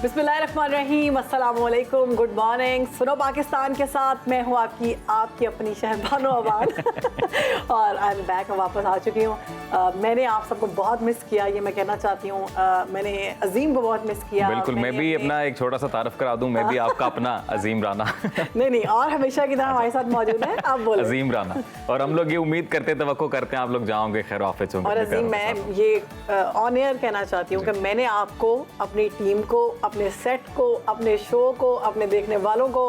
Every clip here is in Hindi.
बिस्मिल्लाहिर्रहमानिर्रहीम, अस्सलाम वालेकुम, गुड मॉर्निंग। सुनो पाकिस्तान के साथ मैं हूँ आपकी अपनी शहरबानो आबाद और आई एम बैक, वापस आ चुकी हूँ। मैंने आप सबको बहुत मिस किया, ये मैं कहना चाहती हूँ। मैंने अजीम को बहुत मिस किया। बिल्कुल, मैं भी अपना एक छोटा सा तारफ करा दूं, मैं भी आपका अपना अजीम राना नहीं, और हमेशा की तरह हमारे साथ मौजूद है। आप बोलो। अजीम राना। और हम लोग ये उम्मीद करते, तवक्को करते हैं आप लोग जाओगे खैर वाफिज होंगे। और अजीम, मैं ये ऑन एयर कहना चाहती हूँ कि मैंने आपको, अपनी टीम को, अपने सेट को, अपने शो को, अपने देखने वालों को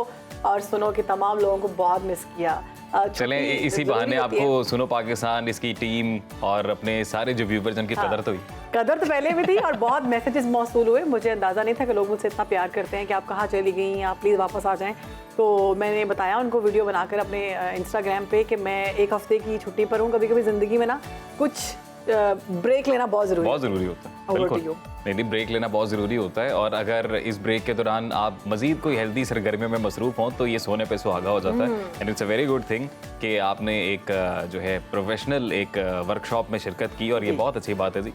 और सुनो के तमाम लोगों को बहुत मिस किया। चलें इसी बहाने आपको सुनो पाकिस्तान, इसकी टीम और अपने सारे जो व्यूवर्स उनकी कदर तो हुई। कदर तो पहले भी थी और बहुत मैसेजेस मौसूल हुए। मुझे अंदाज़ा नहीं था कि लोग मुझसे इतना प्यार करते हैं कि आप कहाँ चली गई, आप प्लीज़ वापस आ जाएं। तो मैंने बताया उनको वीडियो बनाकर अपने इंस्टाग्राम पे कि मैं एक हफ्ते की छुट्टी पर हूँ। कभी कभी ज़िंदगी में ना कुछ ब्रेक लेना बहुत ज़रूरी होता है। बिल्कुल नहीं, ब्रेक लेना बहुत ज़रूरी होता है। और अगर इस ब्रेक के दौरान आप मज़ीद कोई हेल्दी सरगर्मियों में मसरूफ़ हों तो ये सोने पे सुहागा हो जाता है। And it's a very good thing कि आपने एक जो है प्रोफेशनल एक वर्कशॉप में शिरकत की और ये बहुत अच्छी बात है जी।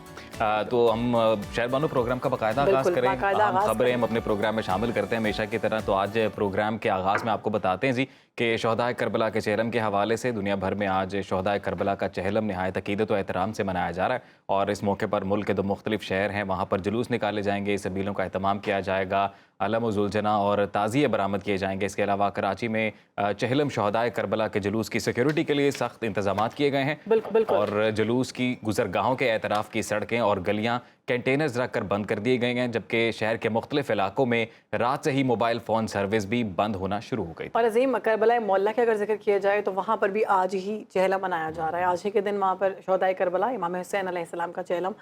तो हम शहरबानो प्रोग्राम का बाकायदा आगाज़ करें, हम खबरें हम अपने प्रोग्राम में शामिल करते हैं हमेशा की तरह। तो आज प्रोग्राम के आगाज़ में आपको बताते हैं जी कि शहदाए करबला के चहलम के हवाले से दुनिया भर में आज शहदाए करबला का चहलम नहायत अकीदत व एहतराम से मनाया जा रहा है। और इस मौके पर मुल्क के दो मुख्तलिफ शहर हैं, वहाँ पर जुलूस निकाले जाएंगे, सबीलों का एहतमाम किया जाएगा, अलम जुलजना और ताज़िए बरामद किए जाएंगे। इसके अलावा कराची में चहलम शहदाए करबला के जुलूस की सिक्योरिटी के लिए सख्त इंतजाम किए गए हैं। बिल्कुल। और जुलूस की गुजरगाहों के एतराफ़ की सड़कें और गलियाँ कंटेनर्स रख कर बंद कर दिए गए हैं, जबकि शहर के मुख्तलिफ इलाकों में रात से ही मोबाइल फ़ोन सर्विस भी बंद होना शुरू हो गई। और अजीम, करबला मोहल्ला का अगर जिक्र किया जाए तो वहाँ पर भी आज ही चहलम मनाया जा रहा है। आज ही के दिन वहाँ पर शहदाए करबला इमाम हुसैन अलैहिस्सलाम का चहलम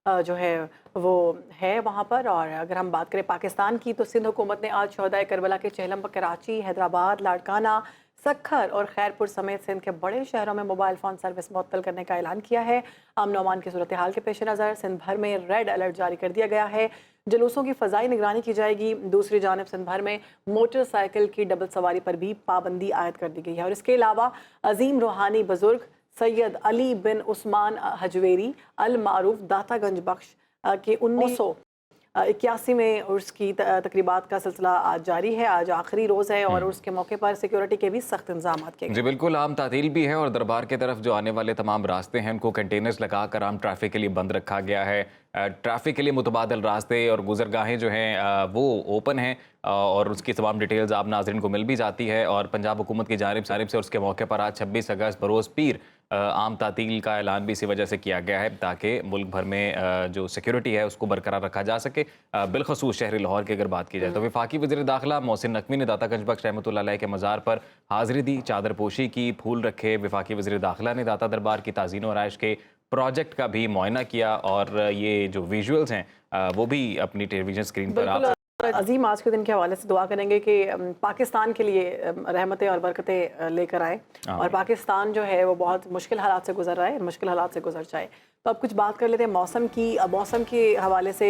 जो है वो है वहाँ पर। और अगर हम बात करें पाकिस्तान की तो सिंध हुकूमत ने आज शहदाए करबला के चहलम पर कराची, हैदराबाद, लाड़काना, सखर और खैरपुर समेत सिंध के बड़े शहरों में मोबाइल फ़ोन सर्विस मुअत्तल करने का ऐलान किया है। अमन अमान की सूरत हाल के पेश नज़र सिंध भर में रेड अलर्ट जारी कर दिया गया है। जुलूसों की फ़ज़ाई निगरानी की जाएगी। दूसरी जानब सिंध भर में मोटरसाइकिल की डबल सवारी पर भी पाबंदी आयद कर दी गई है। और इसके अलावा अजीम रूहानी बुजुर्ग सैयद अली बिन उस्मान हजवेरी अल मारूफ दातागंज बख्श के 1981 में उर्स की तकरीबात का सिलसिला आज जारी है। आज आखिरी रोज़ है और उर्स के मौके पर सिक्योरिटी के भी सख्त इंतजाम किए गए। जी बिल्कुल, आम तातील भी है और दरबार की तरफ जो आने वाले तमाम रास्ते हैं उनको कंटेनर्स लगाकर आम ट्रैफिक के लिए बंद रखा गया है। ट्रैफिक के लिए मुतबादल रास्ते और गुजरगाहें जो हैं वो ओपन हैं और उसकी तमाम डिटेल्स आप नाज़रीन को मिल भी जाती है। और पंजाब हुकूमत की जानिब से उसके मौके पर आज 26 अगस्त बरोज़ पीर आम तातील का ऐलान भी इसी वजह से किया गया है ताकि मुल्क भर में जो सिक्योरिटी है उसको बरकरार रखा जा सके। बिलखसूस शहरी लाहौर की अगर बात की जाए तो वफाकी वज़ीर दाखिला मोहसिन नकवी ने दातागंज बख्श रहमतुल्लाह अलैह के मज़ार पर हाज़िरी दी, चादर पोशी की, फूल रखे। वफाकी वज़ीर दाखिला ने दाता दरबार की ताज़ीन और आयश के प्रोजेक्ट का भी मुआयना किया और ये जो विजुअल्स हैं वो भी अपनी टेलीविजन स्क्रीन पर आप अजीम आज के दिन के हवाले से दुआ करेंगे कि पाकिस्तान के लिए रहमतें और बरकतें लेकर आए और पाकिस्तान जो है वो बहुत मुश्किल हालात से गुजर रहा है, मुश्किल हालात से गुजर जाए। तो अब कुछ बात कर लेते हैं मौसम की। मौसम के हवाले से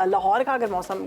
लाहौर का अगर मौसम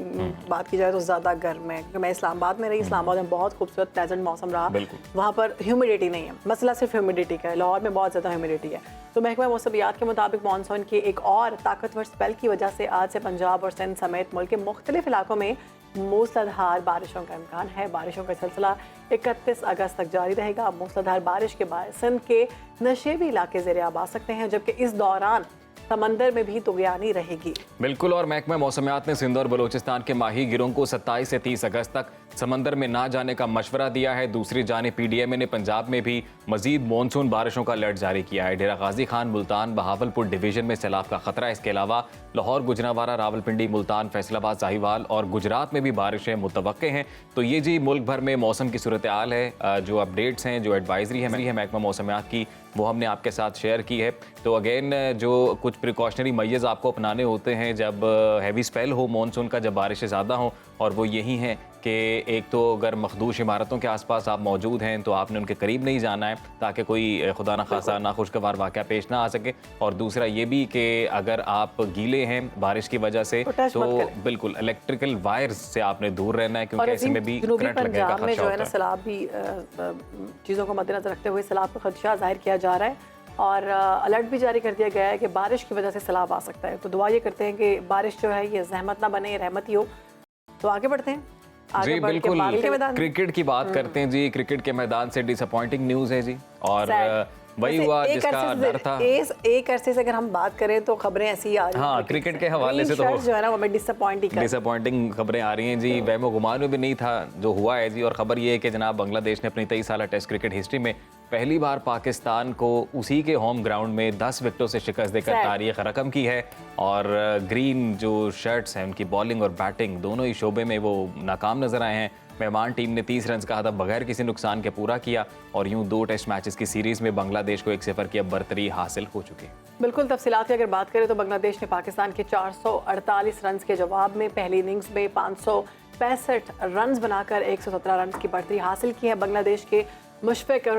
बात की जाए तो ज़्यादा गर्म है, क्योंकि मैं इस्लामाबाद में रही। इस्लामाबाद में बहुत खूबसूरत प्लेजेंट मौसम रहा। वहाँ पर ह्यूमिडिटी नहीं है, मसला सिर्फ ह्यूमिडिटी का है। लाहौर में बहुत ज़्यादा ह्यूमिडिटी है। तो महकमा मौसमियात के मुताबिक मानसून की एक और ताकतवर स्पेल की वजह से आज से पंजाब और सिंध समेत मुल्क के मुख्तलिफ इलाकों में मूसलाधार बारिशों का इम्कान है। बारिशों का सिलसिला 31 अगस्त तक जारी रहेगा। मूसलाधार बारिश के बाद सिंध के नशेबी इलाके ज़ेरे आब आ सकते हैं, जबकि इस दौरान समंदर में भी तुगयानी रहेगी। बिल्कुल, और महकमा मौसमियात ने सिंध और बलोचिस्तान के माही गिरों को 27 से 30 अगस्त तक समंदर में ना जाने का मशवरा दिया है। दूसरी जानिब PDMA ने पंजाब में भी मजीद मानसून बारिशों का अलर्ट जारी किया है। डेरा गाजी खान, मुल्तान, बहावलपुर डिवीजन में सैलाब का खतरा है। इसके अलावा लाहौर, गुजरांवाला, रावलपिंडी, मुल्तान, फैसलाबाद, साहिवाल और गुजरात में भी बारिशें मुतवक्के हैं। तो ये जी मुल्क भर में मौसम की सूरत हाल है। जो अपडेट्स हैं, जो एडवाइजरी है महकमा मौसमियात की, वो हमने आपके साथ शेयर की है। तो अगेन जो कुछ प्रिकॉशनरी मैयर्स आपको अपनाने होते हैं जब हैवी स्पेल हो मानसून का, जब बारिशें ज़्यादा हों, और वो यही हैं कि एक तो अगर मखदूश इमारतों के आसपास आप मौजूद हैं तो आपने उनके करीब नहीं जाना है ताकि कोई खुदा न खासा नाखुशगवार वाक़या पेश ना आ सके। और दूसरा ये भी कि अगर आप गीले हैं बारिश की वजह से तो बिल्कुल इलेक्ट्रिकल वायर्स से आपने दूर रहना है, क्योंकि ऐसे में भी करंट लगने का खतरा जो है ना सैलाब भी चीज़ों को मद्देनजर रखते हुए सैलाब का खदशा जाहिर किया जा रहा है और अलर्ट भी जारी कर दिया गया है कि बारिश की वजह से सैलाब आ सकता है। तो दुआ ये करते हैं कि बारिश जो है ये ज़हमत ना बने, रहमत ही हो। तो आगे बढ़ते हैं, आगे जी बढ़ के बिल्कुल, बाल के मैदान में। क्रिकेट की बात करते हैं जी। क्रिकेट के मैदान से डिसअपॉइंटिंग न्यूज़ है जी, और Sad। वही वैसे हुआ एक जिसका अरसे से- डर था। एक अरसे से अगर हम बात करें तो खबरें ऐसी ही आ रही हैं हाँ, क्रिकेट के हवाले से तो जो है ना वो हमें डिसअपॉइंट ही कर डिसअपॉइंटिंग खबरें आ रही हैं जी। वहमो गुमान में भी नहीं था जो हुआ है जी। और खबर ये है कि जनाब बांग्लादेश ने अपनी 23 साला टेस्ट क्रिकेट हिस्ट्री में पहली बार पाकिस्तान को उसी के होम ग्राउंड में 10 विकेटों से शिकस्त देकर Sad। तारीख रकम की है। और ग्रीन जो शर्ट्स हैं उनकी बॉलिंग और बैटिंग दोनों ही शोबे में वो नाकाम नजर आए हैं। मेहमान टीम ने 30 रन का हदफ बगैर किसी नुकसान के पूरा किया और यूं 2 टेस्ट मैचेस की सीरीज में बांग्लादेश को 1-0 की अब बर्तरी हासिल हो चुकी है। बिल्कुल, तफसीलात की अगर बात करें तो बांग्लादेश ने पाकिस्तान के 448 रन के जवाब में पहली इनिंग्स में 565 रन बनाकर 117 रन की बढ़तरी हासिल की है। बांग्लादेश के मुशफिक और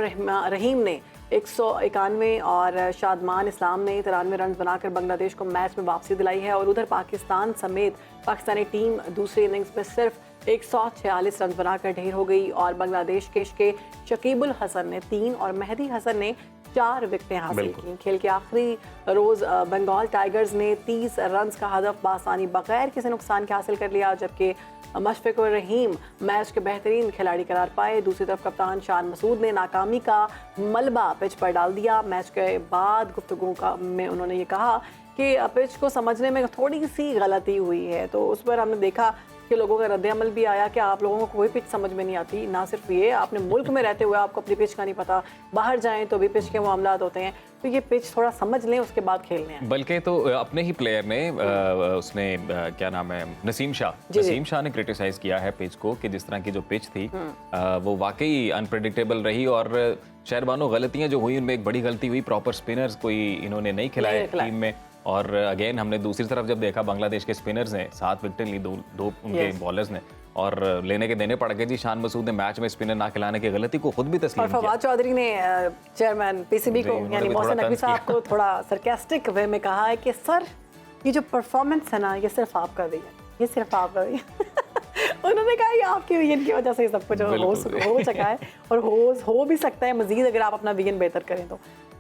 रहीम ने 191 और शादमान इस्लाम ने 93 रन बनाकर बांग्लादेश को मैच में वापसी दिलाई है। और उधर पाकिस्तान समेत पाकिस्तानी टीम दूसरी इनिंग्स में सिर्फ 146 रन बनाकर ढेर हो गई और बांग्लादेश के शकीबुल हसन ने 3 और मेहदी हसन ने 4 विकेटें हासिल की। खेल के आखिरी रोज बंगाल टाइगर्स ने 30 रन का हदफ बासानी बगैर किसी नुकसान के हासिल कर लिया, जबकि मुशफिक और रहीम मैच के बेहतरीन खिलाड़ी करार पाए। दूसरी तरफ कप्तान शान मसूद ने नाकामी का मलबा पिच पर डाल दिया। मैच के बाद गुफ्तगू में उन्होंने ये कहा कि पिच को समझने में थोड़ी सी गलती हुई है, तो उस पर हमने देखा कि लोगों का रद्द-ए-अमल भी आया कि आप लोगों को कोई पिच समझ में नहीं आती। ना सिर्फ ये, आपने मुल्क में रहते हुए आपको अपनी पिच का नहीं पता, बाहर जाएं तो भी पिच के मामलात होते हैं, तो ये पिच थोड़ा समझ लें उसके बाद खेलने हैं। बल्कि तो अपने ही प्लेयर ने उसने क्या नाम है, नसीम शाह ने क्रिटिसाइज किया है पिच को कि जिस तरह की जो पिच थी वो वाकई अनप्रेडिक्टेबल रही। और शायरबानो गलतियां जो हुई उनमें एक बड़ी गलती हुई, प्रॉपर स्पिनर्स कोई इन्होंने नहीं खिलाए टीम में। और अगेन हमने दूसरी तरफ जब देखा बांग्लादेश के स्पिनर्स ने 7 विकेटें ली, दो उनके बॉलर्स ने, और लेने के देने पड़ गए जी। शान मसूद ने मैच में स्पिनर ना खिलाने की गलती को खुद भी तस्लीम किया। और फवाद चौधरी ने चेयरमैन पीसीबी को यानी मोहसिन नकवी साहब को थोड़ा सरकास्टिक वे में कहा है कि सर ये जो परफॉर्मेंस है ना ये सिर्फ आपका भी है, ये सिर्फ आपका भी उन्होंने कहा ये आपके विजन की वजह से सब कुछ हो सका है और हो भी सकता है मजीद अगर आप अपना विजन बेहतर करें तो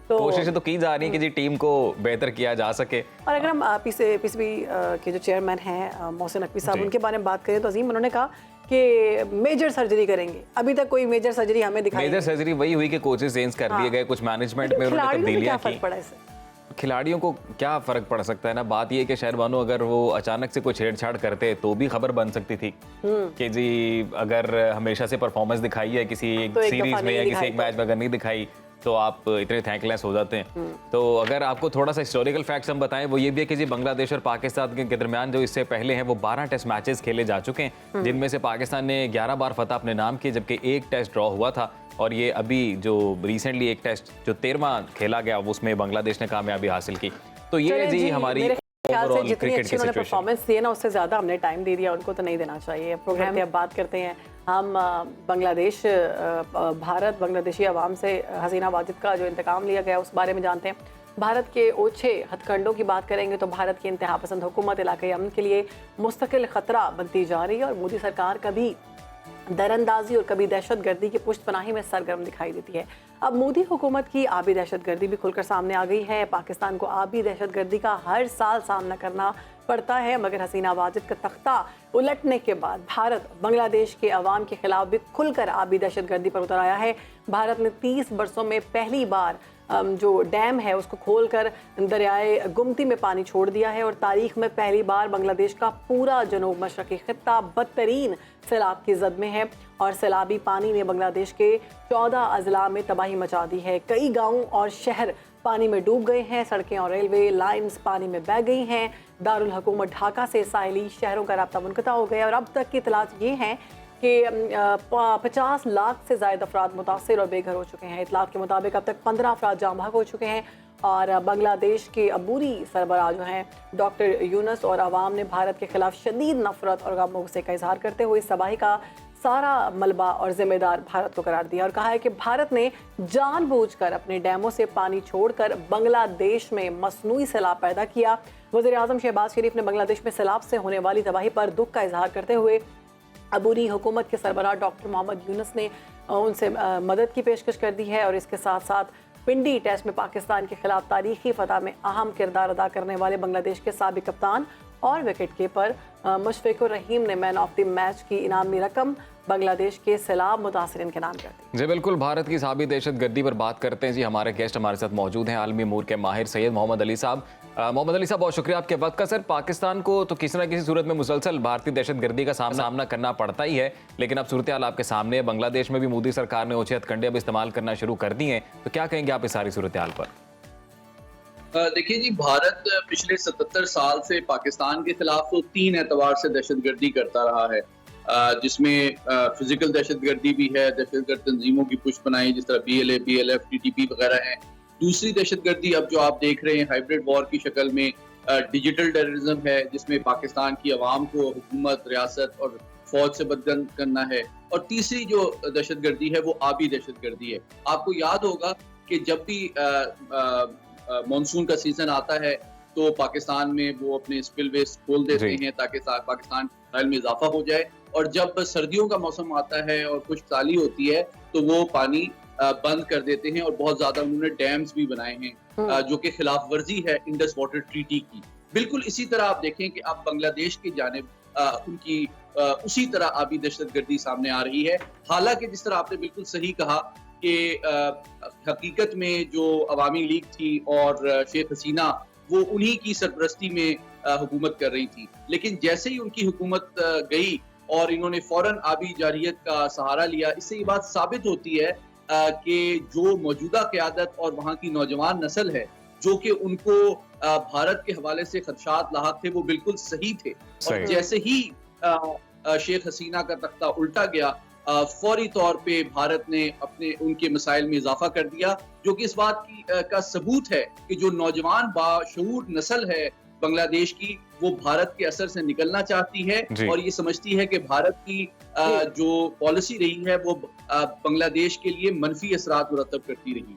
कोशिशें तो की जा रही है कि जी टीम को बेहतर किया जा सके। और अगर हम पीसीबी के जो चेयरमैन हैं मोहसिन नकवी साहब, उनके बारे में बात करें तो अजीम उन्होंने कहा कि मेजर सर्जरी करेंगे। अभी तक कोई मेजर सर्जरी हमें दिखाई मेजर सर्जरी वही हुई कि कोचेस चेंज कर दिए गए, कुछ मैनेजमेंट में उन्होंने तब्दीलियां की। पड़ा इससे खिलाड़ियों को क्या फर्क पड़ सकता है ना। बात ये है कि शायरबानो अगर वो अचानक से कोई छेड़छाड़ करते तो भी खबर बन सकती थी कि जी अगर हमेशा से परफॉर्मेंस दिखाई है किसी एक सीरीज में या किसी एक मैच में अगर नहीं दिखाई तो आप इतने थैंकलेस हो जाते हैं। तो अगर आपको थोड़ा सा हिस्टोरिकल फैक्ट्स हम बताएं वो ये भी है कि जी बांग्लादेश और पाकिस्तान के दरमियान जो इससे पहले हैं वो 12 टेस्ट मैचेस खेले जा चुके हैं, जिनमें से पाकिस्तान ने 11 बार फतह अपने नाम की, जबकि एक टेस्ट ड्रॉ हुआ था। और ये अभी जो रिसेंटली एक टेस्ट जो 13वां खेला गया उसमें बांग्लादेश ने कामयाबी हासिल की। तो ये जी हमारी ओवरऑल क्रिकेट की सिचुएशन। परफॉर्मेंस दिए ना उससे ज्यादा हमने टाइम दे दिया, उनको तो नहीं देना चाहिए। प्रोग्राम की अब बात करते हैं हम बांग्लादेश भारत बांग्लादेशी अवाम से हसीना वाजिद का जो इंतकाम लिया गया उस बारे में जानते हैं। भारत के ओछे हथकंडों की बात करेंगे तो भारत की इंतहा पसंद हुकूमत इलाके अमन के लिए मुस्तकिल खतरा बनती जा रही है और मोदी सरकार कभी दरअंदाजी और कभी दहशतगर्दी की पुष्टपनाही में सरगर्म दिखाई देती है। अब मोदी हुकूमत की आबी दहशतगर्दी भी खुलकर सामने आ गई है। पाकिस्तान को आबी दहशतगर्दी का हर साल सामना करना पड़ता है, मगर हसीना वाजिद का तख्ता उलटने के बाद भारत बांग्लादेश के अवाम के खिलाफ भी खुलकर आबी दहशतगर्दी पर उतर आया है। भारत ने 30 वर्षों में पहली बार जो डैम है उसको खोलकर दरियाए गुमती में पानी छोड़ दिया है और तारीख में पहली बार बांग्लादेश का पूरा जनूब मशरकी खित्ता बदतरीन सैलाब की जद में है और सैलाबी पानी ने बांग्लादेश के 14 अजला में तबाही मचा दी है। कई गाँव और शहर पानी में डूब गए हैं, सड़कें और रेलवे लाइन्स पानी में बह गई हैं। दारुल हुकूमत ढाका से साहिली शहरों का राब्ता मुनक़ता हो गया और अब तक की इतलात ये हैं कि 50 लाख से ज़्यादा अफराद मुतासिर और बेघर हो चुके हैं। इतलात के मुताबिक अब तक 15 अफराद जाँ बहक हो चुके हैं और बांग्लादेश के अबूरी सरबराह जो हैं डॉक्टर यूनस और अवाम ने भारत के खिलाफ शदीद नफरत और गम गुस्से का इजहार करते हुए इस तबाही का सारा मलबा और जिम्मेदार भारत को करार दिया और कहा है कि भारत ने जानबूझकर अपने डैमों से पानी छोड़कर बांग्लादेश में मसनूई सैलाब पैदा किया। वज़ीर आज़म शहबाज शरीफ ने बांग्लादेश में सैलाब से होने वाली तबाही पर दुख का इजहार करते हुए अबूरी हुकूमत के सरबराह डॉक्टर मोहम्मद यूनस ने उनसे मदद की पेशकश कर दी है और इसके साथ साथ पिंडी टेस्ट में पाकिस्तान के खिलाफ तारीखी फतह में अहम किरदार अदा करने वाले बांग्लादेश के साबिक कप्तान और विकेट कीपर मुशफिकुर रहीम ने मैन ऑफ द मैच की इनामी रकम बांग्लादेश के सैलाब मुतासरीन के नाम कर दी। जी बिल्कुल, भारत की साबित दहशतगर्दी पर बात करते हैं जी। हमारे गेस्ट हमारे साथ मौजूद हैं आलमी अमूर के माहिर सैयद मोहम्मद अली साहब। मोहम्मद अली साहब, बहुत शुक्रिया आपके वक्त का। सर, पाकिस्तान को तो किसी न किसी सूरत में मुसलसल भारतीय दहशतगर्दी का सामना करना पड़ता ही है, लेकिन अब सूरत हाल आपके सामने है। बांग्लादेश में भी मोदी सरकार ने ओछे हथकंडे अब इस्तेमाल करना शुरू कर दिए हैं, तो क्या कहेंगे आप इस सारी सूरत हाल पर? देखिए जी, भारत पिछले 77 साल से पाकिस्तान के खिलाफ तो 3 एतबार से दहशतगर्दी करता रहा है, जिसमें फिजिकल दहशतगर्दी भी है, दहशतगर्द तंजीमों की पुष्ट बनाई जिस तरह BLA, BLF, TTP वगैरह हैं। दूसरी दहशतगर्दी अब जो आप देख रहे हैं हाइब्रिड वॉर की शक्ल में डिजिटल टेररिज्म है, जिसमें पाकिस्तान की आवाम को हुकूमत, रियासत और फौज से बदगन करना है। और तीसरी जो दहशतगर्दी है वो आबी दहशतगर्दी है। आपको याद होगा कि जब भी मॉनसून का सीजन आता है तो पाकिस्तान में वो अपने स्पिलवेज खोल देते हैं ताकि पाकिस्तान साहिल में इजाफा हो जाए, और जब सर्दियों का मौसम आता है और खुश्कसाली होती है तो वो पानी बंद कर देते हैं। और बहुत ज्यादा उन्होंने डैम्स भी बनाए हैं जो कि खिलाफ वर्जी है इंडस वाटर ट्रीटी की। बिल्कुल इसी तरह आप देखें कि अब बांग्लादेश की जानिब उनकी उसी तरह आबी दहशतगर्दी सामने आ रही है। हालांकि जिस तरह आपने बिल्कुल सही कहा कि हकीकत में जो अवामी लीग थी और शेख हसीना वो उन्हीं की सरपरस्ती में हुकूमत कर रही थी, लेकिन जैसे ही उनकी हुकूमत गई और इन्होंने फौरन आबी जारियत का सहारा लिया, इससे ये बात साबित होती है कि जो मौजूदा क़यादत और वहाँ की नौजवान नस्ल है जो कि उनको भारत के हवाले से खदशात लाहक थे, वो बिल्कुल सही थे। और जैसे ही शेख हसीना का तख्ता उल्टा गया, फौरी तौर पे भारत ने उनके मसाइल में इजाफा कर दिया, जो कि इस बात का सबूत है कि जो नौजवान बाशऊर नस्ल है बांग्लादेश की, वो भारत के असर से निकलना चाहती है और ये समझती है कि भारत की जो पॉलिसी रही है वो बांग्लादेश के लिए मनफी असरात मुरतब करती रही।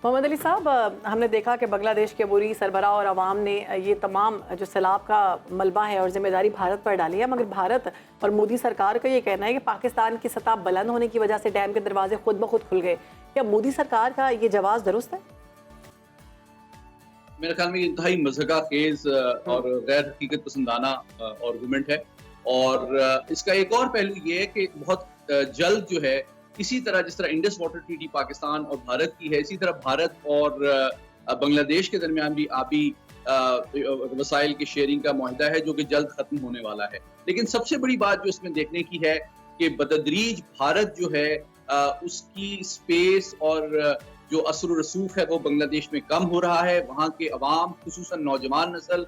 मोहम्मद अली साहब, हमने देखा कि बांग्लादेश के बुरी सरबराह और अवाम ने ये तमाम जो सैलाब का मलबा है और जिम्मेदारी भारत पर डाली है, मगर भारत और मोदी सरकार का ये कहना है कि पाकिस्तान की सतह बुलंद होने की वजह से डैम के दरवाजे खुद ब खुद खुल गए। क्या मोदी सरकार का ये जवाब दुरुस्त है? मेरे ख्याल में इंतहाई मज़हका खेज और गैर हकीकत पसंदाना आर्गूमेंट है। और इसका एक और पहलू ये है कि बहुत जल्द जो है, इसी तरह जिस तरह इंडस वाटर ट्रीटी पाकिस्तान और भारत की है, इसी तरह भारत और बांग्लादेश के दरमियान भी आबी वसाइल की शेयरिंग का मुआहदा है जो कि जल्द खत्म होने वाला है। लेकिन सबसे बड़ी बात जो इसमें देखने की है कि बतदरीज भारत जो है उसकी स्पेस और जो असर रसूख है वो बांग्लादेश में कम हो रहा है। वहाँ के अवाम, खुसूसन नौजवान नस्ल,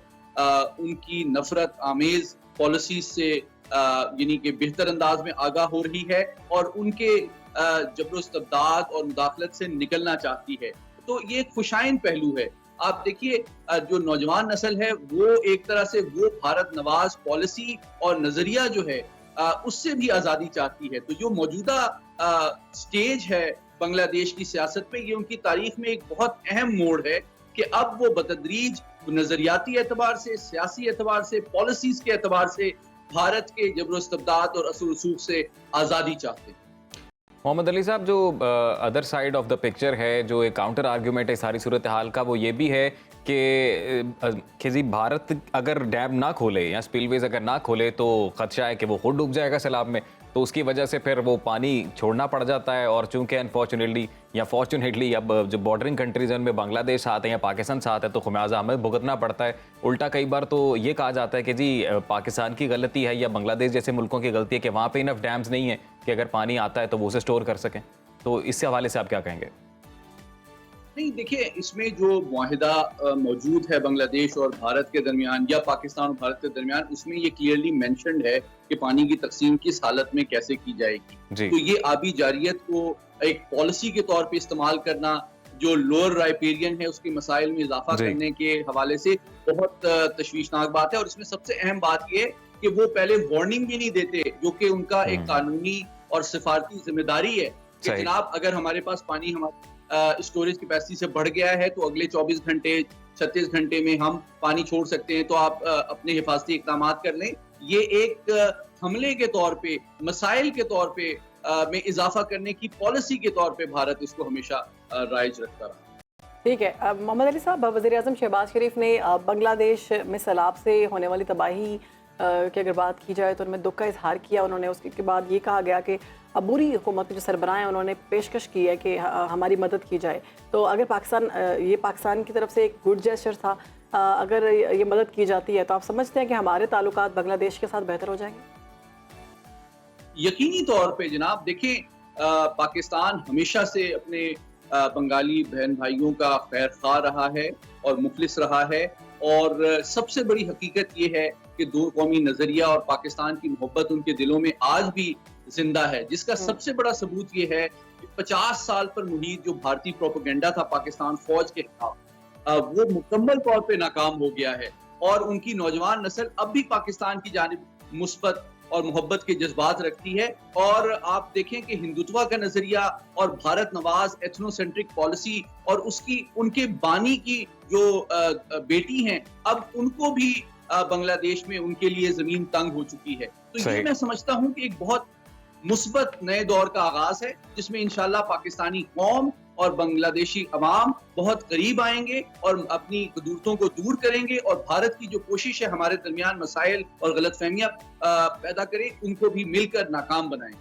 उनकी नफरत आमेज पॉलिसी से यानी कि बेहतर अंदाज में आगाह हो रही है और उनके जबरदस्ताद और मुदाखलत से निकलना चाहती है। तो ये एक खुशाइन पहलू है। आप देखिए, जो नौजवान नस्ल है वो एक तरह से वो भारत नवाज पॉलिसी और नजरिया जो है उससे भी आज़ादी चाहती है। तो जो मौजूदा स्टेज है बांग्लादेश की सियासत में, ये उनकी तारीख में एक बहुत अहम मोड़ है कि अब वो बतदरीज नजरियाती एतबार से, सियासी एतबार से, पॉलिसीज के एतबार से भारत के जबरदस्ताद और असर रसूख से आज़ादी चाहते हैं। मोहम्मद अली साहब, जो other side of the picture है, जो एक काउंटर आर्ग्यूमेंट है सारी सूरत हाल का, वो ये भी है कि जी भारत अगर डैम ना खोले या स्पिलवेज अगर ना खोले तो खदशा है कि वो खुद डूब जाएगा सैलाब में, तो उसकी वजह से फिर वो पानी छोड़ना पड़ जाता है। और चूंकि अनफॉर्चुनेटली या फॉर्चुनेटली अब जो बॉर्डरिंग कंट्रीज में बांग्लादेश साथ है या पाकिस्तान साथ है, तो खुमियाजा हमें भुगतना पड़ता है। उल्टा कई बार तो ये कहा जाता है कि जी पाकिस्तान की गलती है या बांग्लादेश जैसे मुल्कों की गलती है कि वहाँ पे इनफ डैम्स नहीं है कि अगर पानी आता है तो वो उसे स्टोर कर सकें। तो इससे हवाले से आप क्या कहेंगे? नहीं, देखिए, इसमें जो मुआहिदा मौजूद है बांग्लादेश और भारत के दरमियान या पाकिस्तान और भारत के दरमियान, उसमें ये क्लियरली मेंशन्ड है कि पानी की तकसीम किस हालत में कैसे की जाएगी। तो ये आबी जारियत को एक पॉलिसी के तौर पे इस्तेमाल करना, जो लोअर राइपेरियन है उसके मसाइल में इजाफा करने के हवाले से बहुत तशवीशनाक बात है। और इसमें सबसे अहम बात ये है कि वो पहले वार्निंग भी नहीं देते, जो कि उनका एक कानूनी और सिफारती जिम्मेदारी है कि जनाब अगर हमारे पास पानी हमारे स्टोरेज कैपेसिटी से बढ़ गया है तो अगले 24 घंटे 36 घंटे में हम पानी छोड़ सकते हैं, तो आप अपने हिफाजती इक़दाम कर लें। ये एक हमले के तौर पे, मसाइल के तौर पे में इजाफा करने की पॉलिसी के तौर पे भारत इसको हमेशा राइज रखता रहा। ठीक है। मोहम्मद अली साहब, वज़ीर-ए-आज़म शहबाज शरीफ ने बांग्लादेश में सैलाब से होने वाली तबाही की अगर बात की जाए तो उनमें दुख का इजहार किया उन्होंने। उसके बाद ये कहा गया कि अब बुरी हुकूमत के जो सरबराह हैं उन्होंने पेशकश की है कि हमारी मदद की जाए। तो अगर ये पाकिस्तान की तरफ से एक गुड जेस्चर था, अगर ये मदद की जाती है तो आप समझते हैं कि हमारे ताल्लुकात बांग्लादेश के साथ बेहतर हो जाएंगे? यकीनी तौर पे जनाब, देखें, पाकिस्तान हमेशा से अपने बंगाली बहन भाइयों का खैर खा रहा है और मुखलिस रहा है। और सबसे बड़ी हकीकत ये है कि दो कौमी नजरिया और पाकिस्तान की मोहब्बत उनके दिलों में आज भी जिंदा है, जिसका सबसे बड़ा सबूत ये है कि 50 साल पर मुहित जो भारतीय प्रोपेगेंडा था पाकिस्तान फौज के खिलाफ, वो मुकम्मल तौर पे नाकाम हो गया है। और उनकी नौजवान नस्ल अब भी पाकिस्तान की जानिब मुस्बत और मोहब्बत के जज्बात रखती है। और आप देखें कि हिंदुत्व का नजरिया और भारत नवाज एथनोसेंट्रिक पॉलिसी और उनके बानी की जो बेटी हैं, अब उनको भी बांग्लादेश में उनके लिए जमीन तंग हो चुकी है। तो ये मैं समझता हूं कि एक बहुत मुस्बत नए दौर का आगाज है, जिसमें इंशाल्लाह पाकिस्तानी कौम और बांग्लादेशी अवाम बहुत करीब आएंगे और अपनी कदूरतों को दूर करेंगे, और भारत की जो कोशिश है हमारे दरमियान मसाइल और गलतफहमियां पैदा करे, उनको भी मिलकर नाकाम बनाएं।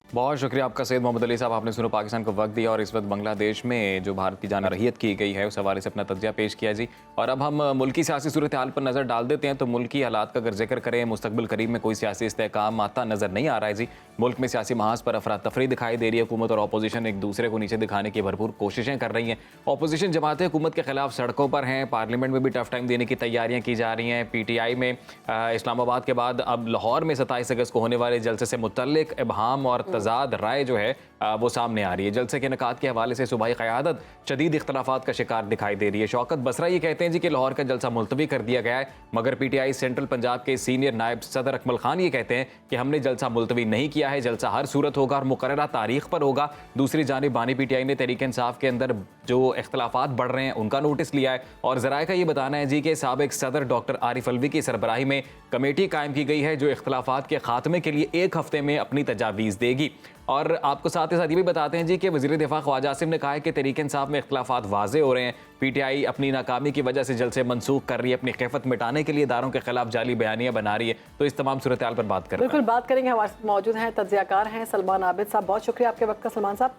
बहुत शुक्रिया आपका सैयद मोहम्मद अली साहब, आपने सुनो पाकिस्तान को वक्त दिया और इस वक्त बांग्लादेश में जो भारत की जानरहियत की गई है उस हवाले से अपना तज्जिया पेश किया जी। और अब हम मुल्की सियासी सूरत हाल पर नज़र डाल देते हैं। तो मुल्की हालात का अगर जिक्र करें, मुस्तकबिल करीब में कोई सियासी इस्तेहकाम आता नज़र नहीं आ रहा है जी। मुल्क में सियासी महाज पर अफरा तफरी दिखाई दे रही है। हुकूमत और अपोजिशन एक दूसरे को नीचे दिखाने की भरपूर कोशिशें कर रही हैं। अपोजिशन जमातें हुकूमत के खिलाफ सड़कों पर हैं, पार्लियामेंट में भी टफ टाइम देने की तैयारियाँ की जा रही हैं। PTI में इस्लामाबाद के बाद अब लाहौर में 27 अगस्त को होने वाले जलसे से मुतल्लिक इबहाम और तजाद राय जो है वो सामने आ रही है। जलसे के इनेकाद के हवाले से सूबाई क़यादत शदीद इख्तलाफात का शिकार दिखाई दे रही है। शौकत बसरा ये कहते हैं जी कि लाहौर का जलसा मुलतवी कर दिया गया है, मगर PTI सेंट्रल पंजाब के सीनियर नायब सदर अकमल खान ये कहते हैं कि हमने जलसा मुलतवी नहीं किया है, जलसा हर सूरत होगा और मुकर्ररा तारीख पर होगा। दूसरी जानिब बानी PTI ने तहरीक इंसाफ के अंदर जो इख्तलाफात बढ़ रहे हैं उनका नोटिस लिया है और ज़राए का ये बताना है जी कि साबिक सदर डॉक्टर आरिफ अलवी की सरबराही में कमेटी कायम की गई है जो इख्तलाफात के खात्मे के लिए 1 हफ्ते में अपनी तजावीज़ देगी। और आपको साथ ही साथ ये भी बताते हैं जी कि वज़ीर दिफा ख्वाजा आसिम ने कहा है कि तहरीक इंसाफ में इख्तलाफात वाज़े हो रहे हैं। PTI अपनी नाकामी की वजह से जलसे मनसूख कर रही है, अपनी खिफत मिटाने के लिए इदारों के खिलाफ जाली बयानियाँ बना रही है। तो इस तमाम सूरत हाल पर बात करें, बिल्कुल बात करेंगे। हमारे साथ मौजूद हैं तज्जियाकार हैं सलमान आबिद साहब। बहुत शुक्रिया आपके वक्त का सलमान साहब।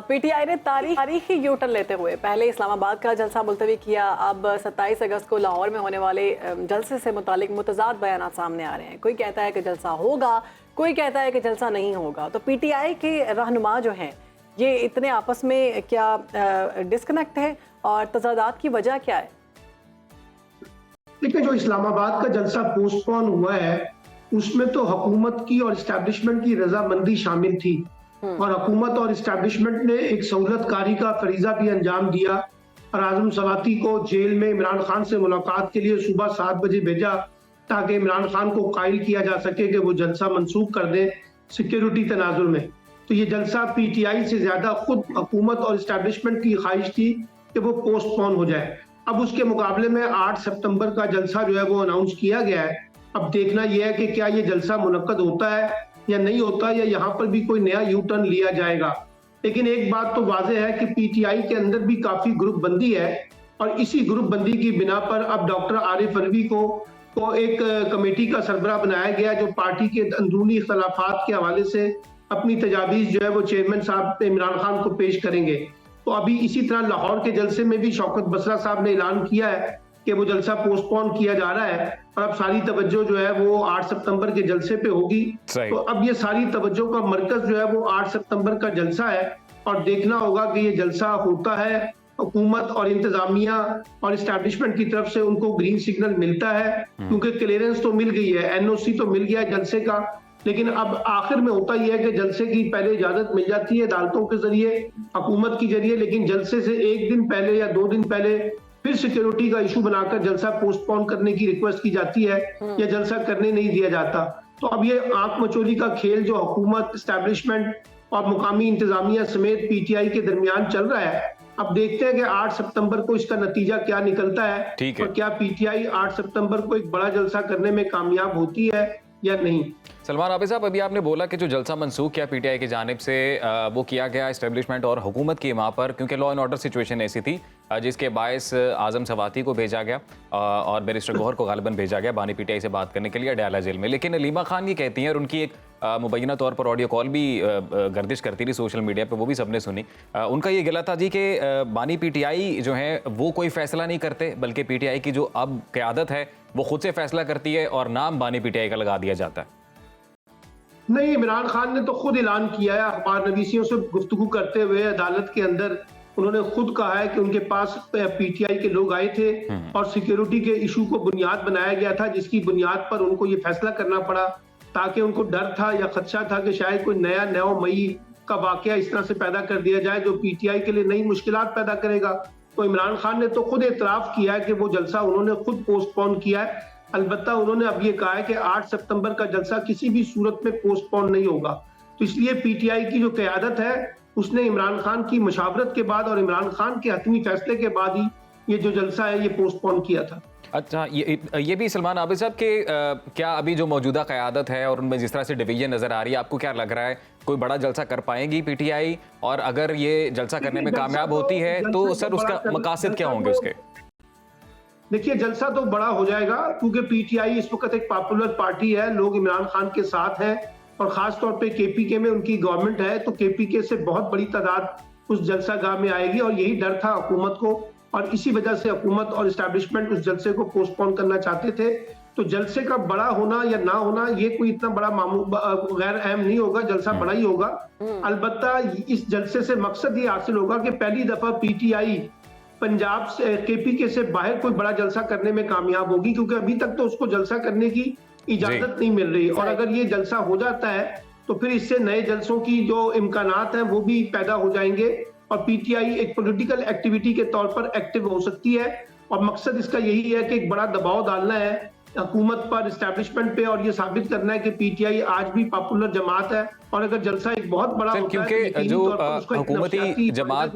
PTI ने तारीखी यूटर्न लेते हुए पहले इस्लामाबाद का जलसा मुलतवी किया, अब 27 अगस्त को लाहौर में होने वाले जलसे से मुतालिक मुतज़ाद बयान सामने आ रहे हैं। कोई कहता है कि जलसा होगा, कोई कहता है कि जलसा नहीं होगा। तो PTI के रहनुमा जो हैं ये इतने आपस में क्या डिस्कनेक्ट है और तजादात की वजह क्या है? देखिए, जो इस्लामाबाद का जलसा पोस्टपोन हुआ है उसमें तो हुकूमत की और इस्टेब्लिशमेंट की रजामंदी शामिल थी और हुकूमत और इस्टेब्लिशमेंट ने एक सहूलतकारी का फरीजा भी अंजाम दिया और आजम सवाती को जेल में इमरान खान से मुलाकात के लिए सुबह 7 बजे भेजा ताकि इमरान खान को कायल किया जा सके कि वो जलसा मनसूख कर दे सिक्योरिटी तनाजुर में। तो ये जलसा PTI से ज्यादा खुद हुकूमत और इस्टेब्लिशमेंट की ख्वाहिश थी कि वो पोस्टपोन हो जाए। अब उसके मुकाबले में 8 सितंबर का जलसा जो है वो अनाउंस किया गया है। अब देखना यह है कि क्या ये जलसा मुनक्कद होता है या नहीं होता, या यहाँ पर भी कोई नया यू टर्न लिया जाएगा। लेकिन एक बात तो वाज़ेह है कि PTI के अंदर भी काफी ग्रुप बंदी है और इसी ग्रुप बंदी की बिना पर अब डॉक्टर आरिफ अलवी को एक कमेटी का सरबराह बनाया गया जो पार्टी के अंदरूनी इख्तलाफात के हवाले से अपनी तजावीज़ जो है वो चेयरमैन साहब इमरान खान को पेश करेंगे। तो अभी इसी तरह लाहौर के जलसे में भी शौकत बसरा साहब ने ऐलान किया है कि वो जलसा पोस्टपोन किया जा रहा है और अब सारी तवज्जो जो है वो 8 सितंबर के जलसे पे होगी। तो अब ये सारी तवज्जो का मरकज जो है वो 8 सितंबर का जलसा है और देखना होगा कि ये जलसा होता है, हुकूमत और इंतजामिया और इस्टेब्लिशमेंट की तरफ से उनको ग्रीन सिग्नल मिलता है, क्योंकि क्लियरेंस तो मिल गई है, NOC तो मिल गया है जलसे का। लेकिन अब आखिर में होता यह है कि जलसे की पहले इजाजत मिल जाती है अदालतों के जरिए, हुकूमत के जरिए, लेकिन जलसे से 1 दिन पहले या 2 दिन पहले फिर सिक्योरिटी का इशू बनाकर जलसा पोस्टपोन करने की रिक्वेस्ट की जाती है या जलसा करने नहीं दिया जाता। तो अब ये आंख मचोली का खेल जो हुकूमत, एस्टेब्लिशमेंट और मुकामी इंतजामिया समेत PTI के दरमियान चल रहा है, अब देखते हैं कि 8 सितंबर को इसका नतीजा क्या निकलता है और क्या PTI 8 सितंबर को एक बड़ा जलसा करने में कामयाब होती है या नहीं। सलमान आबिद साहब, अभी आपने बोला कि जो जलसा मंसूख किया पीटीआई की जानिब से वो किया गया इस्टेब्लिशमेंट और हुकूमत की वहाँ पर, क्योंकि लॉ एंड ऑर्डर सिचुएशन ऐसी थी जिसके बायस आजम सवाती को भेजा गया और बैरिस्टर गौहर को गालिबन भेजा गया बानी पीटीआई से बात करने के लिए अडयाला जेल में। लेकिन अलीमा खान ये कहती हैं, और उनकी एक मुबैना तौर पर ऑडियो कॉल भी गर्दिश करती रही सोशल मीडिया पर, वो भी सबने सुनी। उनका ये गिला था जी कि बानी पीटीआई जो है वो कोई फैसला नहीं करते, बल्कि पीटीआई की जो अब क़यादत है वो खुद से फैसला करती है और नाम बानी पीटीआई का लगा दिया जाता है। नहीं, इमरान खान ने तो खुद ऐलान किया है, अखबार नवीसियों से गुफ्तगू करते हुए अदालत के अंदर उन्होंने खुद कहा है कि उनके पास पीटीआई के लोग आए थे और सिक्योरिटी के इशू को बुनियाद बनाया गया था, जिसकी बुनियाद पर उनको ये फैसला करना पड़ा, ताकि उनको डर था या खदशा था कि शायद कोई नया 9 मई का वाकया इस तरह से पैदा कर दिया जाए जो पीटीआई के लिए नई मुश्किलात पैदा करेगा। तो इमरान खान ने तो खुद एतराफ किया है कि वो जलसा उन्होंने खुद पोस्टपोन किया है। अलबत्ता उन्होंने अब ये कहा है कि 8 सितंबर का जलसा किसी भी सूरत में पोस्टपोन नहीं होगा। तो इसलिए पीटीआई की जो क़यादत है उसने इमरान खान की मशावरत के बाद और इमरान खान के हतमी फैसले के बाद ही ये जो जलसा है ये पोस्टपोन किया था। अच्छा, ये भी सलमान आबिद साहब के क्या अभी जो मौजूदा क़यादत है और उनमें जिस तरह से डिवीजन नज़र आ रही है, आपको क्या लग रहा है कोई बड़ा जलसा कर पाएंगी पीटीआई? और अगर ये जलसा करने में कामयाब होती है तो सर उसका मकासद क्या होंगे उसके? देखिए, जलसा तो बड़ा हो जाएगा क्योंकि पीटीआई इस वक्त एक पॉपुलर पार्टी है, लोग इमरान खान के साथ हैं और खास तौर पे केपीके में उनकी गवर्नमेंट है, तो केपीके से बहुत बड़ी तादाद उस जलसा गाह में आएगी और यही डर था हुकूमत को और इसी वजह से हुकूमत और एस्टैब्लिशमेंट उस जलसे को पोस्टपोन करना चाहते थे। तो जलसे का बड़ा होना या ना होना ये कोई इतना बड़ा गैर अहम नहीं होगा, जलसा बड़ा ही होगा। अलबत्ता इस जलसे से मकसद ये हासिल होगा कि पहली दफा पीटीआई पंजाब से केपीके से बाहर कोई बड़ा जलसा करने में कामयाब होगी, क्योंकि अभी तक तो उसको जलसा करने की इजाजत नहीं मिल रही। और अगर ये जलसा हो जाता है तो फिर इससे नए जलसों की जो इम्कानात हैं वो भी पैदा हो जाएंगे और पीटीआई एक पॉलिटिकल एक्टिविटी के तौर पर एक्टिव हो सकती है। और मकसद इसका यही है कि एक बड़ा दबाव डालना है हुकूमत पर, एस्टैब्लिशमेंट पे, और ये साबित करना है कि पीटीआई आज भी पॉपुलर जमात है। और अगर जलसा एक बहुत बड़ा होता क्योंकि है जो हुकूमती जमात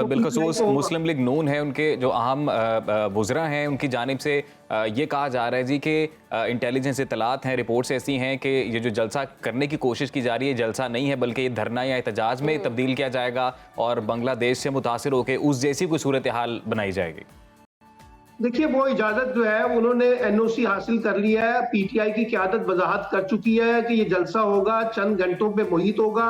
बिलखसूस मुस्लिम लीग नून है, उनके जो अहम वुज़रा हैं, उनकी जानिब से ये कहा जा रहा है जी कि इंटेलिजेंस इत्तलात हैं, रिपोर्ट्स ऐसी हैं कि ये जो जलसा करने की कोशिश की जा रही है जलसा नहीं है, बल्कि ये धरना या एहतजाज में तब्दील किया जाएगा और बांग्लादेश से मुतासिर होकर उस जैसी कोई सूरत हाल बनाई जाएगी। देखिए, वो इजाजत जो है उन्होंने एनओसी हासिल कर लिया है। पीटीआई की क़यादत वजाहत कर चुकी है कि ये जलसा होगा, चंद घंटों पे मुहित होगा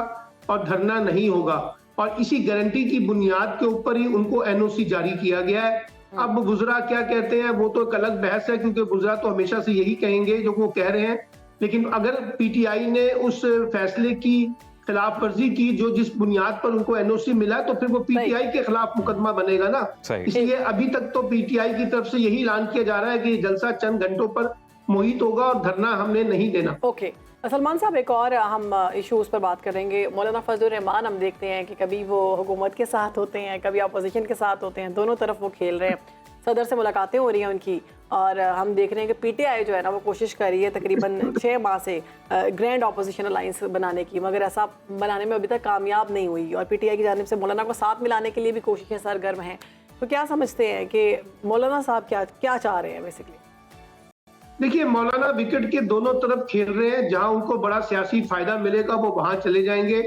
और धरना नहीं होगा, और इसी गारंटी की बुनियाद के ऊपर ही उनको एनओसी जारी किया गया है। अब गुजरा क्या कहते हैं वो तो एक अलग बहस है, क्योंकि गुजरा तो हमेशा से यही कहेंगे जो वो कह रहे हैं। लेकिन अगर पीटीआई ने उस फैसले की खिलाफ वर्जी की जो जिस बुनियाद पर उनको एनओसी मिला, तो फिर वो पीटीआई के खिलाफ मुकदमा बनेगा ना। इसलिए अभी तक तो पीटीआई की तरफ से यही ऐलान किया जा रहा है कि जलसा चंद घंटों पर मुहित होगा और धरना हमने नहीं देना। ओके सलमान साहब, एक और हम इशूज़ पर बात करेंगे। मौलाना फजलुर रहमान, हम देखते हैं कि कभी वो हुकूमत के साथ होते हैं, कभी अपोजिशन के साथ होते हैं, दोनों तरफ वो खेल रहे हैं। सदर से मुलाकातें हो रही हैं उनकी, और हम देख रहे हैं कि पीटीआई जो है ना वो कोशिश कर रही है तकरीबन 6 माह से ग्रैंड अपोजिशन अलायंस बनाने की, मगर ऐसा बनाने में अभी तक कामयाब नहीं हुई। और पीटीआई की जानिब से मौलाना को साथ मिलाने के लिए भी कोशिशें सरगर्म हैं। तो क्या समझते हैं कि मौलाना साहब क्या चाह रहे हैं बेसिकली? देखिए, मौलाना विकेट के दोनों तरफ खेल रहे हैं। जहां उनको बड़ा सियासी फायदा मिलेगा वो वहां चले जाएंगे।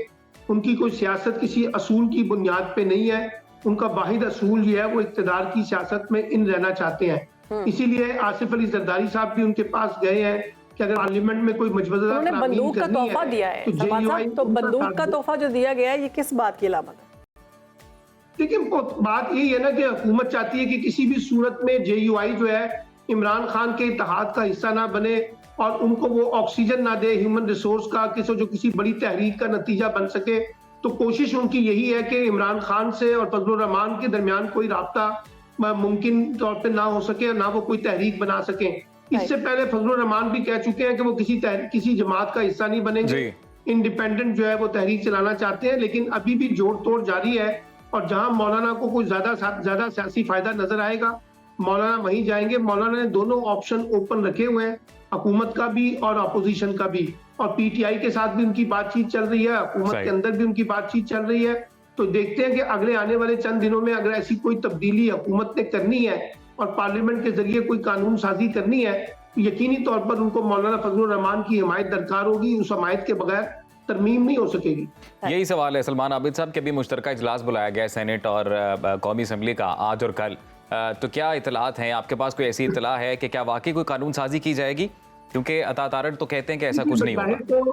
उनकी कोई सियासत किसी असूल की बुनियाद पे नहीं है। उनका वाहिद असूल जो है वो इक़्तिदार की सियासत में इन रहना चाहते हैं। इसीलिए आसिफ अली जरदारी साहब भी उनके पास गए हैं कि अगर पार्लियामेंट में कोई मजबूत बंदूक का तोहफा दिया है, तो बंदूक का तोहफा जो दिया गया है ये किस बात की अलामत है? देखिए, बात यही है ना कि हुकूमत चाहती है कि किसी भी सूरत में जेयूआई जो है इमरान खान के इत्तेहाद का हिस्सा ना बने और उनको वो ऑक्सीजन ना दे ह्यूमन रिसोर्स का, जो किसी बड़ी तहरीक का नतीजा बन सके। तो कोशिश उनकी यही है कि इमरान खान से और फजलुर रहमान के दरमियान कोई राब्ता मुमकिन तौर पे ना हो सके, ना वो कोई तहरीक बना सके। इससे पहले फजलुर रहमान भी कह चुके हैं कि वो किसी जमात का हिस्सा नहीं बनेंगे, इंडिपेंडेंट जो है वो तहरीक चलाना चाहते हैं। लेकिन अभी भी जोड़ तोड़ जारी है और जहां मौलाना को कोई ज्यादा सियासी फायदा नजर आएगा मौलाना वहीं जाएंगे। मौलाना ने दोनों ऑप्शन ओपन रखे हुए हैं, हुकूमत का भी और अपोजिशन का भी, और पीटीआई के साथ भी उनकी बातचीत चल रही है, हुकूमत के अंदर भी उनकी बातचीत चल रही है। तो देखते हैं कि अगले आने वाले चंद दिनों में अगर ऐसी कोई तब्दीली हुकूमत ने करनी है और पार्लियामेंट के जरिए कोई कानून साजी करनी है यकीनी तौर पर उनको मौलाना फजलुर रहमान की हिमायत दरकार होगी। उस हिमायत के बगैर तरमीम नहीं हो सकेगी। यही सवाल है सलमान आबिद साहब के भी मुश्तरका इजलास बुलाया गया है सेनेट और कौमी असम्बली का आज और कल, तो क्या इतलात हैं आपके पास? कोई ऐसी इतला है कि क्या वाकई कोई कानून साजी की जाएगी? क्योंकि अतातारड़ तो कहते हैं कि ऐसा कुछ नहीं होगा।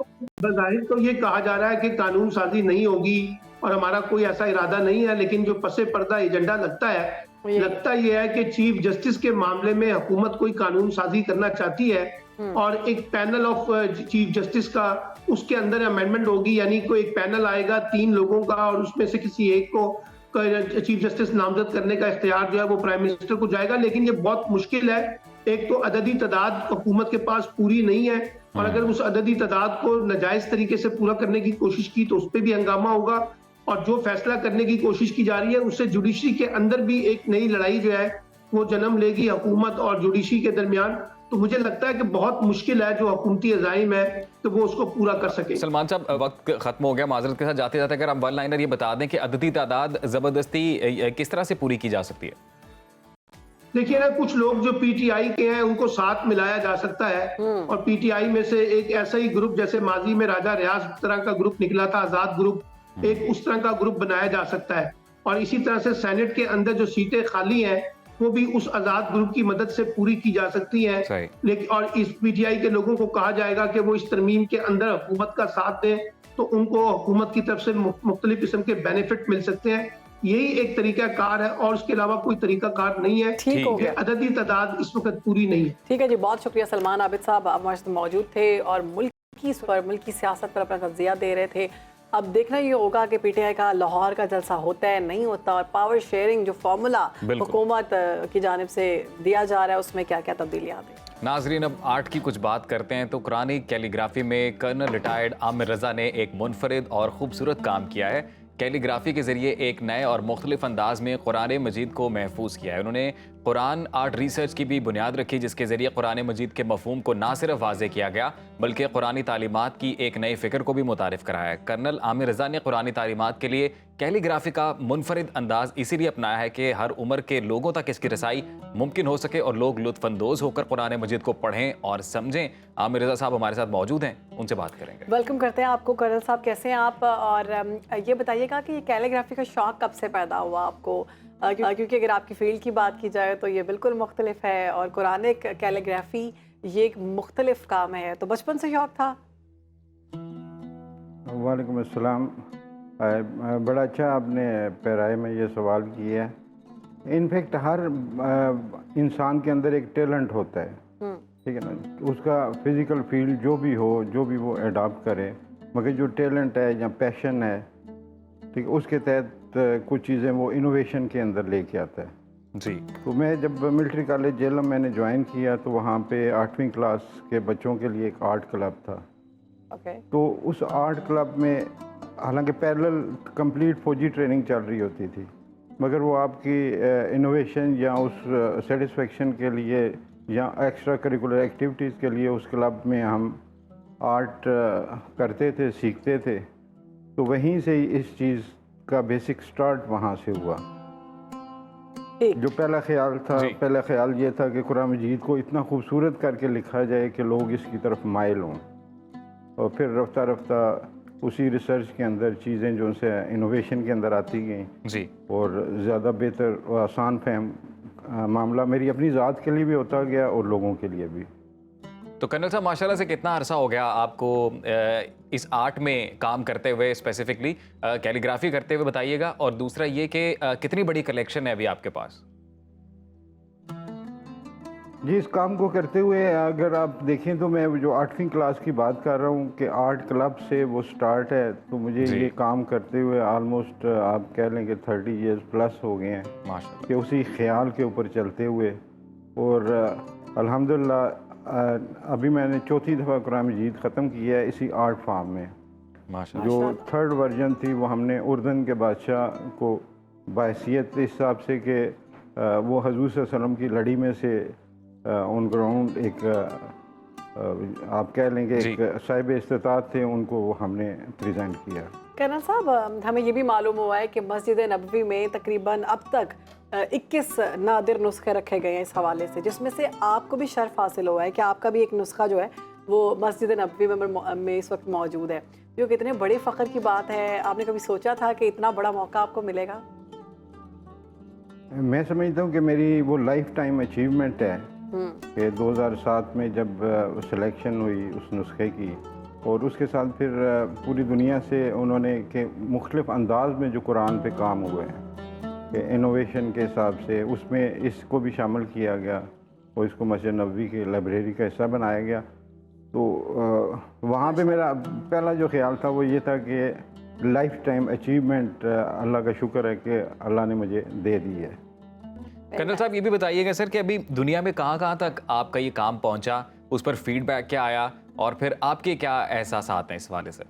बज़ाहिर तो ये कहा जा रहा है कि कानून साजी नहीं होगी और हमारा कोई ऐसा इरादा नहीं है, लेकिन जो पसे पर्दा एजेंडा लगता ये है कि चीफ जस्टिस के मामले में हुकूमत कोई कानून साजी करना चाहती है और एक पैनल ऑफ चीफ जस्टिस का उसके अंदर अमेंडमेंट होगी, यानी कोई एक पैनल आएगा 3 लोगों का और उसमें से किसी एक को चीफ जस्टिस नामजद करने का इख्तियार जो है वो प्राइम मिनिस्टर को जाएगा। लेकिन ये बहुत मुश्किल है। एक तो अददी तादाद हुकूमत के पास पूरी नहीं है और अगर उस अददी तादाद को नाजायज तरीके से पूरा करने की कोशिश की तो उस पर भी हंगामा होगा और जो फैसला करने की कोशिश की जा रही है उससे जुडिशरी के अंदर भी एक नई लड़ाई जो है वो जन्म लेगी हुकूमत और जुडिशरी के दरमियान। तो मुझे लगता है कि बहुत मुश्किल है जो हुकूमती अज़ाइम है तो वो उसको पूरा कर सके। सलमान साहब, वक्त खत्म हो गया, माजरत के साथ जाते जाते अगर आप वन लाइनर ये बता दें कि अददी तादाद जबरदस्ती किस तरह से पूरी की जा सकती है? देखिए ना, कुछ लोग जो पीटीआई के हैं उनको साथ मिलाया जा सकता है और पीटीआई में से एक ऐसा ही ग्रुप जैसे माजी में राजा रियाज तरह का ग्रुप निकला था, आजाद ग्रुप, एक उस तरह का ग्रुप बनाया जा सकता है और इसी तरह से सेनेट के अंदर जो सीटें खाली हैं वो भी उस आजाद ग्रुप की मदद से पूरी की जा सकती हैं। लेकिन और इस पीटीआई के लोगों को कहा जाएगा कि वो इस तरमीम के अंदर हुकूमत का साथ दें तो उनको हुकूमत की तरफ से मुख्तलिफ किस्म के बेनिफिट मिल सकते हैं। यही एक तरीका कार है और उसके अलावा कोई तरीका कार नहीं है। ठीक हो गया। अददी तादाद इस वक्त पूरी नहीं है। ठीक है जी, बहुत शुक्रिया सलमान आबिद साहब, आप हमारे साथ मौजूद थे और मुल्क की सियासत पर अपना तज्जिया दे रहे थे। अब देखना ये होगा कि पीटीआई का लाहौर का जलसा होता है नहीं होता और पावर शेयरिंग जो फॉर्मूला हुकूमत की जानिब से दिया जा रहा है उसमें क्या क्या तब्दीलियाँ आती हैं। नाजरीन, अब आर्ट की कुछ बात करते हैं तो कुरानी कैलीग्राफी में कर्नल रिटायर्ड आमिर रजा ने एक मुनफरिद और खूबसूरत काम किया है। कैलीग्राफी के ज़रिए एक नए और मुख्तलिफ अंदाज में कुरान मजीद को महफूज किया है। उन्होंने कुरान आर्ट रिसर्च की भी बुनियाद रखी जिसके ज़रिए कुरान मजीद के मफहूम को ना सिर्फ वाज़े किया गया बल्कि कुरानी तालीमात की एक नई फ़िक्र को भी मुतारिफ कराया है। कर्नल आमिर रजा ने कुरानी तालीमात के लिए कैलीग्राफी का मुनफरिद अंदाज इसीलिए अपनाया है कि हर उम्र के लोगों तक इसकी रसाई मुमकिन हो सके और लोग लुत्फ़अंदोज़ होकर कुरान मजीद को पढ़ें और समझें। आमिर रजा साहब हमारे साथ मौजूद हैं, उनसे बात करेंगे। वेलकम करते हैं आपको कर्नल साहब, कैसे हैं आप? और ये बताइएगा कि ये कैलीग्राफी का शौक़ कब से पैदा हुआ आपको? क्योंकि अगर आपकी फील्ड की बात की जाए तो ये बिल्कुल मुख्तलिफ है और कुरानिक कैलीग्राफी ये एक मुख्तलिफ काम है, तो बचपन से शौक़ था? वालेकुम अस्सलाम। बड़ा अच्छा आपने पैराए में ये सवाल किया है। इनफैक्ट हर इंसान के अंदर एक टैलेंट होता है, ठीक है ना, उसका फिज़िकल फील्ड जो भी हो, जो भी वो अडॉप्ट करे, मगर जो टैलेंट है या पैशन है, ठीक है, उसके तहत कुछ चीज़ें वो इनोवेशन के अंदर लेके आता है जी। तो मैं जब मिलिट्री कॉलेज जेलम मैंने ज्वाइन किया तो वहाँ पे 8वीं क्लास के बच्चों के लिए एक आर्ट क्लब था। तो उस आर्ट क्लब में हालांकि पैरेलल कंप्लीट फौजी ट्रेनिंग चल रही होती थी, मगर वो आपकी इनोवेशन या उस सेटिस्फेक्शन के लिए या एक्स्ट्रा करिकुलर एक्टिविटीज़ के लिए उस क्लब में हम आर्ट करते थे, सीखते थे। तो वहीं से ही इस चीज़ का बेसिक स्टार्ट वहाँ से हुआ। जो पहला ख्याल ये था कि कुरान मजीद को इतना खूबसूरत करके लिखा जाए कि लोग इसकी तरफ माइल हों, और फिर रफ्ता रफ्ता उसी रिसर्च के अंदर चीज़ें जो से इनोवेशन के अंदर आती गई जी, और ज़्यादा बेहतर और आसान फहम मामला मेरी अपनी ज़ात के लिए भी होता गया और लोगों के लिए भी। तो कर्नल साहब, माशाल्लाह से कितना अरसा हो गया आपको इस आर्ट में काम करते हुए, स्पेसिफिकली कैलीग्राफी करते हुए बताइएगा, और दूसरा ये कि कितनी बड़ी कलेक्शन है अभी आपके पास? जी, इस काम को करते हुए अगर आप देखें तो मैं जो 8वीं क्लास की बात कर रहा हूँ कि आर्ट क्लब से वो स्टार्ट है, तो मुझे ये काम करते हुए ऑलमोस्ट आप कह लें कि 30 इयर्स प्लस हो गए हैं माशाल्लाह, कि उसी ख्याल के ऊपर चलते हुए। और अल्हम्दुलिल्लाह अभी मैंने 4थी दफ़ा कुरान मजीद ख़त्म किया है इसी आर्ट फॉर्म में। माशाल्लाह। जो 3rd वर्जन थी वो हमने उर्दन के बादशाह को बाहैसियत इस हिसाब से कि वो हज़ूर सल्लल्लाहु अलैहि वसल्लम की लड़ी में से ऑन ग्राउंड एक आप कह लेंगे एक साहिब इस्तिताअत थे, उनको हमने प्रेजेंट किया। कर्नल साहब, हमें ये भी मालूम हुआ है कि मस्जिद नबवी में तकरीबन अब तक 21 नादिर नुस्खे रखे गए हैं इस हवाले से, जिसमें से आपको भी शर्फ हासिल हुआ है कि आपका भी एक नुस्खा जो है वो मस्जिद नबवी में इस वक्त मौजूद है। जो कितने बड़े फ़ख्र की बात है। आपने कभी सोचा था कि इतना बड़ा मौका आपको मिलेगा? मैं समझता हूँ कि मेरी वो लाइफ टाइम अचीवमेंट है कि 2007 में जब सिलेक्शन हुई उस नुस्खे की, और उसके साथ फिर पूरी दुनिया से उन्होंने के मुख्तलिफ अंदाज में जो कुरान पे काम हुए हैं कि इनोवेशन के हिसाब से उसमें इसको भी शामिल किया गया और इसको मस्जिद नबवी की लाइब्रेरी का हिस्सा बनाया गया। तो वहाँ पे मेरा पहला जो ख्याल था वो ये था कि लाइफ टाइम अचीवमेंट अल्लाह का शुक्र है कि अल्लाह ने मुझे दे दी है। कर्नल साहब, ये भी बताइएगा सर कि अभी दुनिया में कहाँ तक आपका ये काम पहुँचा, उस पर फीडबैक क्या आया और फिर आपके क्या एहसासात हैं इस वाले से?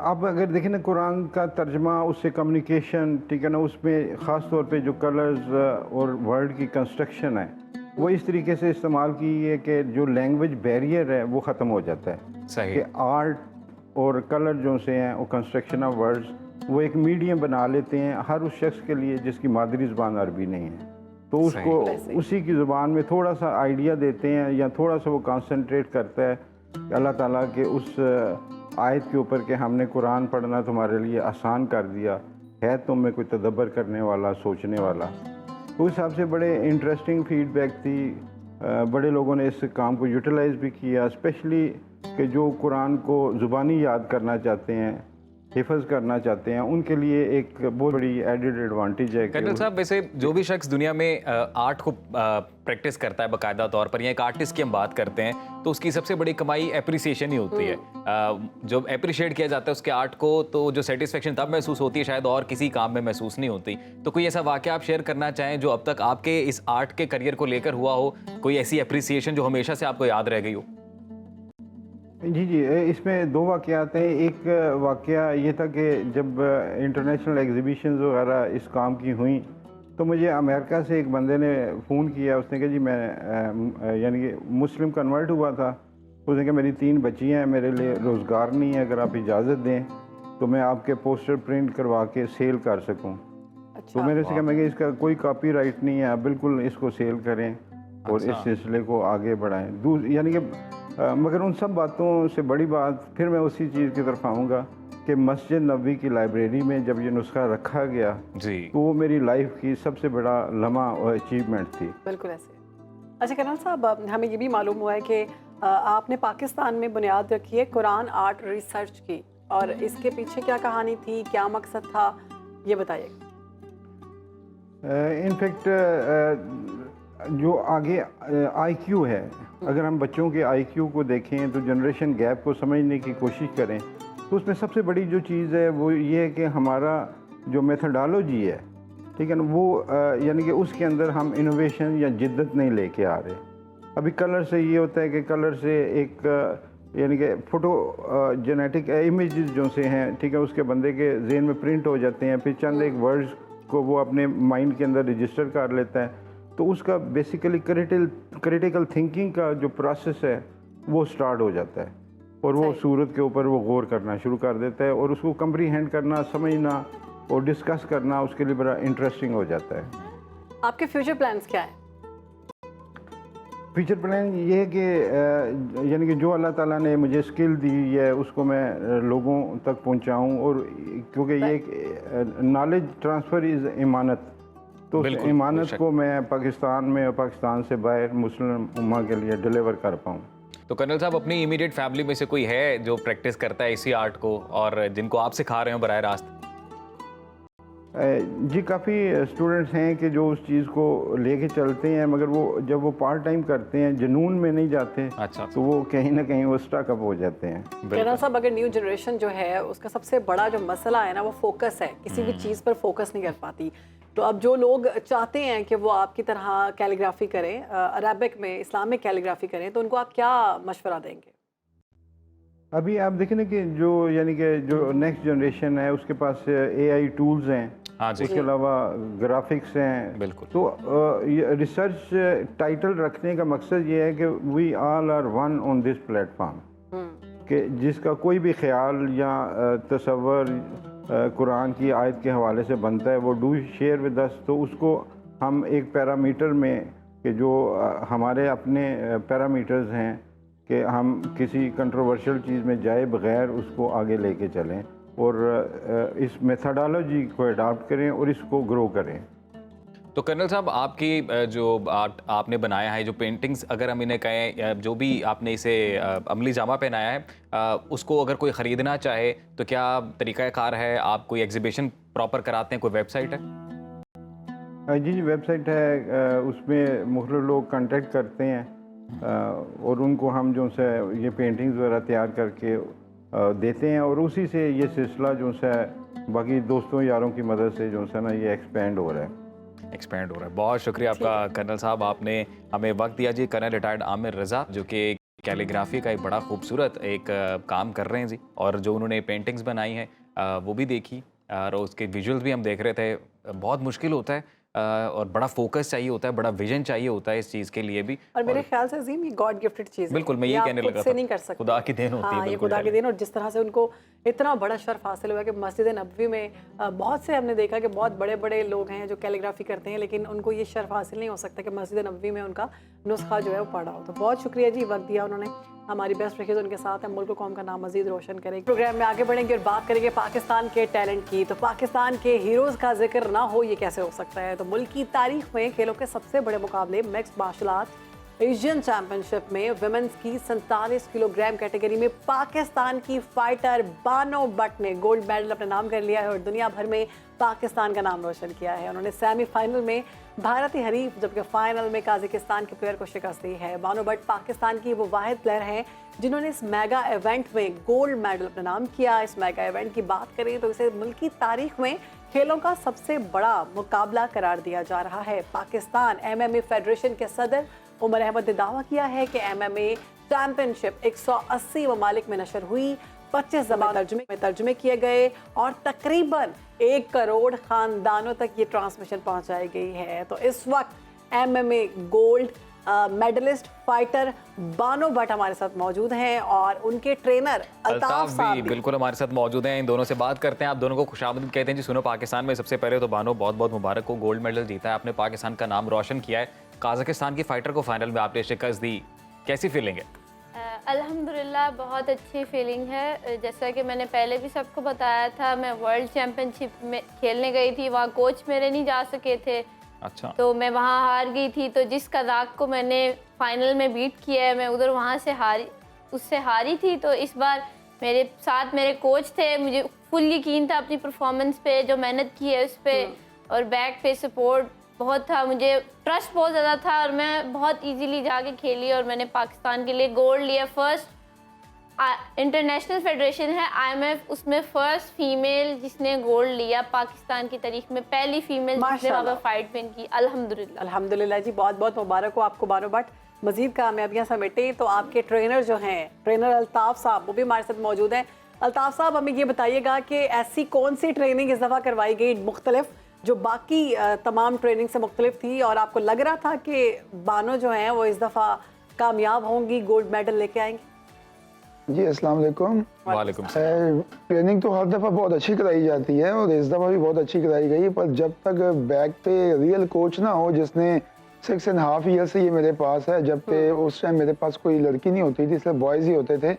आप अगर देखें ना कुरान का तर्जमा, उससे कम्युनिकेशन, ठीक है ना, उसमें ख़ास तौर पे जो कलर्स और वर्ड की कंस्ट्रक्शन है वो इस तरीके से इस्तेमाल की है कि जो लैंग्वेज बैरियर है वो ख़त्म हो जाता है। सही। कि आर्ट और कलर जो से हैं वो कंस्ट्रक्शन ऑफ वर्ड्स वो एक मीडियम बना लेते हैं हर उस शख्स के लिए जिसकी मादरी ज़बान अरबी नहीं है, तो उसको उसी की ज़ुबान में थोड़ा सा आइडिया देते हैं या थोड़ा सा वो कंसंट्रेट करता है अल्लाह ताला के उस आयत के ऊपर कि हमने कुरान पढ़ना तुम्हारे लिए आसान कर दिया है, तुम में कोई तदब्बर करने वाला, सोचने वाला। तो उस हिसाब से बड़े इंटरेस्टिंग फीडबैक थी। बड़े लोगों ने इस काम को यूटिलाइज़ भी किया, स्पेशली कि जो कुरान को ज़ुबानी याद करना चाहते हैं, हिफज करना चाहते हैं, उनके लिए एक बहुत बड़ी एडेड एडवांटेज है। कर्नल साहब, वैसे जो भी शख्स दुनिया में आर्ट को प्रैक्टिस करता है बाकायदा तौर पर, या एक आर्टिस्ट की हम बात करते हैं तो उसकी सबसे बड़ी कमाई एप्रिसिएशन ही होती है। जब एप्रिशिएट किया जाता है उसके आर्ट को तो जो सेटिस्फेक्शन तब महसूस होती है शायद और किसी काम में महसूस नहीं होती। तो कोई ऐसा वाकया आप शेयर करना चाहें जो अब तक आपके इस आर्ट के करियर को लेकर हुआ हो, कोई ऐसी एप्रिसिएशन जो हमेशा से आपको याद रह गई हो? जी, इसमें दो वाक़यात हैं। एक वाक़या ये था कि जब इंटरनेशनल एग्ज़िबिशंस वगैरह इस काम की हुई तो मुझे अमेरिका से एक बंदे ने फ़ोन किया। उसने कहा जी मैं यानी कि मुस्लिम कन्वर्ट हुआ था। उसने कहा मेरी 3 बच्चियाँ हैं, मेरे लिए रोज़गार नहीं है, अगर आप इजाज़त दें तो मैं आपके पोस्टर प्रिंट करवा के सेल कर सकूँ। अच्छा। तो मैंने उससे कहा मैं कि इसका कोई कॉपीराइट नहीं है, आप बिल्कुल इसको सेल करें और इस सिलसिले को आगे बढ़ाएं। यानी कि मगर उन सब बातों से बड़ी बात फिर मैं उसी चीज़ की तरफ आऊँगा कि मस्जिद नबवी की लाइब्रेरी में जब ये नुस्खा रखा गया जी, तो वो मेरी लाइफ की सबसे बड़ा लम्हा और अचीवमेंट थी। बिल्कुल ऐसे। अच्छा कर्नल साहब, हमें ये भी मालूम हुआ है कि आपने पाकिस्तान में बुनियाद रखी है कुरान आर्ट रिसर्च की, और इसके पीछे क्या कहानी थी, क्या मकसद था, ये बताइएगा। इनफैक्ट जो आगे IQ है, अगर हम बच्चों के IQ को देखें तो जनरेशन गैप को समझने की कोशिश करें तो उसमें सबसे बड़ी जो चीज़ है वो ये है कि हमारा जो मेथडोलॉजी है, ठीक है ना, वो यानी कि उसके अंदर हम इनोवेशन या जिद्दत नहीं लेके आ रहे। अभी कलर से ये होता है कि कलर से एक यानी कि फ़ोटो जेनेटिक इमेजेस जो से हैं, ठीक है, उसके बंदे के जहन में प्रिंट हो जाते हैं, फिर चंद एक वर्ड्स को वो अपने माइंड के अंदर रजिस्टर कर लेता है, तो उसका बेसिकली क्रिटिकल थिंकिंग का जो प्रोसेस है वो स्टार्ट हो जाता है और वो सूरत के ऊपर वो गौर करना शुरू कर देता है और उसको कम्प्रीहेंड करना, समझना और डिस्कस करना उसके लिए बड़ा इंटरेस्टिंग हो जाता है। आपके फ्यूचर प्लान्स क्या हैं? फ्यूचर प्लान ये है कि यानी कि जो अल्लाह ताला ने मुझे स्किल दी है उसको मैं लोगों तक पहुंचाऊं, और क्योंकि ये एक नॉलेज ट्रांसफ़र इज़ इमानत, तो उस इमानत को मैं पाकिस्तान में और पाकिस्तान से बाहर मुस्लिम उम्मा के लिए डिलीवर कर पाऊँ। तो कर्नल साहब, अपनी इमीडिएट फैमिली में से कोई है जो प्रैक्टिस करता है इसी आर्ट को और जिनको आप सिखा रहे हो बराह रास्त? जी, काफ़ी स्टूडेंट्स हैं कि जो उस चीज़ को लेके चलते हैं, मगर वो जब वो पार्ट टाइम करते हैं, जुनून में नहीं जाते। अच्छा। तो वो कहीं ना कहीं वो स्टकअप हो जाते हैं। कर्नल साहब, अगर न्यू जनरेशन जो है उसका सबसे बड़ा जो मसला है ना वो फोकस है, किसी भी चीज़ पर फोकस नहीं कर पाती। तो अब जो लोग चाहते हैं कि वो आपकी तरह कैलीग्राफी करें, अरबिक में इस्लामिक कैलीग्राफी करें, तो उनको आप क्या मशवरा देंगे? अभी आप देखें ना कि जो यानी कि जो नेक्स्ट जनरेशन है उसके पास AI टूल्स हैं, हाँ जी, उसके अलावा ग्राफिक्स हैं। बिल्कुल। तो रिसर्च टाइटल रखने का मकसद ये है कि we all are one on this platform, कि जिसका कोई भी ख्याल या तसव्वुर कुरान की आयत के हवाले से बनता है वो डू शेयर विद अस। तो उसको हम एक पैरामीटर में कि जो हमारे अपने पैरामीटर्स हैं कि हम किसी कंट्रोवर्शियल चीज़ में जाए बगैर उसको आगे लेके चलें और इस मेथडोलॉजी को अडॉप्ट करें और इसको ग्रो करें। तो कर्नल साहब, आपकी जो आपने बनाया है, जो पेंटिंग्स अगर हम इन्हें कहें, जो भी आपने इसे अमली जामा पहनाया है, उसको अगर कोई ख़रीदना चाहे तो क्या तरीक़ाकार है? आप कोई एग्जीबिशन प्रॉपर कराते हैं? कोई वेबसाइट है? जी वेबसाइट है, उसमें मुख्तलिफ लोग कांटेक्ट करते हैं और उनको हम जो से ये पेंटिंग्स वगैरह तैयार करके देते हैं और उसी से ये सिलसिला जो है बाकी दोस्तों यारों की मदद से जो है ना ये एक्सपेंड हो रहा है। बहुत शुक्रिया आपका कर्नल साहब, आपने हमें वक्त दिया जी। कर्नल रिटायर्ड आमिर रज़ा, जो कि कैलीग्राफी का एक बड़ा खूबसूरत एक काम कर रहे हैं जी, और जो उन्होंने पेंटिंग्स बनाई हैं वो भी देखी और उसके विजुअल्स भी हम देख रहे थे। बहुत मुश्किल होता है और बड़ा फोकस चाहिए होता है, बड़ा विजन चाहिए होता है इस चीज़ के लिए भी। और मेरे ख्याल से अजीम ये गॉड गिफ्टेड चीज़ है। बिल्कुल, मैं ये कहने लगा था, नहीं कर सकते, खुदा की देन होती है। हाँ, ये खुदा की देन। और जिस तरह से उनको इतना बड़ा शर्फ हासिल हुआ कि मस्जिद नबवी में बहुत से हमने देखा कि बहुत बड़े बड़े लोग हैं जो कैलीग्राफी करते हैं, लेकिन उनको ये शर्फ हासिल नहीं हो सकता कि मस्जिद नबवी में उनका नुस्खा जो है वो पढ़ा हो। तो बहुत शुक्रिया जी, वक्त दिया उन्होंने। हमारी बेस्ट विशेज़ उनके साथ हैं, मुल्क कौम का नाम मजीद रोशन करेंगे। प्रोग्राम में आगे बढ़ेंगे और बात करेंगे पाकिस्तान के टैलेंट की। तो पाकिस्तान के हीरोज़ का जिक्र ना हो ये कैसे हो सकता है? तो मुल्क की तारीख में खेलों के सबसे बड़े मुकाबले mixed martial art Asian championship में विमेंस की 47 किलोग्राम कैटेगरी में पाकिस्तान की फाइटर बानो भट्ट ने गोल्ड मेडल अपने नाम कर लिया है और दुनिया भर में पाकिस्तान का नाम रोशन किया है। उन्होंने सेमीफाइनल में भारतीय हरीफ जबकि फाइनल में काज़ाकिस्तान के प्लेयर को शिकस्त दी है। बानो भट्ट पाकिस्तान की वो वाहिद प्लेयर हैं जिन्होंने इस मेगा इवेंट में गोल्ड मेडल अपने नाम किया। इस मेगा इवेंट की बात करें तो इसे मुल्क की तारीख में खेलों का सबसे बड़ा मुकाबला करार दिया जा रहा है। पाकिस्तान MMA फेडरेशन के सदर उमर अहमद ने दावा किया है कि MMA चैंपियनशिप 180 ममालिक में नशर हुई, 25 ज़बान में तर्जुमे किए गए और तकरीबन 1 करोड़ ख़ानदानों तक ये ट्रांसमिशन पहुंचाई गई है। तो इस वक्त MMA gold medalist fighter Bano Bhatt हमारे साथ मौजूद हैं और उनके ट्रेनर अल्ताफ साहब भी बिल्कुल हमारे साथ मौजूद हैं। इन दोनों से बात करते हैं। आप दोनों को खुशामदीद कहते हैं जी। सुनो, पाकिस्तान में सबसे पहले तो बानो बहुत बहुत मुबारक हो, गोल्ड मेडल जीता है आपने, पाकिस्तान का नाम रोशन किया है। काज़ाकिस्तान की फाइटर को फाइनल में आपने शिकस्त दी, कैसी फीलिंग है? अल्हम्दुलिल्लाह बहुत अच्छी फीलिंग है। जैसा कि मैंने पहले भी सबको बताया था, मैं वर्ल्ड चैम्पियनशिप में खेलने गई थी, वहाँ कोच मेरे नहीं जा सके थे। अच्छा। तो मैं वहाँ हार गई थी, तो जिस कज़ाक को मैंने फाइनल में बीट किया है मैं उधर वहाँ से उससे हारी थी। तो इस बार मेरे साथ मेरे कोच थे, मुझे फुल यकीन था अपनी परफॉर्मेंस पे, जो मेहनत की है उस पर, और बैक पे सपोर्ट बहुत था, मुझे ट्रस्ट बहुत ज़्यादा था और मैं बहुत इजीली जाके खेली और मैंने पाकिस्तान के लिए गोल्ड लिया। फर्स्ट इंटरनेशनल फेडरेशन है IMF, उसमें फर्स्ट फीमेल जिसने गोल्ड लिया पाकिस्तान की तारीख में, पहली फीमेल जिसने वहाँ पर फाइट विन की। अल्हम्दुलिल्लाह। अल्हम्दुलिल्लाह जी, बहुत बहुत मुबारक हो आपको बानो भट्ट, मजीद कामयाबियाँ समेटें। तो आपके ट्रेनर जो हैं, ट्रेनर अल्ताफ साहब, वो भी हमारे साथ मौजूद हैं। अल्ताफ साहब, हमें ये बताइएगा कि ऐसी कौन सी ट्रेनिंग इस दफ़ा करवाई गई मुख्तलिफ जो बाकी तमाम ट्रेनिंग से मुख्तलिफ थी और आपको लग रहा था कि बानो जो हैं वो इस दफ़ा कामयाब होंगी, गोल्ड मेडल लेके आएंगी? जी अस्सलाम वालेकुम। वालेकुम। ट्रेनिंग तो हर दफ़ा बहुत अच्छी कराई जाती है और इस दफ़ा भी बहुत अच्छी कराई गई, पर जब तक बैक पे रियल कोच ना हो, जिसने 6.5 ईयर से ये मेरे पास है, जब पे उस टाइम मेरे पास कोई लड़की नहीं होती थी, इसलिए बॉयज़ ही होते थे।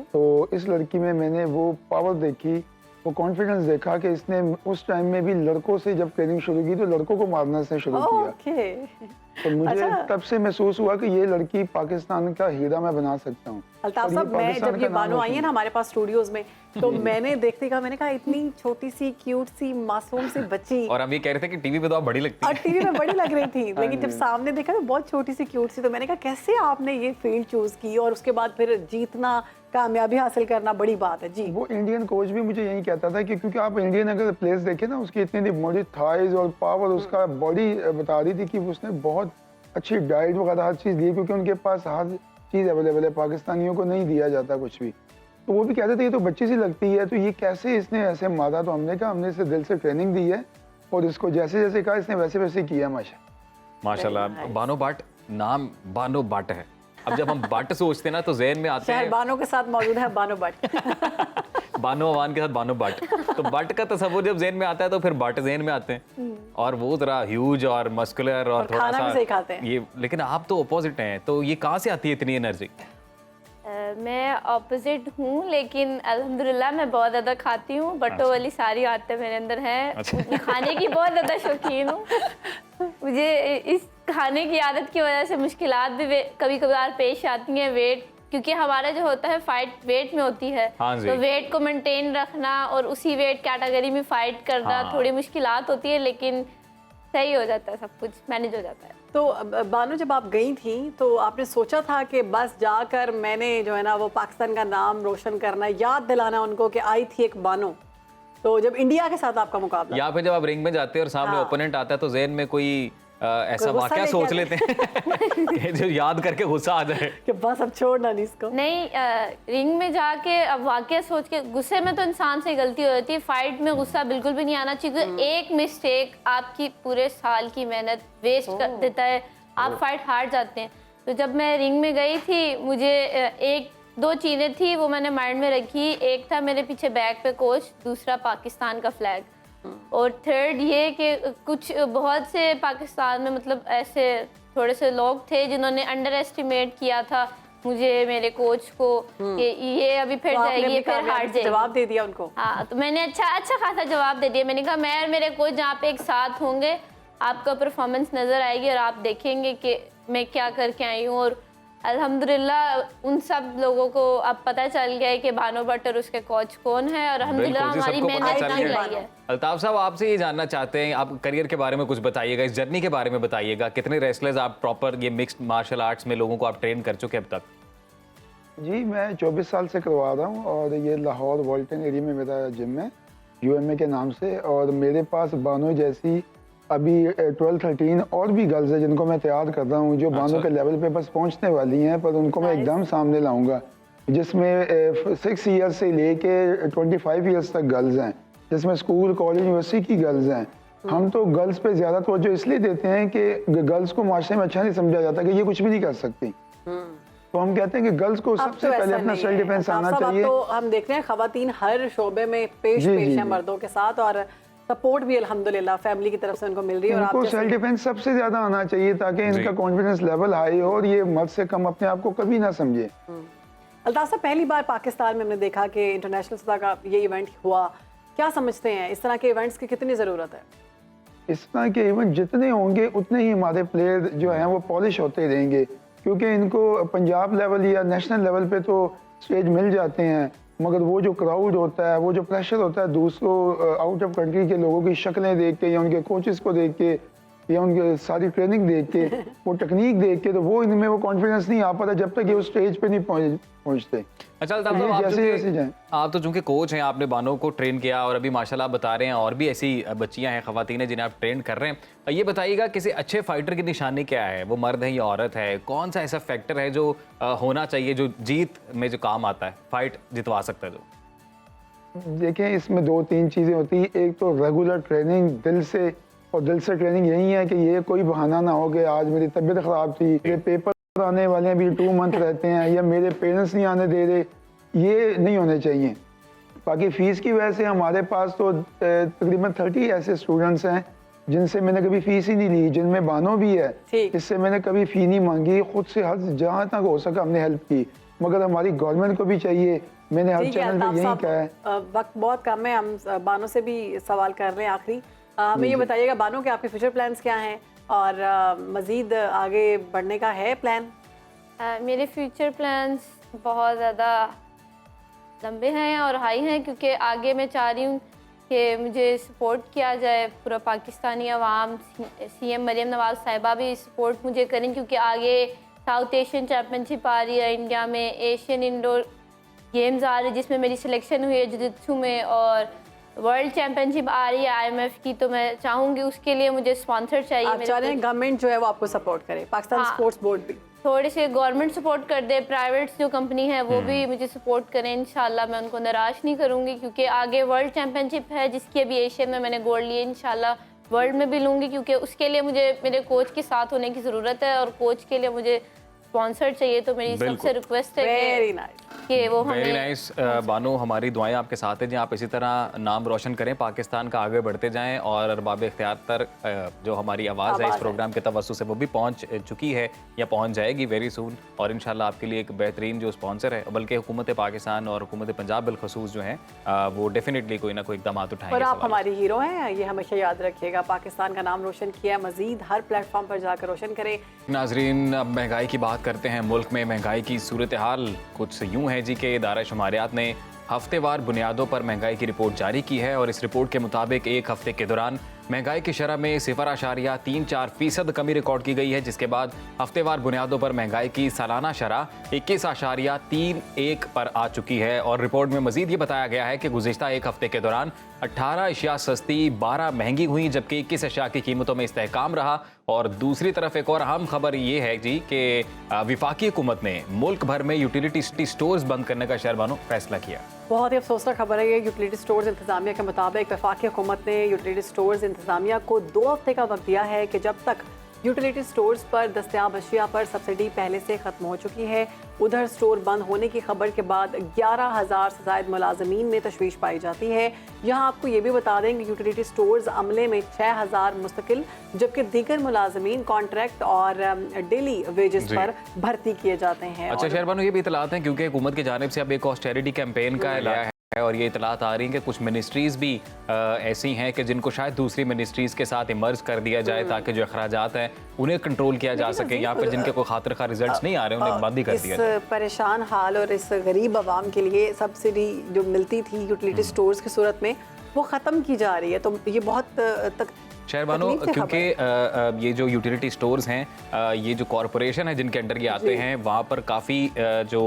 तो इस लड़की में मैंने वो पावर देखी, वो कॉन्फिडेंस देखा कि इसने उस टाइम में भी लड़कों से जब ट्रेनिंग शुरू की तो लड़कों को मारना से शुरू किया। तो मुझे तब से महसूस हुआ कि ये लड़की पाकिस्तान का हीरा मैं बना सकता हूँ। अल्ताफ साहब, मैं जब ये बानो आई है ना हमारे पास स्टूडियोज में, तो मैंने देखते कहा, मैंने कहा इतनी छोटी सी क्यूट सी मासूम सी बच्ची, और हम ये कह रहे थे कि टीवी पे तो आप बड़ी लगती और टीवी में बड़ी लग रही थी, लेकिन जब सामने देखा तो बहुत छोटी सी क्यूट सी। तो मैंने कहा कैसे आपने ये फील्ड चूज की और उसके बाद फिर जीतना, कामयाबी हासिल करना बड़ी बात है जी। वो इंडियन कोच भी मुझे यही कहता था कि क्योंकि आप इंडियन अगर प्लेयर्स देखें ना, उसकी इतनी बड़ी थाइज और पावर, उसका बॉडी बता रही थी कि उसने बहुत अच्छी डाइट वगैरह हर चीज़ दी, क्योंकि उनके पास हर चीज़ अवेलेबल है, पाकिस्तानियों को नहीं दिया जाता कुछ भी। तो वो भी कहते थे ये तो बच्ची सी लगती है, तो ये कैसे इसने ऐसे मारा। तो हमने कहा हमने इसे दिल से ट्रेनिंग दी है और इसको जैसे जैसे कहा इसने वैसे वैसे किया। माशाल्लाह। बानो भट्ट, नाम बानो भट्ट है। अब जब हम भट्ट सोचते हैं ना तो जहन में आते हैं बानो के साथ मौजूद है बानो भट्ट। बानो अवान के साथ बानो भट्ट, तो भट्ट का तस्वुर जब जहन में आता है तो फिर भट्ट जहन में आते हैं। और वो जरा ह्यूज और मस्कुलर और थोड़ा खाना भी सा सही खाते हैं। ये, लेकिन आप तो अपोजिट हैं, तो ये कहाँ से आती है इतनी एनर्जी? मैं ऑपोजिट हूँ, लेकिन अल्हम्दुलिल्लाह मैं बहुत ज़्यादा खाती हूँ। बटो वाली सारी आदतें मेरे अंदर हैं। मैं खाने की बहुत ज़्यादा शौकीन हूँ। मुझे इस खाने की आदत की वजह से मुश्किलात भी कभी कभार पेश आती हैं। वेट, क्योंकि हमारा जो होता है फाइट वेट में होती है, तो वेट को मेंटेन रखना और उसी वेट कैटेगरी में फाइट करना थोड़ी मुश्किलात होती है, लेकिन सही हो जाता है, सब कुछ मैनेज हो जाता है। तो बानो, जब आप गई थी तो आपने सोचा था कि बस जाकर मैंने जो है ना वो पाकिस्तान का नाम रोशन करना, याद दिलाना उनको कि आई थी एक बानो? तो जब इंडिया के साथ आपका मुकाबला, या फिर जब आप रिंग में जाते हैं और सामने ओपोनेंट आता है तो जहन में कोई ऐसा वाकया सोच लेते हैं जो याद करके गुस्सा आ जाए कि बस अब छोड़ना नहीं इसको? नहीं, रिंग में जाके अब वाकया सोच के, गुस्से में तो इंसान से गलती हो जाती है, फाइट में गुस्सा बिल्कुल भी नहीं आना चाहिए। एक मिस्टेक आपकी पूरे साल की मेहनत वेस्ट कर देता है, आप फाइट हार जाते हैं। तो जब मैं रिंग में गई थी, मुझे एक दो चीज़ें थी वो मैंने माइंड में रखी। एक था मेरे पीछे बैक पे कोच, दूसरा पाकिस्तान का फ्लैग, और थर्ड ये कि कुछ बहुत से पाकिस्तान में मतलब ऐसे थोड़े से लोग थे जिन्होंने अंडर एस्टिमेट किया था मुझे, मेरे कोच को, कि ये अभी फिर तो जाएगी, फिर हार जाएगी। जवाब दे दिया उनको? हाँ, तो मैंने अच्छा खासा जवाब दे दिया। मैंने कहा मैं और मेरे कोच जहाँ पे एक साथ होंगे, आपका परफॉर्मेंस नज़र आएगी और आप देखेंगे कि मैं क्या करके आई हूँ। और अल्हम्दुलिल्लाह उन सब लोगों को अब पता चल गया है कि बानो भट्ट और उसके कोच कौन है, और अल्हम्दुलिल्लाह हमारी मेहनत नहीं रही है। अल्ताफ साहब, आपसे ये जानना चाहते हैं, आप करियर के बारे में कुछ बताइएगा, इस जर्नी के बारे में बताइएगा। कितने रेसलर्स आप प्रॉपर ये मिक्स्ड मार्शल आर्ट्स में लोगों को आप ट्रेन कर चुके अब तक? जी, मैं 24 साल से करवा रहा हूँ और ये लाहौर वॉल्टन एरिया में मेरा जिम है, UMA के नाम से। और मेरे पास बानो जैसी अभी 12-13 और भी गर्ल्स है जिनको मैं तैयार कर रहा हूँ, जो बानो के लेवल पे बस पहुँचने वाली हैं, पर उनको मैं एकदम सामने लाऊंगा। जिसमें 6 ईयर्स से लेके 25 ईयर्स तक गर्ल्स हैं, जिसमें स्कूल कॉलेज यूनिवर्सिटी की गर्ल्स हैं। हम तो गर्ल्स पे ज़्यादा तवज्जो इसलिए देते हैं कि गर्ल्स को माशरे में अच्छा नहीं समझा जाता कि ये कुछ भी नहीं कर सकती। तो हम कहते हैं कि गर्ल्स को सबसे पहले अपना सेल्फ डिफेंस आना चाहिए। तो हम देख रहे हैं खवातीन हर शोबे में पेश है मर्दों के साथ, और सपोर्ट भी अल्हम्दुलिल्लाह फैमिली की तरफ से उनको मिल रही है। और उनको सेल्फ डिफेंस सबसे ज्यादा आना चाहिए ताकि इनका कॉन्फिडेंस लेवल हाई हो और ये मर्द से कम अपने आप को कभी ना समझे। अल्ताफ साहब, पहली बार पाकिस्तान में हमने देखा कि इंटरनेशनल सतह का ये इवेंट हुआ, क्या समझते हैं इस तरह के इवेंट्स की कितनी ज़रूरत है? इस तरह के इवेंट जितने होंगे उतने ही हमारे प्लेयर जो हैं वो पॉलिश होते रहेंगे, क्योंकि इनको पंजाब लेवल या नेशनल लेवल पे तो स्टेज मिल जाते हैं, मगर वो जो क्राउड होता है, वो जो प्रेशर होता है दूसरों आउट ऑफ कंट्री के लोगों की शक्लें देख के या उनके कोचेस को देख के या उनके सारी ट्रेनिंग देख के, वो टेक्निक देख के, तो वो इनमें वो कॉन्फिडेंस नहीं आ पाता जब तक ये उस स्टेज पे नहीं पहुंचते। अच्छा, आप तो चूंकि कोच हैं, आपने बानो को ट्रेन किया और अभी माशाल्लाह बता रहे हैं और भी ऐसी बच्चियां हैं, खवातीन हैं जिन्हें आप ट्रेन कर रहे हैं। ये बताइएगा किसी अच्छे फाइटर की निशानी क्या है? वो मर्द है या औरत है? कौन सा ऐसा फैक्टर है जो होना चाहिए जो जीत में जो काम आता है, फाइट जितवा सकता है? जो देखिए, इसमें 2-3 चीज़ें होती हैं। एक तो रेगुलर ट्रेनिंग दिल से, और दिल से ट्रेनिंग यही है कि ये कोई बहाना ना हो कि आज मेरी तबीयत ख़राब थी, ये पेपर आने वाले हैं, भी 2 मंथ रहते हैं, या मेरे पेरेंट्स नहीं आने दे रहे, ये नहीं होने चाहिए। बाकी फ़ीस की वजह से हमारे पास तो तकरीबन 30 ऐसे स्टूडेंट्स हैं जिनसे मैंने कभी फ़ीस ही नहीं ली, जिनमें बानो भी है, इससे मैंने कभी फ़ी नहीं मांगी, खुद से हर जहाँ तक हो सका हमने हेल्प की। मगर हमारी गवर्नमेंट को भी चाहिए, मैंने हर चैनल पर यही कहा है। वक्त बहुत कम है, हम बानो से भी सवाल कर रहे हैं आखिरी। हमें ये बताइएगा बानो के आपके फ्यूचर प्लान्स क्या हैं और मज़ीद आगे बढ़ने का है प्लान? मेरे फ्यूचर प्लान्स बहुत ज़्यादा लंबे हैं और हाई हैं, क्योंकि आगे मैं चाह रही हूँ कि मुझे सपोर्ट किया जाए, पूरा पाकिस्तानी अवाम, CM मरियम नवाज़ साहिबा भी सपोर्ट मुझे करें, क्योंकि आगे साउथ एशियन चैम्पियनशिप आ रही है इंडिया में, एशियन इंडोर गेम्स आ रही है जिसमें मेरी सिलेक्शन हुई है जिजित्सु में, और वर्ल्ड चैंपियनशिप आ रही है IMF की। तो मैं चाहूँगी उसके लिए मुझे स्पॉन्सर चाहिए। आप चाह रहे हैं गवर्नमेंट जो है वो आपको सपोर्ट करे, पाकिस्तान स्पोर्ट्स बोर्ड भी? थोड़े से गवर्नमेंट सपोर्ट कर दे, प्राइवेट जो कंपनी है वो भी मुझे सपोर्ट करें, इंशाल्लाह मैं उनको निराश नहीं करूँगी, क्योंकि आगे वर्ल्ड चैम्पियनशिप है जिसकी अभी एशियन में मैंने गोल्ड लिए, इंशाल्लाह वर्ल्ड में भी लूँगी, क्योंकि उसके लिए मुझे मेरे कोच के साथ होने की ज़रूरत है और कोच के लिए मुझे स्पॉन्सर चाहिए। तो मेरी सबसे रिक्वेस्ट है कि वो वेरी नाइस बानो, हमारी दुआएं आपके साथ हैं जी। आप इसी तरह नाम रोशन करें, पाकिस्तान का आगे बढ़ते जाएं और अरबाब इख्तियार तक जो हमारी आवाज़ है इस प्रोग्राम के तवज्जो से वो भी पहुंच चुकी है या पहुंच जाएगी वेरी सून। और इंशाल्लाह आपके लिए एक बेहतरीन जो स्पॉन्सर है, बल्कि हुकूमत पाकिस्तान और हुकूमत पंजाब बिलखसूस जो है वो डेफिनेटली कोई ना कोई इकदाम उठाएंगे। और आप हमारी हीरो हैं, ये हमेशा याद रखिएगा। पाकिस्तान का नाम रोशन किया, मजीद हर प्लेटफॉर्म पर जाकर रोशन करें। नाजरीन, अब महंगाई की बात करते हैं। मुल्क में महंगाई की सूरत हाल कुछ यूँ है जी कि इदारा शुमारियात ने हफ्तेवार बुनियादों पर महंगाई की रिपोर्ट जारी की है और इस रिपोर्ट के मुताबिक एक हफ्ते के दौरान महंगाई की शरह में 0.34% कमी रिकॉर्ड की गई है, जिसके बाद हफ्तेवार बुनियादों पर महंगाई की सालाना शरह 21.31 पर आ चुकी है। और रिपोर्ट में मजीद ये बताया गया है कि गुज़िश्ता एक हफ्ते के दौरान 18 अशिया सस्ती 12 महंगी हुई, जबकि 21 अशिया की कीमतों में इस्तेहकाम रहा। और दूसरी तरफ एक और अहम खबर ये है जी कि वफाकी हुकूमत ने मुल्क भर में यूटिलिटी स्टोर्स बंद करने का शहरबानो फैसला किया। बहुत ही अफसोसनाक खबर है ये। यूटिलिटी स्टोर्स इंतजामिया के मुताबिक वफाकी हुकूमत ने यूटिलिटी स्टोर्स इंतजामिया को 2 हफ्ते का वक्त दिया है कि जब तक यूटिलिटी स्टोर्स पर दस्तयाब अशिया पर सब्सिडी पहले से ख़त्म हो चुकी है। उधर स्टोर बंद होने की खबर के बाद 11,000 से ज़ायद मुलाजमीन में तशवीश पाई जाती है। यहाँ आपको ये भी बता दें कि यूटिलिटी स्टोर्स अमले में 6,000 मुस्तकिल, जबकि दीगर मुलाजमीन कॉन्ट्रैक्ट और डेली वेजेस पर भर्ती किए जाते हैं। अच्छा शहरबानो, ये भी इतलात हैं क्योंकि हुकूमत की जानिब से अब एक ऑस्टेरिटी कैंपेन का ऐलान है और ये इतलात आ रही हैं कि कुछ मिनिस्ट्रीज़ भी ऐसी हैं कि जिनको शायद दूसरी मिनिस्ट्रीज़ के साथ इमर्ज कर दिया जाए ताकि जो अखराजात हैं उन्हें कंट्रोल किया जा सके। यहाँ पर जिनके कोई खातिर खा रिजल्ट्स नहीं आ रहे उन्हें बंद ही कर दिया जाए। इस परेशान हाल और इस गरीब आवाम के लिए सब्सिडी जो मिलती थी यूटिलिटी स्टोर्स की सूरत में वो ख़त्म की जा रही है। तो ये बहुत शहरबानो, क्योंकि ये जो यूटिलिटी स्टोर्स हैं, ये जो कॉरपोरेशन है जिनके अंडर ये आते हैं, वहाँ पर काफ़ी जो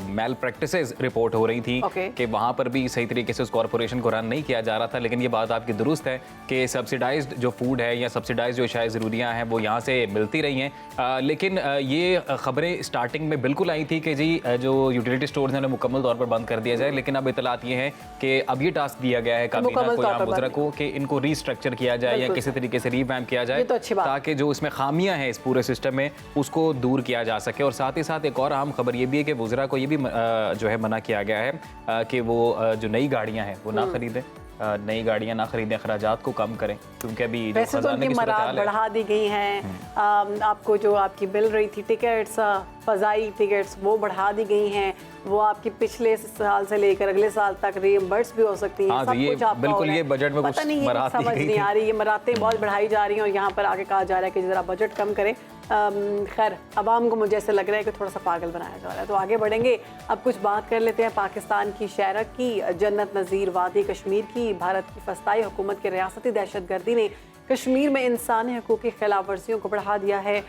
मैल प्रैक्टिसेस रिपोर्ट हो रही थी कि वहाँ पर भी सही तरीके से उस कॉरपोरेशन को रन नहीं किया जा रहा था। लेकिन ये बात आपकी दुरुस्त है कि सब्सिडाइज्ड जो फूड है या सब्सिडाइज जो अशाए ज़रूरियाँ हैं वो यहाँ से मिलती रही हैं। लेकिन ये ख़बरें स्टार्टिंग में बिल्कुल आई थी कि जी जो यूटिलिटी स्टोर्स हैं उन्हें मुकम्मल तौर पर बंद कर दिया जाए। लेकिन अब इतलात ये हैं कि अब ये टास्क दिया गया है काबीना को या मुजरा को कि इनको रीस्ट्रक्चर किया जाए या किसी तरीके से रीवैम्प किया जाए तो ताकि जो इसमें खामियां हैं इस पूरे सिस्टम में उसको दूर किया जा सके। और साथ ही साथ एक और अहम खबर ये भी है कि वुज़रा को ये भी जो है मना किया गया है कि वो जो नई गाड़ियां हैं वो ना खरीदें, नई गाड़ियां ना खरीदें, अखराजात को कम करें, क्योंकि अभी वैसे तो उनकी मराद बढ़ा दी गई हैं। आपको जो आपकी बिल रही थी टिकट्स, फ़ज़ाई टिकट्स, वो बढ़ा दी गई हैं। वो आपकी पिछले साल से लेकर अगले साल तक रीइंबर्स भी हो सकती हैं। सब कुछ आपका बिल्कुल ये बजट में पता नहीं है, समझ नहीं आ रही। ये मरातें बहुत बढ़ाई जा रही हैं और यहाँ पर आगे कहा जा रहा है कि ज़रा बजट कम करें। खैर अवाम को मुझे ऐसे लग रहा है कि थोड़ा सा पागल बनाया जा रहा है। तो आगे बढ़ेंगे, अब कुछ बात कर लेते हैं पाकिस्तान की शहरक की, जन्नत नज़ीर वादी कश्मीर की। भारत की फस्ताई हुकूमत की रियासती दहशतगर्दी ने कश्मीर में इंसानी हकूक़ की खिलाफ वर्जियों को बढ़ा दिया है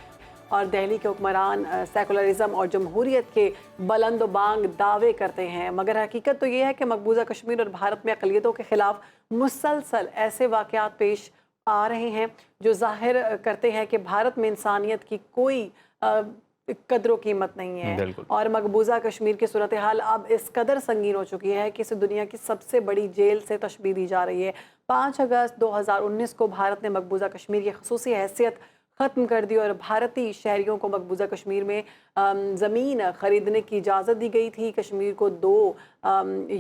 और दिल्ली के हुक्मरान सेकुलरिज्म और जमहूरियत के बुलंद बांग दावे करते हैं। मगर हकीकत तो ये है कि मकबूजा कश्मीर और भारत में अक़लियतों के खिलाफ मुसलसल ऐसे वाक़यात पेश आ रहे हैं जो जाहिर करते हैं कि भारत में इंसानियत की कोई कदर कीमत नहीं है। और मकबूजा कश्मीर की सूरत हाल अब इस कदर संगीन हो चुकी है कि इसे दुनिया की सबसे बड़ी जेल से तशबीह दी जा रही है। 5 अगस्त 2019 को भारत ने मकबूजा कश्मीर की खसूसी हैसियत ख़त्म कर दी और भारतीय शहरियों को मकबूजा कश्मीर में ज़मीन ख़रीदने की इजाज़त दी गई थी। कश्मीर को 2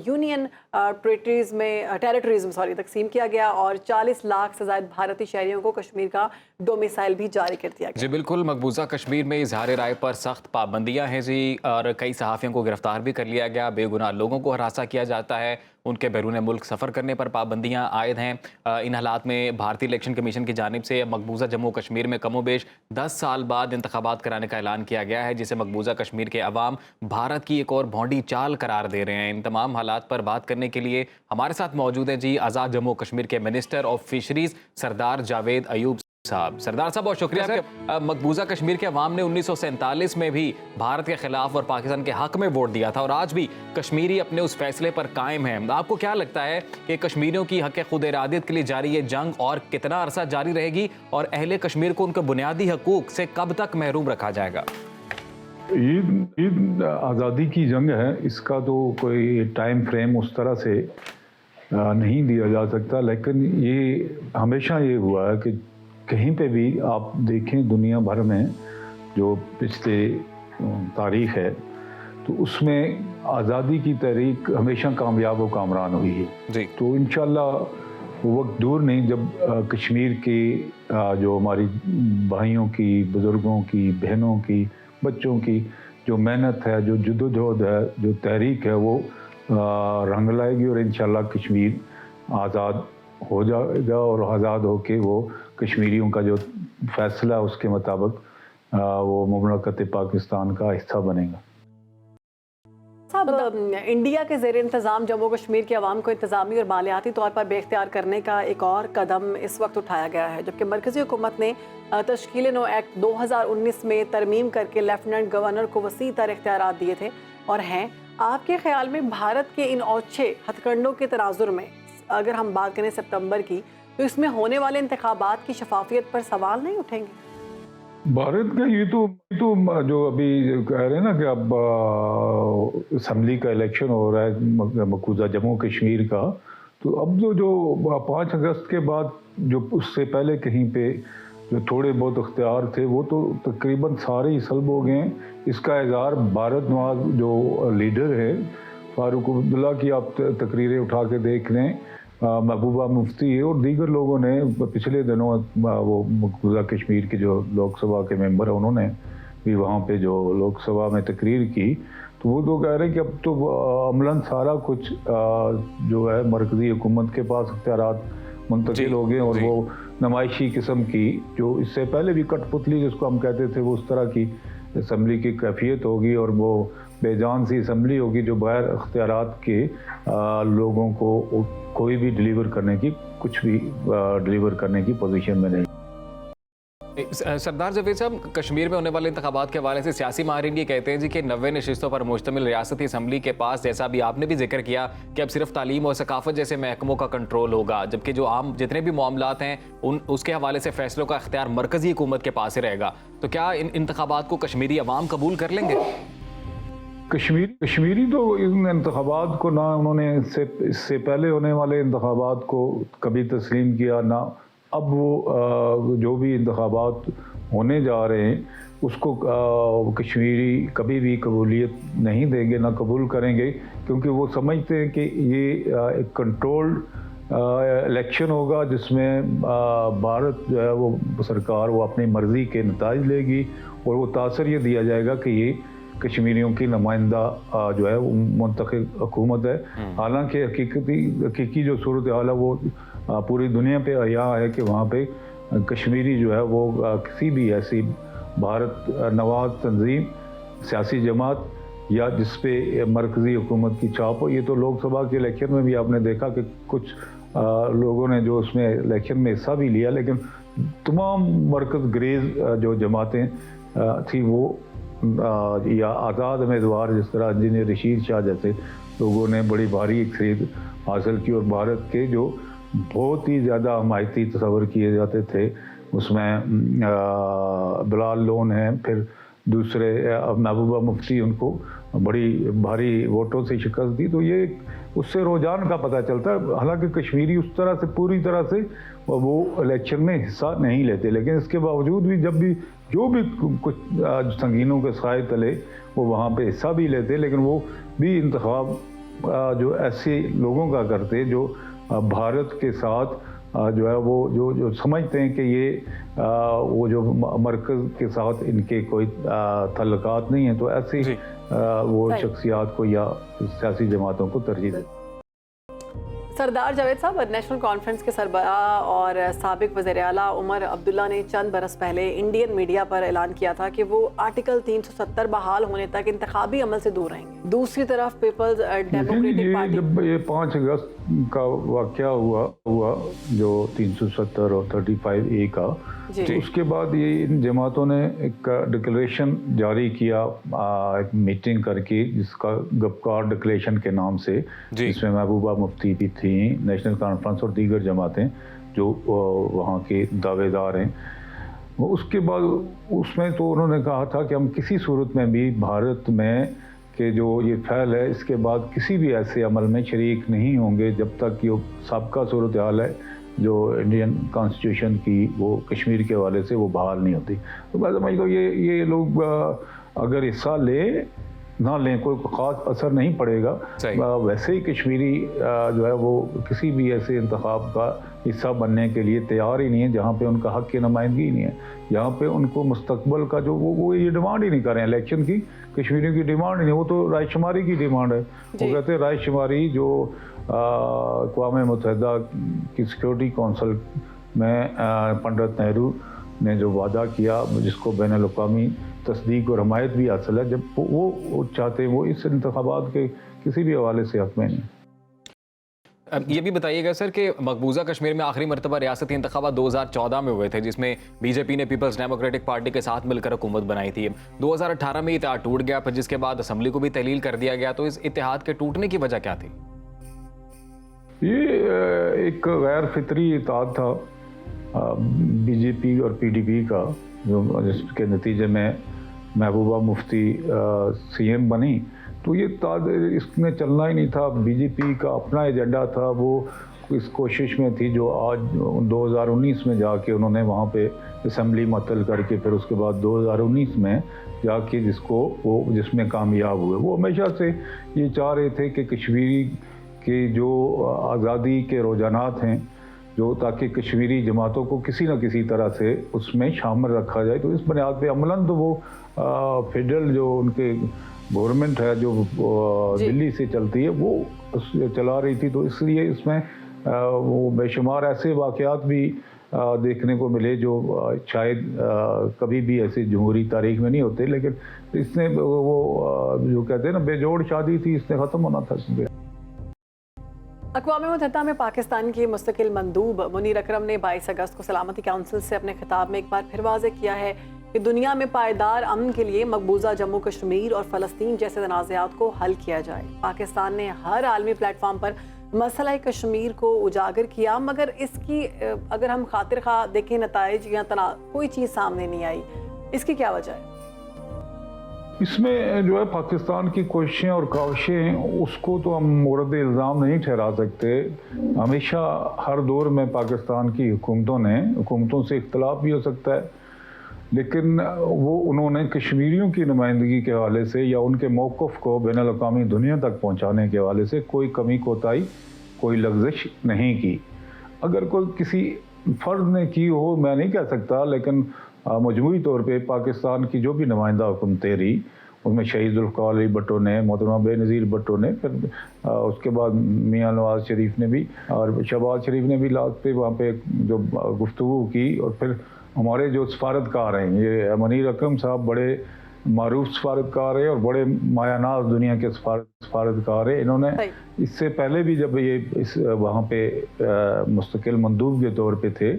यूनियन टेरिटरीज़ में तकसीम किया गया और 40 लाख से ज़ायद भारतीय शहरियों को कश्मीर का डोमिसाइल भी जारी कर दिया गया। जी बिल्कुल, मकबूजा कश्मीर में इजहार राय पर सख्त पाबंदियाँ हैं जी और कई सहाफ़ियों को गिरफ्तार भी कर लिया गया। बेगुनाह लोगों को हरासा किया जाता है, उनके बैरून मुल्क सफ़र करने पर पाबंदियाँ आयद हैं। इन हालात में भारतीय इलेक्शन कमीशन की जानिब से मकबूजा जम्मू कश्मीर में कमोबेश 10 साल बाद इंतखाबात कराने का ऐलान किया गया है, जिसे मकबूजा कश्मीर के अवाम भारत की एक और भौंडी चाल करार दे रहे हैं। इन तमाम हालात पर बात करने के लिए हमारे साथ मौजूद हैं जी आज़ाद जम्मू कश्मीर के मिनिस्टर ऑफ फिशरीज सरदार जावेद अयूब साहब। सरदार साहब बहुत शुक्रिया सर। मकबूजा कश्मीर के अवाम ने 1947 में भी भारत के खिलाफ और पाकिस्तान के हक में वोट दिया था और आज भी कश्मीरी अपने उस फैसले पर कायम हैं। आपको क्या लगता है कि कश्मीरियों की हक खुद इरादियत के लिए जारी ये जंग और कितना अरसा जारी रहेगी और अहले कश्मीर को उनके बुनियादी हकूक से कब तक महरूम रखा जाएगा? ईद आज़ादी की जंग है, इसका तो कोई टाइम फ्रेम उस तरह से नहीं दिया जा सकता, लेकिन ये हमेशा ये हुआ है कि कहीं पे भी आप देखें दुनिया भर में जो पिछले तारीख है तो उसमें आज़ादी की तहरीक हमेशा कामयाब व कामरान हुई है जी। तो इंशाल्लाह वो वक्त दूर नहीं जब कश्मीर के जो हमारी भाइयों की, बुज़ुर्गों की, बहनों की, बच्चों की जो मेहनत है, जो जद्दोजहद है, जो तहरीक है, वो रंग लाएगी और इंशाल्लाह कश्मीर आज़ाद हो जाएगा और आज़ाद होके वो कश्मीरियों का जो फैसला उसके मुताबिक वो मुमलकत पाकिस्तान का हिस्सा बनेगा। साहब, इंडिया के ज़ेर इंतज़ाम जम्मू कश्मीर की आवाम को इंतज़ामी और मालियाती तौर पर बेख्तियार करने का एक और कदम इस वक्त उठाया गया है, जबकि मरकज़ी हुकूमत ने तश्कील नौ एक्ट 2019 में तरमीम करके लेफ्टिनेंट गवर्नर को वसी तर इख्तियारात दिए थे और हैं। आपके ख्याल में भारत के इन औच्छे हथकंडों के तनाजुर में अगर हम बात करें सितंबर की, तो इसमें होने वाले इंतखाबात की शफाफियत पर सवाल नहीं उठेंगे? भारत का ये तो जो अभी कह रहे हैं ना कि अब असम्बली का इलेक्शन हो रहा है मकूजा जम्मू कश्मीर का, तो अब जो 5 अगस्त के बाद जो उससे पहले कहीं पे जो थोड़े बहुत इख्तियार थे वो तो तकरीबन सारे ही सल्ब हो गए हैं। इसका इज़हार भारत नवाज जो लीडर है फारूक अब्दुल्ला की आप तकरीरें उठा के देख लें, महबूबा मुफ्ती है और दीगर लोगों ने पिछले दिनों वो मकबूजा कश्मीर के जो लोकसभा के मेंबर हैं उन्होंने भी वहाँ पे जो लोकसभा में तकरीर की, तो वो तो कह रहे हैं कि अब तो अमलन सारा कुछ जो है मरकज़ी हुकूमत के पास इख्तियारात मुंतकिल हो गए और वो नुमाइशी किस्म की जो इससे पहले भी कठपुतली जिसको हम कहते थे वो उस तरह की असम्बली की कैफियत होगी और वो बेजान सी असम्बली होगी जो बगैर इख्तियारात के लोगों को कोई भी डिलीवर करने की कुछ भी डिलीवर करने की पोजीशन में नहीं। सरदार जावेद साहब, कश्मीर में होने वाले इंतखाबात के हवाले से सियासी माहिरीन ये कहते हैं जी कि 90 नशिस्तों पर मुश्तमिल रियासती असम्बली के पास, जैसा भी आपने भी जिक्र किया कि अब सिर्फ तालीम और सकाफत जैसे महकमों का कंट्रोल होगा, जबकि जो आम जितने भी मामलात हैं उसके हवाले से फैसलों का इख्तियार मरकजी हुकूमत के पास ही रहेगा। तो क्या इन इंतखाबात को कश्मीरी अवाम कबूल कर लेंगे? कश्मीरी तो इन इंतखाबात को ना उन्होंने इससे पहले होने वाले इंतखाबात को कभी तस्लीम किया, ना अब वो जो भी इंतखाबात होने जा रहे हैं उसको कश्मीरी कभी भी कबूलियत नहीं देंगे, ना कबूल करेंगे, क्योंकि वो समझते हैं कि ये एक कंट्रोल्ड इलेक्शन होगा जिसमें भारत जो है वो सरकार वो अपनी मर्ज़ी के नताइज लेगी और वो तासर ये दिया जाएगा कि ये कश्मीरियों की नुमाइंदा जो है वो मुंतखब हुकूमत है। हालांकि हकीकी जो सूरत हाल है वो पूरी दुनिया पे यहाँ है कि वहाँ पे कश्मीरी जो है वो किसी भी ऐसी भारत नवाज तंजीम, सियासी जमात या जिस पे मरकज़ी हुकूमत की छाप हो, ये तो लोकसभा के इलेक्शन में भी आपने देखा कि कुछ लोगों ने जो उसमें इलेक्शन में हिस्सा भी लिया, लेकिन तमाम मरकज़ ग्रेज जो जमातें थी वो या आज़ाद उम्मीदवार जिस तरह इंजीनियर रशीद शाह जैसे लोगों ने बड़ी भारी अक्सरियत हासिल की और भारत के जो बहुत ही ज़्यादा हमायती तस्वर किए जाते थे उसमें बिलाल लोन हैं, फिर दूसरे महबूबा मुफ्ती, उनको बड़ी भारी वोटों से शिकस्त दी। तो ये उससे रुझान का पता चलता है। हालांकि कश्मीरी उस तरह से पूरी तरह से वो इलेक्शन में हिस्सा नहीं लेते, लेकिन इसके बावजूद भी जब भी जो भी कुछ संगीनों के साए तले वो वहाँ पे हिस्सा भी लेते, लेकिन वो भी इंतखाब जो ऐसे लोगों का करते जो भारत के साथ जो है वो जो समझते हैं कि ये वो जो मरकज़ के साथ इनके कोई तल्लुकात नहीं है, तो ऐसी वो शख्सियात को या सियासी जमातों को तरजीह देते। सरदार जावेद साहब, नेशनल कॉन्फ्रेंस के सरबराह और साबिक वज़ीर आला उमर अब्दुल्ला ने चंद बरस पहले इंडियन मीडिया पर ऐलान किया था कि वो आर्टिकल 370 बहाल होने तक इंतखाबी अमल से दूर रहेंगे। दूसरी तरफ पीपल्स डेमोक्रेटिक पार्टी, जब ये 5 अगस्त का वाक़या हुआ जो 370 और 35A का, तो उसके बाद ये इन जमातों ने एक डिक्लेरेशन जारी किया एक मीटिंग करके, जिसका गफ्कार डिक्लेरेशन के नाम से, जिसमें महबूबा मुफ्ती भी थी, नेशनल कॉन्फ्रेंस और दीगर जमातें जो वहाँ के दावेदार हैं। उसके बाद उसमें तो उन्होंने कहा था कि हम किसी सूरत में भी भारत में के जो ये फैल है इसके बाद किसी भी ऐसे अमल में शरीक नहीं होंगे जब तक ये सबका सूरत हाल है जो इंडियन कॉन्स्टिट्यूशन की वो कश्मीर के हवाले से वो बहाल नहीं होती। तो मैं समझता हूँ ये लोग अगर हिस्सा ना लें कोई ख़ास असर नहीं पड़ेगा। वैसे ही कश्मीरी जो है वो किसी भी ऐसे इंतखाब का हिस्सा बनने के लिए तैयार ही नहीं है जहाँ पे उनका हक़ की नुमाइंदगी ही नहीं है। यहाँ पे उनको मुस्तकबल का जो वो ये डिमांड ही नहीं कर रहे हैं इलेक्शन की, कश्मीरियों की डिमांड नहीं, वो तो रायशुमारी की डिमांड है। वो कहते हैं रायशुमारी जो अक़वाम मुत्तहिदा की सिक्योरिटी कौंसिल में पंडित नेहरू ने जो वादा किया जिसको बैनुल-अक़वामी तस्दीक और हमायत भी हासिल है, जब वो चाहते हैं वो इस इंतखाबात के किसी भी हवाले से हक़ में नहीं। अब ये भी बताइएगा सर कि मकबूजा कश्मीर में आखिरी मरतबा रियासती इंतखाबात 2014 में हुए थे जिसमें बीजेपी ने पीपल्स डेमोक्रेटिक पार्टी के साथ मिलकर हुकूमत बनाई थी। 2018 में इत्तेहाद टूट गया, फिर जिसके बाद असम्बली को भी तहलील कर दिया गया। तो इस इत्तेहाद के टूटने की वजह क्या थी? ये एक गैर फितरी इत्तेहाद था बीजेपी और पीडीपी का, जो जिसके नतीजे में महबूबा मुफ्ती सीएम बनी। तो ये इसमें चलना ही नहीं था। बीजेपी का अपना एजेंडा था, वो इस कोशिश में थी जो आज 2019 में जाके उन्होंने वहाँ पे असम्बली मुअत्तल करके फिर उसके बाद 2019 में जाके जिसमें कामयाब हुए। वो हमेशा से ये चाह रहे थे कि कश्मीरी के जो आज़ादी के रुझानात हैं जो ताकि कश्मीरी जमातों को किसी न किसी तरह से उसमें शामिल रखा जाए। तो इस बुनियाद पे अमलन तो वो फेडरल जो उनके गवर्नमेंट है जो दिल्ली से चलती है वो चला रही थी। तो इसलिए इसमें वो बेशुमार ऐसे वाक़यात भी देखने को मिले जो शायद कभी भी ऐसे जमहूरी तारीख में नहीं होते, लेकिन इसने वो जो कहते हैं ना बेजोड़ शादी थी, इसने ख़त्म होना था। अक़वाम मुत्तहिदा में पाकिस्तान के मुस्तकिल मंदूब मुनीर अकरम ने 22 अगस्त को सलामती काउंसिल से अपने खिताब में एक बार फिर वाज़ेह किया है कि दुनिया में पायदार अमन के लिए मकबूजा जम्मू कश्मीर और फ़लस्तीन जैसे तनाज़ात को हल किया जाए। पाकिस्तान ने हर आलमी प्लेटफॉर्म पर मसला कश्मीर को उजागर किया, मगर इसकी अगर हम खातिर खा देखें नताइज या कोई चीज़ सामने नहीं आई। इसकी क्या वजह है? इसमें जो है पाकिस्तान की कोशिशें और काविशें, उसको तो हम मोरद इल्ज़ाम नहीं ठहरा सकते। हमेशा हर दौर में पाकिस्तान की हुकूमतों से इख्तलाफ भी हो सकता है, लेकिन उन्होंने कश्मीरियों की नुमाइंदगी के हवाले से या उनके मौक़िफ़ को बैनुल-अक़वामी दुनिया तक पहुँचाने के हवाले से कोई कमी कोताही, कोई लग़ज़िश नहीं की। अगर कोई किसी फ़र्द ने की हो मैं नहीं कह सकता, लेकिन मजमूई तौर पे पाकिस्तान की जो भी नुमाइंदा हुकूमतें रही उसमें शहीद ज़ुल्फ़िकार अली भुट्टो ने, मोहतरमा बेनज़ीर भुट्टो ने, फिर उसके बाद मियाँ नवाज़ शरीफ ने भी और शहबाज शरीफ ने भी लास्ट पे वहाँ पे जो गुफ्तगू की। और फिर हमारे जो सफारतकार हैं, ये मुनीर अकरम साहब बड़े मारूफ सफारतकार हैं और बड़े मायानाज़ दुनिया के सफारतकार हैं। इन्होंने इससे पहले भी जब ये वहाँ पे मुस्तकिल मंदूब के तौर पे थे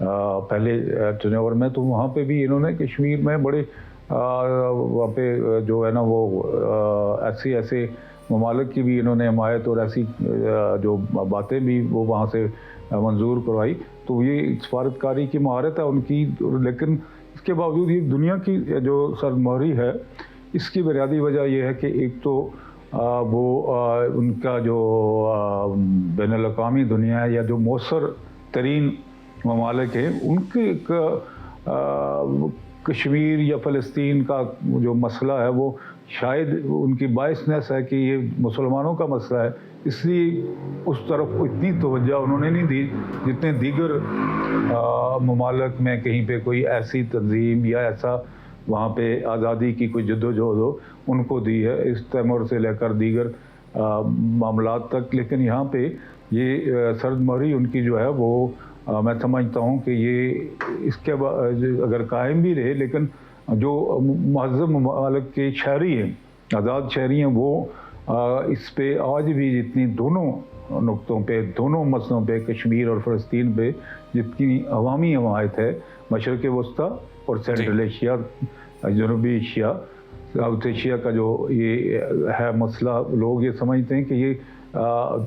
पहले टर्नओवर में, तो वहाँ पे भी इन्होंने कश्मीर में बड़े वहाँ पे जो है ना वो ऐसे ममालिक की भी इन्होंने हमायत और ऐसी जो बातें भी वो वहाँ से मंजूर करवाई। तो ये सफारतकारी की महारत है उनकी, लेकिन इसके बावजूद ये दुनिया की जो सरमौरी है इसकी बुनियादी वजह यह है कि एक तो उनका जो बैनुल-अक़वामी दुनिया है या जो मौसर तरीन ममालिक हैं उनके कश्मीर या फ़लस्तीन का जो मसला है वो शायद उनकी बायसनेस है कि ये मुसलमानों का मसला है, इसलिए उस तरफ इतनी तवज्जो उन्होंने नहीं दी जितने दीगर ममालिक में कहीं पे कोई ऐसी तंजीम या ऐसा वहाँ पे आज़ादी की कोई जद्दोजहद हो उनको दी है, इस तैमूर से लेकर दीगर मामलात तक। लेकिन यहाँ पे ये सरदमहरी उनकी जो है वो मैं समझता हूँ कि ये इसके अगर कायम भी रहे, लेकिन जो महज़ब ममालिक के शहरी हैं, आज़ाद शहरी हैं, वो इस पे आज भी जितनी दोनों नुक्तों पे, दोनों मसलों पे, कश्मीर और फ़लस्तीन पे जितनी अवामी हमायत है, मशरक़ वस्ता और सेंट्रल एशिया, जनूबी एशिया, साउथ एशिया का जो ये है मसला, लोग ये समझते हैं कि ये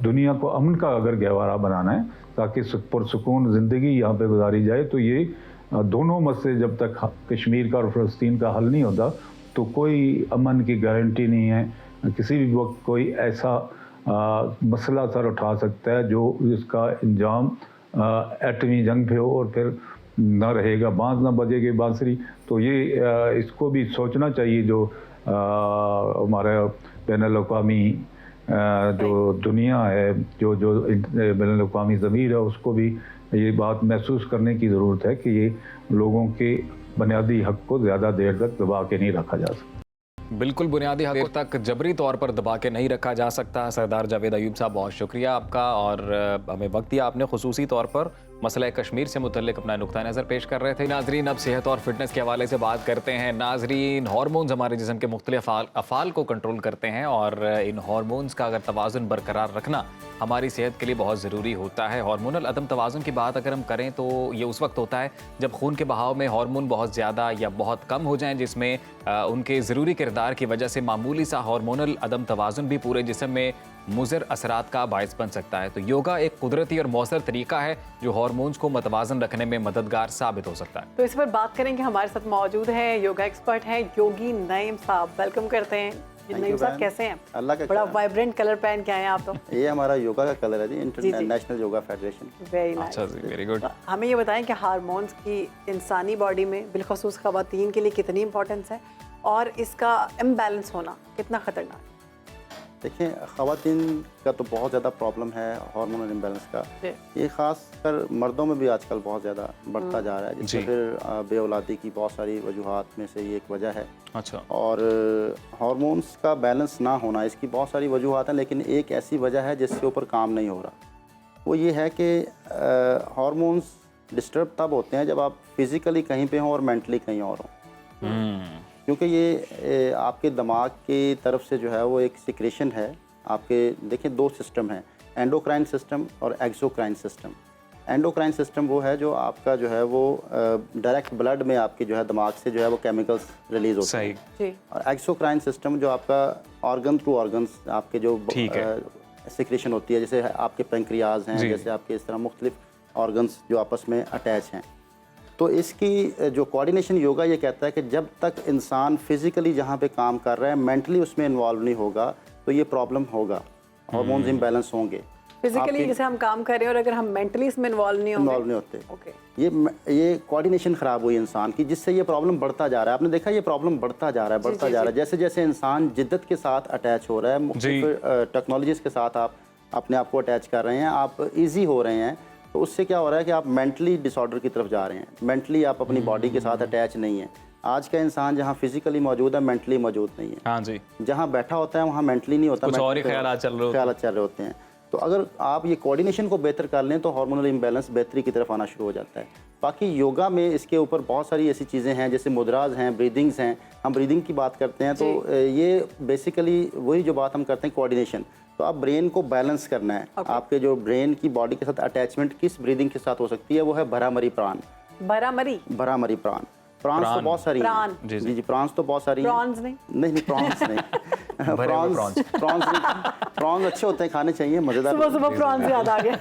दुनिया को अमन का अगर गहवारा बनाना है ताकि पुरसुकून ज़िंदगी यहाँ पे गुजारी जाए, तो ये दोनों मसले जब तक कश्मीर का और फ़लस्तीन का हल नहीं होता तो कोई अमन की गारंटी नहीं है। किसी भी वक्त कोई ऐसा मसला सर उठा सकता है जो जिसका अंजाम एटमी जंग पे हो और फिर न रहेगा, बांस ना बजेगी बांसुरी। तो ये इसको भी सोचना चाहिए जो हमारा बैनुल-अक़वामी जो दुनिया है, जो जो बैनुल-अक़वामी ज़मीर है, उसको भी ये बात महसूस करने की ज़रूरत है कि ये लोगों के बुनियादी हक़ को ज़्यादा देर तक दबा के नहीं रखा जा सकता। बिल्कुल, बुनियादी हक़ देर तक जबरी तौर पर दबा के नहीं रखा जा सकता। सरदार जावेद अयूब साहब, बहुत शुक्रिया आपका, और हमें वक्त दिया आपने। खुसूसी तौर पर मसला कश्मीर से मुतल्लिक अपना नुक्ता नज़र पेश कर रहे थे। नाजरीन, अब सेहत और फिटनेस के हवाले से बात करते हैं। नाजरीन, हार्मोन्स हमारे जिस्म के मुख्तलिफ अफ़ाल को कंट्रोल करते हैं, और इन हार्मोन्स का अगर तवाज़ुन बरकरार रखना हमारी सेहत के लिए बहुत ज़रूरी होता है। हार्मोनल अदम तवाज़ुन की बात अगर हम करें तो ये उस वक्त होता है जब खून के बहाव में हार्मोन बहुत ज़्यादा या बहुत कम हो जाएं, जिसमें उनके ज़रूरी किरदार की वजह से मामूली सा हार्मोनल अदम तवाज़ुन भी पूरे जिस्म में मुज़र असरात का बायस बन सकता है। तो योगा एक कुदरती और मौसर तरीका है जो हार्मोन्स को मतवाज़न रखने में मददगार साबित हो सकता है। तो इस पर बात करेंगे, हमारे साथ मौजूद है योगा एक्सपर्ट हैं योगी नईम साहब। वेलकम करते हैं। नईम साहब, कैसे हैं? अल्लाह का बड़ा वाइब्रेंट कलर पहन के आए हैं आप तो। ये हमारा योगा का कलर है जी, international yoga federation. Very nice. अच्छा जी, वेरी गुड। हमें ये बताएं कि हार्मोन्स की इंसानी बॉडी में बिलखसूस ख़वातीन के लिए कितनी इंपॉर्टेंस है और इसका इम्बैलेंस होना कितना ख़तरनाक है? देखिए, ख़वातीन का तो बहुत ज़्यादा प्रॉब्लम है हार्मोनल इम्बैलेंस का। ये ख़ास कर मर्दों में भी आजकल बहुत ज़्यादा बढ़ता जा रहा है, जिससे फिर बेऔलादी की बहुत सारी वजूहात में से ये एक वजह है। अच्छा। और हार्मोन्स का बैलेंस ना होना, इसकी बहुत सारी वजूहात हैं, लेकिन एक ऐसी वजह है जिसके ऊपर काम नहीं हो रहा। वो ये है कि हार्मोन्स डिस्टर्ब तब होते हैं जब आप फिज़िकली कहीं पे हों और मेंटली कहीं और हों, क्योंकि ये आपके दिमाग की तरफ से जो है वो एक सिक्रेशन है। आपके देखिए दो सिस्टम हैं, एंडोक्राइन सिस्टम और एक्सोक्राइन सिस्टम। एंडोक्राइन सिस्टम वो है जो आपका जो है वो डायरेक्ट ब्लड में आपके जो है दिमाग से जो है वो केमिकल्स रिलीज होते हैं, और एक्सोक्राइन सिस्टम जो आपका ऑर्गन टू ऑर्गन्स आपके जो सिक्रेशन होती है, जैसे आपके पेंक्रियाज हैं, जैसे आपके इस तरह मुख्तलिफ ऑर्गन्स जो आपस में अटैच हैं। तो इसकी जो कोऑर्डिनेशन योगा ये कहता है कि जब तक इंसान फिजिकली जहाँ पे काम कर रहा है मेंटली उसमें इन्वॉल्व नहीं होगा तो ये प्रॉब्लम होगा, हार्मोन्स इम्बैलेंस होंगे। फिजिकली जैसे हम काम कर रहे हैं और अगर हम मेंटली इसमें इन्वॉल्व नहीं होते ये कोऑर्डिनेशन ख़राब हुई इंसान की, जिससे ये प्रॉब्लम बढ़ता जा रहा है। आपने देखा ये प्रॉब्लम बढ़ता जा रहा है जैसे जैसे इंसान जिद्दत के साथ अटैच हो रहा है, मुख्तलिफ टेक्नोलॉजीज़ के साथ आप अपने आप को अटैच कर रहे हैं, आप ईजी हो रहे हैं, तो उससे क्या हो रहा है कि आप मेंटली डिसऑर्डर की तरफ जा रहे हैं। मेंटली आप अपनी बॉडी के साथ अटैच नहीं है। आज का इंसान जहाँ फिजिकली मौजूद है मेंटली मौजूद नहीं है। हाँ जी, जहाँ बैठा होता है वहाँ मेंटली नहीं होता, कुछ और ही ख्यालात चल रहे होते हैं। तो अगर आप ये कोऑर्डिनेशन को बेहतर कर लें तो हार्मोनल इम्बैलेंस बेहतरी की तरफ आना शुरू हो जाता है। बाकी योगा में इसके ऊपर बहुत सारी ऐसी चीज़ें हैं, जैसे मुद्राज हैं, ब्रीदिंग्स हैं। हम ब्रीदिंग की बात करते हैं तो ये बेसिकली वही जो बात हम करते हैं कोऑर्डिनेशन। तो आप ब्रेन को बैलेंस करना है। आपके जो ब्रेन की बॉडी के साथ अटैचमेंट किस ब्रीदिंग के साथ हो सकती है, वो है भरामरी प्राण। भरामरी प्राण तो बहुत सारी हैं। जी प्रांस तो बहुत सारी नहीं प्रॉन्स नहीं प्रॉन्स अच्छे होते हैं, खाने चाहिए, मजेदार। सुबह प्रॉन्स याद आ गया।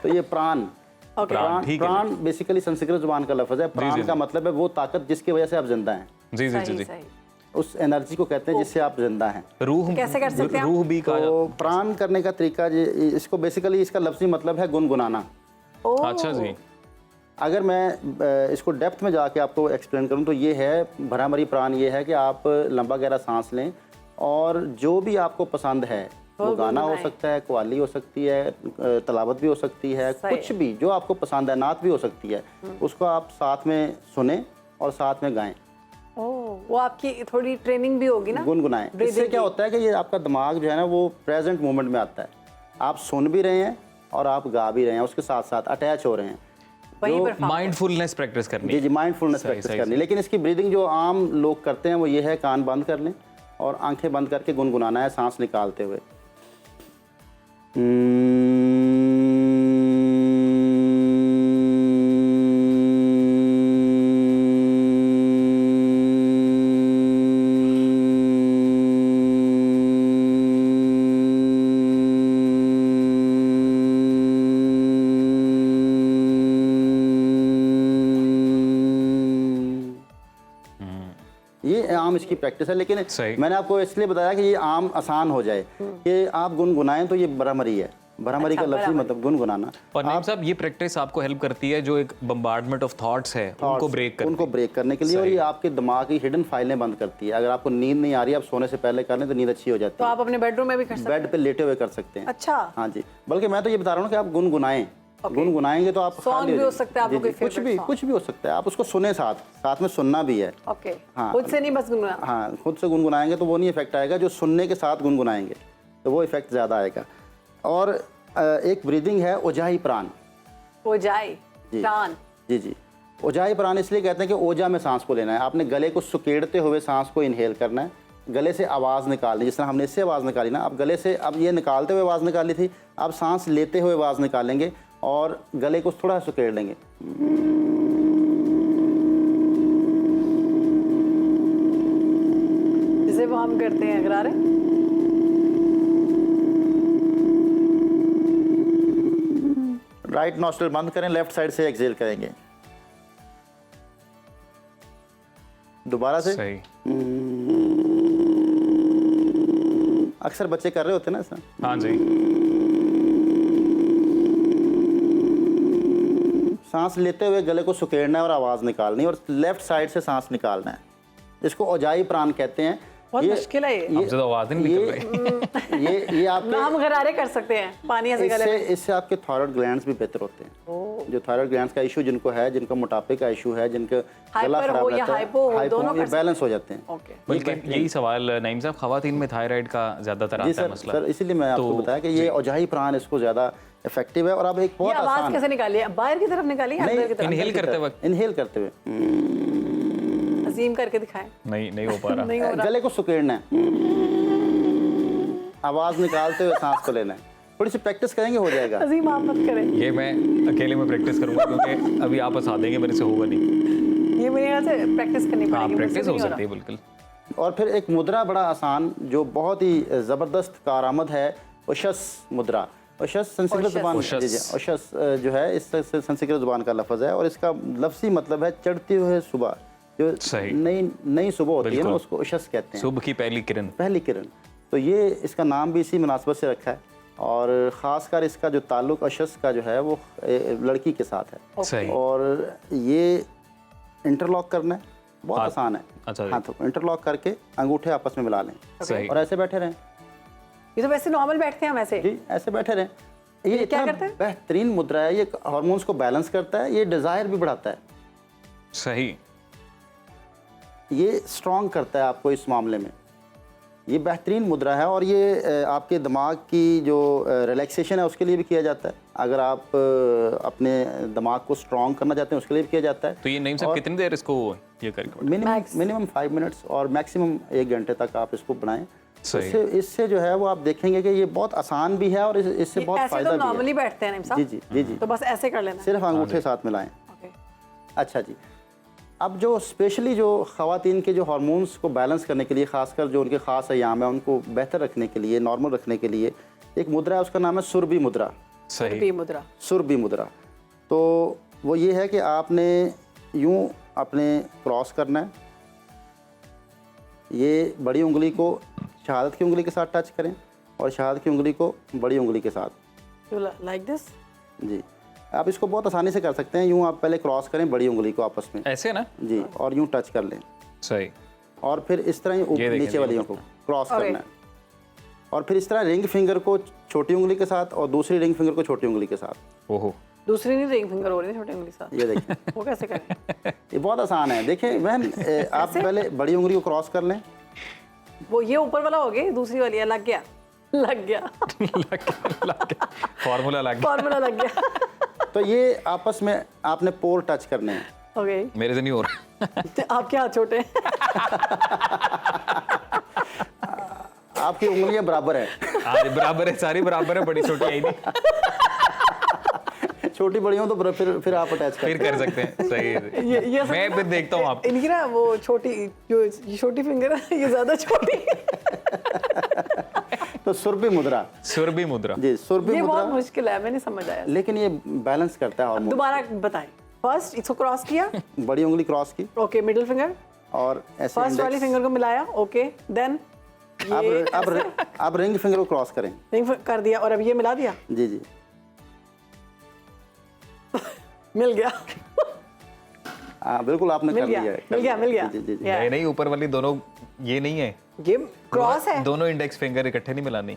तो ये प्राण बेसिकली संस्कृत जुबान का लफ्ज है। प्राण का मतलब है वो ताकत जिसकी वजह से आप जिंदा हैं। जी। उस एनर्जी को कहते हैं जिससे आप जिंदा हैं। रूह कैसे कर सकते हैं? रूह भी का प्राण करने का तरीका, इसको बेसिकली इसका लफ्जी मतलब है गुनगुनाना। अच्छा जी। अगर मैं इसको डेप्थ में जाके आपको एक्सप्लेन करूं तो ये है भरामरी प्राण, ये है कि आप लंबा गहरा सांस लें और जो भी आपको पसंद है, वो गाना हो सकता है, कव्वाली हो सकती है, तलावत भी हो सकती है, कुछ भी जो आपको पसंद है, नात भी हो सकती है, उसको आप साथ में सुने और साथ में गाएं। वो आपकी थोड़ी ट्रेनिंग भी होगी ना, गुनगुनाएं। इससे क्या होता है कि ये आपका दिमाग जो है ना वो प्रेजेंट मोमेंट में आता है। आप सुन भी रहे हैं और आप गा भी रहे हैं, उसके साथ साथ अटैच हो रहे हैं। माइंडफुलनेस प्रैक्टिस करनी। जी माइंडफुलनेस प्रैक्टिस करनी। लेकिन इसकी ब्रीदिंग जो आम लोग करते हैं वो ये है, कान बंद कर लें और आंखें बंद करके गुनगुनाना है सांस निकालते हुए। आम इसकी प्रैक्टिस है, लेकिन सही। मैंने आपको इसलिए बताया कि ये आम आसान हो जाए कि आप गुनगुनाएं, तो ये भ्रामरी है। भ्रामरी का लफ्ज़ी मतलब गुनगुनाना। और नईम साहब ये प्रैक्टिस आपको हेल्प करती है जो एक बम्बार्डमेंट ऑफ थॉट्स है उनको ब्रेक करने के लिए, और ये आपके दिमाग की हिडन फाइलें बंद करती है। अगर आपको नींद नहीं आ रही, आप सोने से पहले कर लें तो नींद अच्छी हो जाती है। तो आप अपने बेडरूम में भी कर सकते हैं? बेड पे लेटे हुए कर सकते हैं। अच्छा। हाँ जी, बल्कि मैं तो ये बता रहा हूँ कि आप गुनगुनाएं। गुनगुनाएंगे तो आप सॉन्ग भी हो सकता है, आपको कोई कुछ भी हो सकता है। आप उसको सुने, साथ में सुनना भी है। ओके। हाँ, खुद से नहीं, बस गुनगुना। हाँ, खुद से गुनगुनाएंगे तो वो नहीं इफेक्ट आएगा, जो सुनने के साथ गुनगुनाएंगे तो वो इफेक्ट ज़्यादा आएगा। और एक ब्रीदिंग है ओजाई प्राण। ओजाई प्राण? जी जी, ओजाई प्राण इसलिए कहते हैं कि ओजा में सांस को लेना है। आपने गले को सुकेड़ते हुए सांस को इनहेल करना है, गले से आवाज़ निकालनी। जिस तरह हमने इससे आवाज़ निकाली ना, आप गले से अब ये निकालते हुए आवाज़ निकाली थी, आप सांस लेते हुए आवाज़ निकालेंगे और गले को थोड़ा सुकेड़ लेंगे। जिसे वो हम करते हैं गरारे। राइट नॉस्ट्रिल बंद करें, लेफ्ट साइड से एक्सहेल करेंगे। दोबारा से। सही। अक्सर बच्चे कर रहे होते हैं ना ऐसा। हाँ जी। सांस लेते हुए गले को सुकेड़ना है और आवाज़ निकालनी है, और लेफ्ट साइड से सांस निकालना है। इसको ओजाई प्राण कहते हैं। बहुत मुश्किल है ये। हमसे तो आवाज़ नहीं निकल रही। ये आपके हम गरारे कर सकते हैं पानी ऐसे गले में। इससे आपके थायराइड ग्लैंड्स भी बेहतर होते हैं। जो थायराइड ग्लैंड्स का इशू जिनको है, जिनका मोटापे का इशू है, जिनका गला खराब रहता है, हाइपो, ये बैलेंस हो जाते हैं। बल्कि यही सवाल नईम साहब, खवातीन में थायराइड का ज़्यादातर आता है मसला। सर इसीलिए मैं आपको बताया कि ये ओजाई प्राण इसको ज़्यादा इफेक्टिव है। और अब एक बहुत आवाज़ कैसे निकाली है? बाहर की तरफ निकाली है, अंदर की तरफ? इनहेल करते वक्त। इनहेल करते हुए अजीम करके दिखाएं। नहीं हो पा रहा। नहीं हो रहा। गले को सुकेड़ना है, आवाज़ निकालते हुए सांस को लेना है। थोड़ी सी प्रैक्टिस करेंगे हो जाएगा। अजीम आप मत करें। ये मैं अकेले में प्रैक्टिस करूंगा क्योंकि अभी आप हंसा देंगे, मेरे से होगा नहीं। ये मेरे ख्याल से प्रैक्टिस करनी पड़ेगी। हाँ, प्रैक्टिस हो सकती है बिल्कुल। और फिर एक मुद्रा बड़ा आसान जो बहुत ही ज़बरदस्त कारआमद है, उशस मुद्रा। उशस संस्कृत ज़ुबान, उशस जो है इस संस्कृत ज़ुबान का लफ्ज़ है, और इसका लफ्ज़ी मतलब है चढ़ती हुई सुबह। जो नई सुबह होती है ना, उसको उशस कहते हैं। सुबह की पहली किरण। तो ये इसका नाम भी इसी मुनासबत से रखा है, और ख़ासकर इसका जो ताल्लुक उशस का जो है वो लड़की के साथ है। सही। और ये इंटरलॉक करना है, बहुत आसान है। अच्छा। हाँ, तो इंटरलॉक करके अंगूठे आपस में मिला लें। सही। और ऐसे बैठे रहें। ये तो वैसे नॉर्मल बैठते हैं हम ऐसे। जी, ऐसे बैठे रहें। ये क्या करता है? बेहतरीन मुद्रा है। ये हार्मोन्स को बैलेंस करता है, ये डिज़ायर भी बढ़ाता है, सही। ये स्ट्रॉन्ग करता है आपको इस मामले में। ये बेहतरीन मुद्रा है, और ये आपके दिमाग की जो रिलैक्सेशन है उसके लिए भी किया जाता है। अगर आप अपने दिमाग को स्ट्रॉन्ग करना चाहते हैं उसके लिए भी किया जाता है। तो ये नईम साहब कितनी देर इसको ये करेंगे? मिनिमम 5 मिनट्स और मैक्सिमम 1 घंटे तक आप इसको बनाएं। इससे जो है वो आप देखेंगे कि ये बहुत आसान भी है और इससे बहुत फायदा भी है। नॉर्मली बैठते हैं नईम साहब। जी। तो बस ऐसे कर लेना, सिर्फ अंगूठे साथ मिलाएं। अच्छा जी, अब जो स्पेशली जो ख़वातीन के जो हार्मोन्स को बैलेंस करने के लिए, ख़ासकर जो उनके ख़ास अयाम है उनको बेहतर रखने के लिए, नॉर्मल रखने के लिए एक मुद्रा है, उसका नाम है सुरभि मुद्रा। सही। सुरभि मुद्रा। तो वो ये है कि आपने यूँ अपने क्रॉस करना है, ये बड़ी उंगली को शहादत की उंगली के साथ टच करें और शहादत की उंगली को बड़ी उंगली के साथ। Like this? जी, आप इसको बहुत आसानी से कर सकते हैं। यूँ आप पहले क्रॉस करें बड़ी उंगली को आपस में, ऐसे ना जी, और यूँ टच कर लें। सही। और फिर इस तरह ही नीचे वाली को क्रॉस करना है, और फिर इस तरह रिंग फिंगर को छोटी उंगली के साथ और दूसरी रिंग फिंगर को छोटी उंगली के साथ। ओहो, दूसरी नहीं रिंग फिंगर हो रही है छोटी उंगली के साथ। ये देखिए वो कैसे करें? ये बहुत आसान है। देखिए बहन, आप पहले बड़ी उंगली को क्रॉस कर लें। वो ये ऊपर वाला हो गया, दूसरी वाली लग गया। फॉर्मूला लग गया। तो ये आपस में आपने पोर टच करने हैं। ओके। मेरे से नहीं हो रहा। आपके हाथ छोटे हैं। आपकी उंगलियां बराबर है। आज बराबर है, सारी बराबर है, बड़ी छोटी आई नहीं। छोटी बड़ी हो तो फिर आप अटैच कर सकते हैं। सही है। ये मैं फिर देखता हूँ आप इनकी ना वो छोटी जो छोटी फिंगर है ये ज्यादा छोटी तो सुरभि मुद्रा जी, सुरभि ये मुद्रा बहुत मुश्किल है, मैं नहीं समझ आया। लेकिन ये बैलेंस करता है हार्मोन। दोबारा बताएं। फर्स्ट इसको क्रॉस किया, बड़ी उंगली क्रॉस की, ओके, मिडिल फिंगर और ऐसे फर्स्ट वाली फिंगर को मिलाया, ओके, देन अब रिंग फिंगर को क्रॉस करें। रिंग कर दिया और अब ये मिला दिया। जी जी मिल गया। बिल्कुल आपने कर लिया है। मिल गया। जी जी जी। Yeah. नहीं, ऊपर वाली दोनों ये नहीं है, ये क्रॉस है। दोनों इंडेक्स फिंगर इकट्ठे नहीं मिलानी।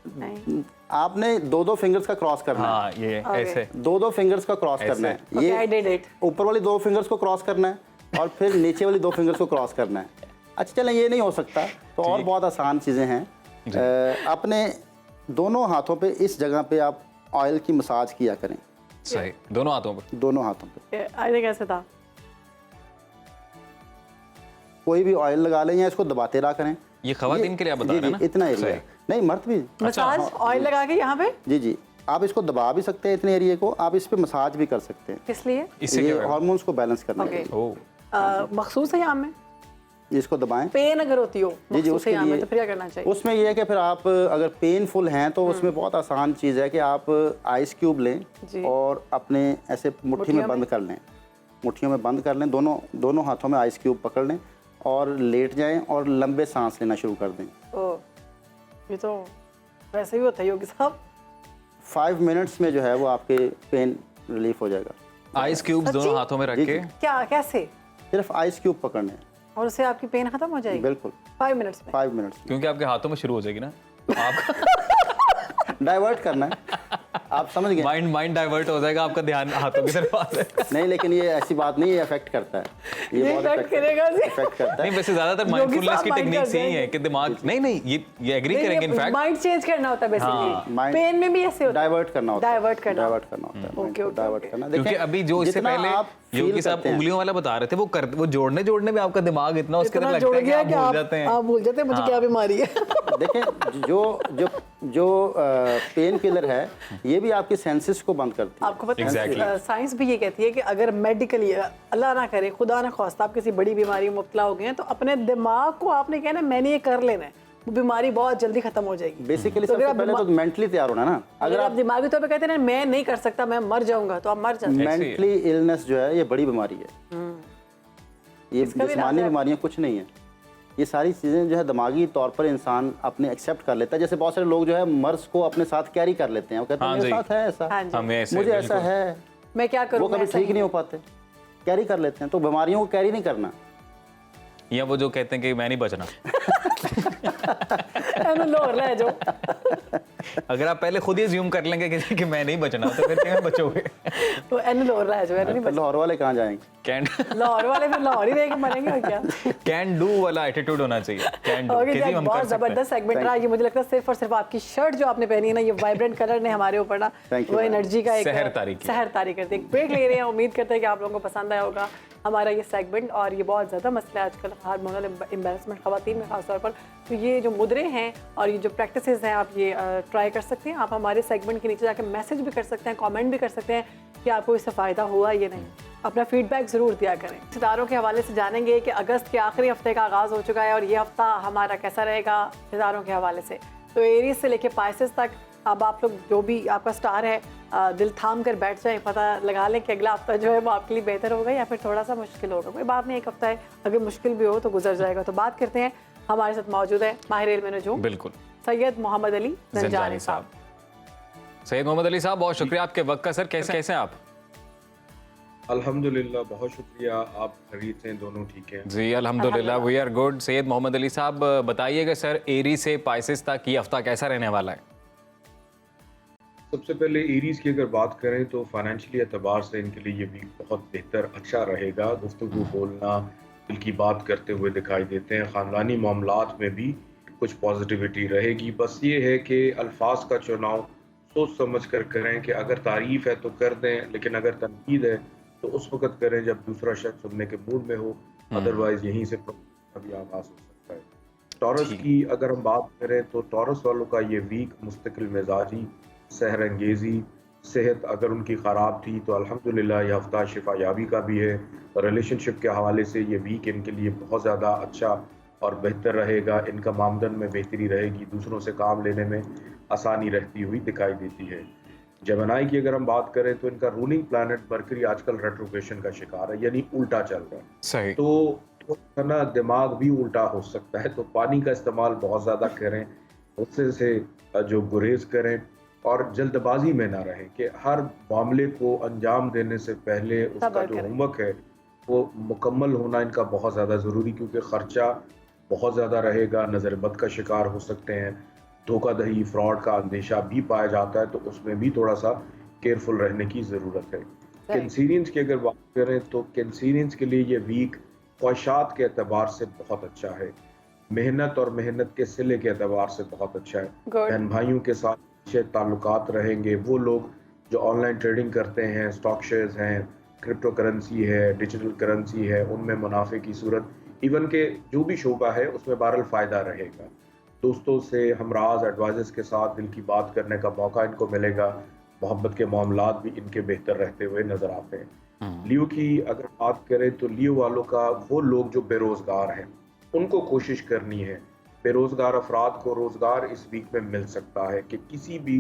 नहीं। आपने दो फिंगर्स का क्रॉस करना है। हाँ, ये ऐसे दो फिंगर्स का क्रॉस करना है। Okay, I did it. ऊपर वाली 2 फिंगर्स को क्रॉस करना है और फिर नीचे वाली 2 फिंगर्स को क्रॉस करना है। अच्छा चलें, ये नहीं हो सकता तो और बहुत आसान चीज़ें हैं। अपने दोनों हाथों पे इस जगह पे आप ऑयल की मसाज किया करें। सही, दोनों हाथों पर। दोनों हाथों पे आई थिंक ऐसे था। कोई भी ऑयल लगा लें या इसको दबाते रहा करें। ये खवातीन के लिए आप बता रहे हैं ना? इतना एरिया नहीं, मर्द भी। मसाज ऑयल लगा के यहाँ पे। जी जी, आप इसको दबा भी सकते हैं इतने एरिया को, आप इस पे मसाज भी कर सकते हैं। किस लिए? इससे ये क्या होगा? हार्मोन्स को बैलेंस करने के लिए। ओह, मखसूस है यहाँ में इसको दबाएं। पेन अगर होती हो जी जी, मखसूस उसके है यहाँ में लिए तो फिर क्या करना चाहिए? उसमें ये है कि फिर आप अगर पेनफुल हैं तो उसमें बहुत आसान चीज़ है कि आप आइस क्यूब लें जी। और अपने ऐसे मुट्ठी में बंद कर लें, मुट्ठियों में बंद कर लें, दोनों हाथों में आइस क्यूब पकड़ लें और लेट जाएं और लंबे सांस लेना शुरू कर दें। ओ, ये तो वैसे ही होता है योगी साहब। 5 मिनट्स में जो है वो आपके पेन रिलीफ हो जाएगा। आइस क्यूब्स दोनों हाथों में रख जी, के। जी। क्या, कैसे? सिर्फ आइस क्यूब पकड़ने हैं। और उससे आपकी पेन खत्म हो जाएगी? बिल्कुल 5 मिनट्स में। 5 मिनट्स क्योंकि आपके हाथों में शुरू हो जाएगी ना, तो आप डाइवर्ट करना है। आप समझ गए? माइंड डाइवर्ट हो जाएगा, आपका ध्यान हाथों की तरफ आ जाएगा। नहीं, लेकिन ये ऐसी बात नहीं है, इफेक्ट करता है। ये बहुत इफेक्ट करेगा जी। इफेक्ट करता है। नहीं, वैसे ज्यादातर योगी माइंडफुलनेस की साहब टेक्निक्स mind यही है कर कि दिमाग नहीं ये एग्री करेंगे इनफैक्ट। माइंड चेंज करना होता है बेसिकली। mind- पेन में भी ऐसे होता है। डाइवर्ट करना होता है। डाइवर्ट करना डाइवर्ट करना होता है। Okay, okay, divert okay. करना। क्योंकि देखें, अभी जो इससे जितना पहले आप योगी feel साहब करते हैं, उंगलियों वाला बता रहे थे, वो जोड़ने में आपका दिमाग इतना उसके अंदर इतना लगता जुड़ है कि गया आप कि भूल जाते हैं। आप भूल जाते हैं मुझे क्या बीमारी है। देखें जो पेन किलर है ये भी आपके सेंसेस को बंद करती है। आपको पता Exactly. है साइंस भी ये कहती है कि अगर मेडिकली अल्लाह ना करे, खुदा ना खास्ता, आप किसी बड़ी बीमारी में मुब्तला हो गए हैं तो अपने दिमाग को आपने कहना मैंने ये कर लेना है, वो बीमारी बहुत जल्दी खत्म हो जाएगी। बेसिकली तो अगर सबसे आप पहले तो मेंटली तैयार होना ना। अगर आप दिमागी तौर पे कहते हैं ना मैं नहीं कर सकता, मैं मर जाऊंगा, तो आप मर जाते हैं। मेंटली इलनेस जो है ये बड़ी बीमारी है। ये इसका भी जिस्मानी इलाज है? बीमारियां कुछ नहीं है। ये सारी चीज़ें जो है दिमागी तौर पर इंसान अपने एक्सेप्ट कर लेता है। जैसे बहुत सारे लोग जो है मर्ज को अपने साथ कैरी कर लेते हैं, वो कहते हैं हाँ मेरे जी। साथ है ऐसा, हाँ जी। हमें ऐसे मुझे ऐसा बिल्कुल। है, मैं क्या वो करूँ, कभी ठीक नहीं हो पाते, कैरी कर लेते हैं। तो बीमारियों को कैरी नहीं करना। या वो जो कहते हैं कि मैं नहीं बचना। लोअर ले जाओ। अगर आप पहले खुद ही ज्यूम कर लेंगे कि मैं नहीं बचना, तो फिर क्या बचोगे? तो एन लोअर ले जाओ, एन नहीं तो लाहौर वाले कहाँ जाएंगे? लाहौर वाले फिर लाहौर ही रह के मरेंगे और क्या। कैन डू वाला एटीट्यूड होना चाहिए। कैन डू ओके जी, किसी हम बहुत कर सकते हैं। जबरदस्त सेगमेंट रहा ये। मुझे लगता है सिर्फ और सिर्फ आपकी शर्ट जो आपने पहनी है ना, ये वाइब्रेंट कलर ने हमारे ऊपर ना Thank you, वो ma'am. एनर्जी का एक सहर तारी करते हैं। ब्रेक ले रहे हैं, उम्मीद करते हैं कि आप लोगों को पसंद आया होगा हमारा ये सेगमेंट। और ये बहुत ज़्यादा मसला है आजकल हार्मोनल इम्बैलेंसमेंट खवातीन में खासतौर पर। तो ये जो मुद्रे हैं और ये जो प्रैक्टिसेस हैं, आप ये ट्राई कर सकते हैं। आप हमारे सेगमेंट के नीचे जाकर मैसेज भी कर सकते हैं, कमेंट भी कर सकते हैं कि आपको इससे फ़ायदा हुआ या नहीं। अपना फीडबैक ज़रूर दिया करें। सितारों के हवाले से जानेंगे कि अगस्त के आखिरी हफ्ते का आगाज़ हो चुका है और ये हफ्ता हमारा कैसा रहेगा सितारों के हवाले से। तो एरीज से लेके पाइसेस तक अब आप लोग जो भी आपका स्टार है, दिल थाम कर बैठ जाएं, पता लगा लें कि अगला हफ्ता जो है वो आपके लिए बेहतर होगा या फिर थोड़ा सा मुश्किल होगा। कोई बात नहीं, एक हफ्ता है, अगर मुश्किल भी हो तो गुजर जाएगा। तो बात करते हैं, हमारे साथ मौजूद है माहिर इल्म नजूम बिल्कुल सैयद मोहम्मद अली जंजानी साहब। सैयद मोहम्मद अली साहब, बहुत शुक्रिया आपके वक्त का। सर कैसे हैं आप? अल्हम्दुलिल्लाह, बहुत शुक्रिया। आप खरीद से दोनों ठीक हैं? जी अल्हम्दुलिल्लाह, we are good. Syed Mohammad Ali साहब बताइएगा सर, एरी से पाइसेस तक ये हफ्ता कैसा रहने वाला है? सबसे पहले एरीज की अगर बात करें तो फाइनेंशियली एतबार से इनके लिए ये वीक बहुत बेहतर अच्छा रहेगा। गुफ्तगू बोलना, दिल की बात करते हुए दिखाई देते हैं। ख़ानदानी मामलात में भी कुछ पॉजिटिविटी रहेगी। बस ये है कि अल्फाज का चुनाव सोच समझ कर करें कि अगर तारीफ़ है तो कर दें, लेकिन अगर तनकीद है तो उस वक्त करें जब दूसरा शख्स सुनने के मूड में हो। अदरवाइज यहीं से अभी आगाज हो सकता है। टॉरस की अगर हम बात करें तो टॉरस वालों का ये वीक मुस्तकिल मिजाजी, सहर अंगेज़ी, सेहत अगर उनकी ख़राब थी तो अल्हम्दुलिल्लाह ये हफ्ता शिफायाबी का भी है। रिलेशनशिप के हवाले से ये वीक इनके लिए बहुत ज़्यादा अच्छा और बेहतर रहेगा। इनका आमदन में बेहतरी रहेगी, दूसरों से काम लेने में आसानी रहती हुई दिखाई देती है। जेमिनी की अगर हम बात करें तो इनका रूलिंग प्लैनेट मरकरी आजकल रेट्रोग्रेशन का शिकार है, यानी उल्टा चल रहा है। सही। तो थोड़ा ना दिमाग भी उल्टा हो सकता है, तो पानी का इस्तेमाल बहुत ज़्यादा करें, गुस्से से जो गुरेज करें और जल्दबाजी में ना रहें कि हर मामले को अंजाम देने से पहले उसका सब्र जो करें। होमवर्क है वो मुकम्मल होना इनका बहुत ज़्यादा ज़रूरी, क्योंकि ख़र्चा बहुत ज़्यादा रहेगा, नज़र बद का शिकार हो सकते हैं, धोखाधड़ी फ्रॉड का अंदेशा भी पाया जाता है, तो उसमें भी थोड़ा सा केयरफुल रहने की ज़रूरत है। कैंसीरियंस की अगर बात करें तो कैंसीरियंस के लिए ये वीक ख्वाहिशात के एतबार से बहुत अच्छा है, मेहनत और मेहनत के सिले के एतबार से बहुत अच्छा है। गुड। बहन भाइयों के साथ अच्छे ताल्लुकात रहेंगे। वो लोग जो ऑनलाइन ट्रेडिंग करते हैं, स्टॉक शेयर्स हैं, क्रिप्टो करेंसी है, डिजिटल करेंसी है, उनमें मुनाफे की सूरत, इवन के जो भी शोबा है उसमें बहरहाल फ़ायदा रहेगा। दोस्तों से हमराज एडवाइजर्स के साथ दिल की बात करने का मौका इनको मिलेगा, मोहब्बत के मामलात भी इनके बेहतर रहते हुए नज़र आते हैं। लियो की अगर बात करें तो लियो वालों का वो लोग जो बेरोज़गार हैं उनको कोशिश करनी है, बेरोज़गार अफराद को रोज़गार इस वीक में मिल सकता है कि किसी भी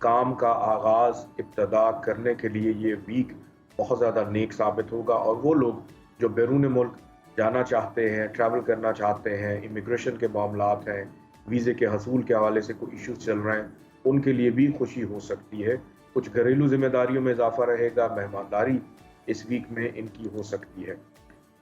काम का आगाज़ इब्तदा करने के लिए ये वीक बहुत ज़्यादा नेक साबित होगा। और वो लोग जो बैरून मुल्क जाना चाहते हैं, ट्रैवल करना चाहते हैं, इमिग्रेशन के मामलात हैं, वीज़े के हसूल के हवाले से कोई इश्यूज चल रहे हैं, उनके लिए भी खुशी हो सकती है। कुछ घरेलू जिम्मेदारियों में इजाफा रहेगा, मेहमानदारी इस वीक में इनकी हो सकती है।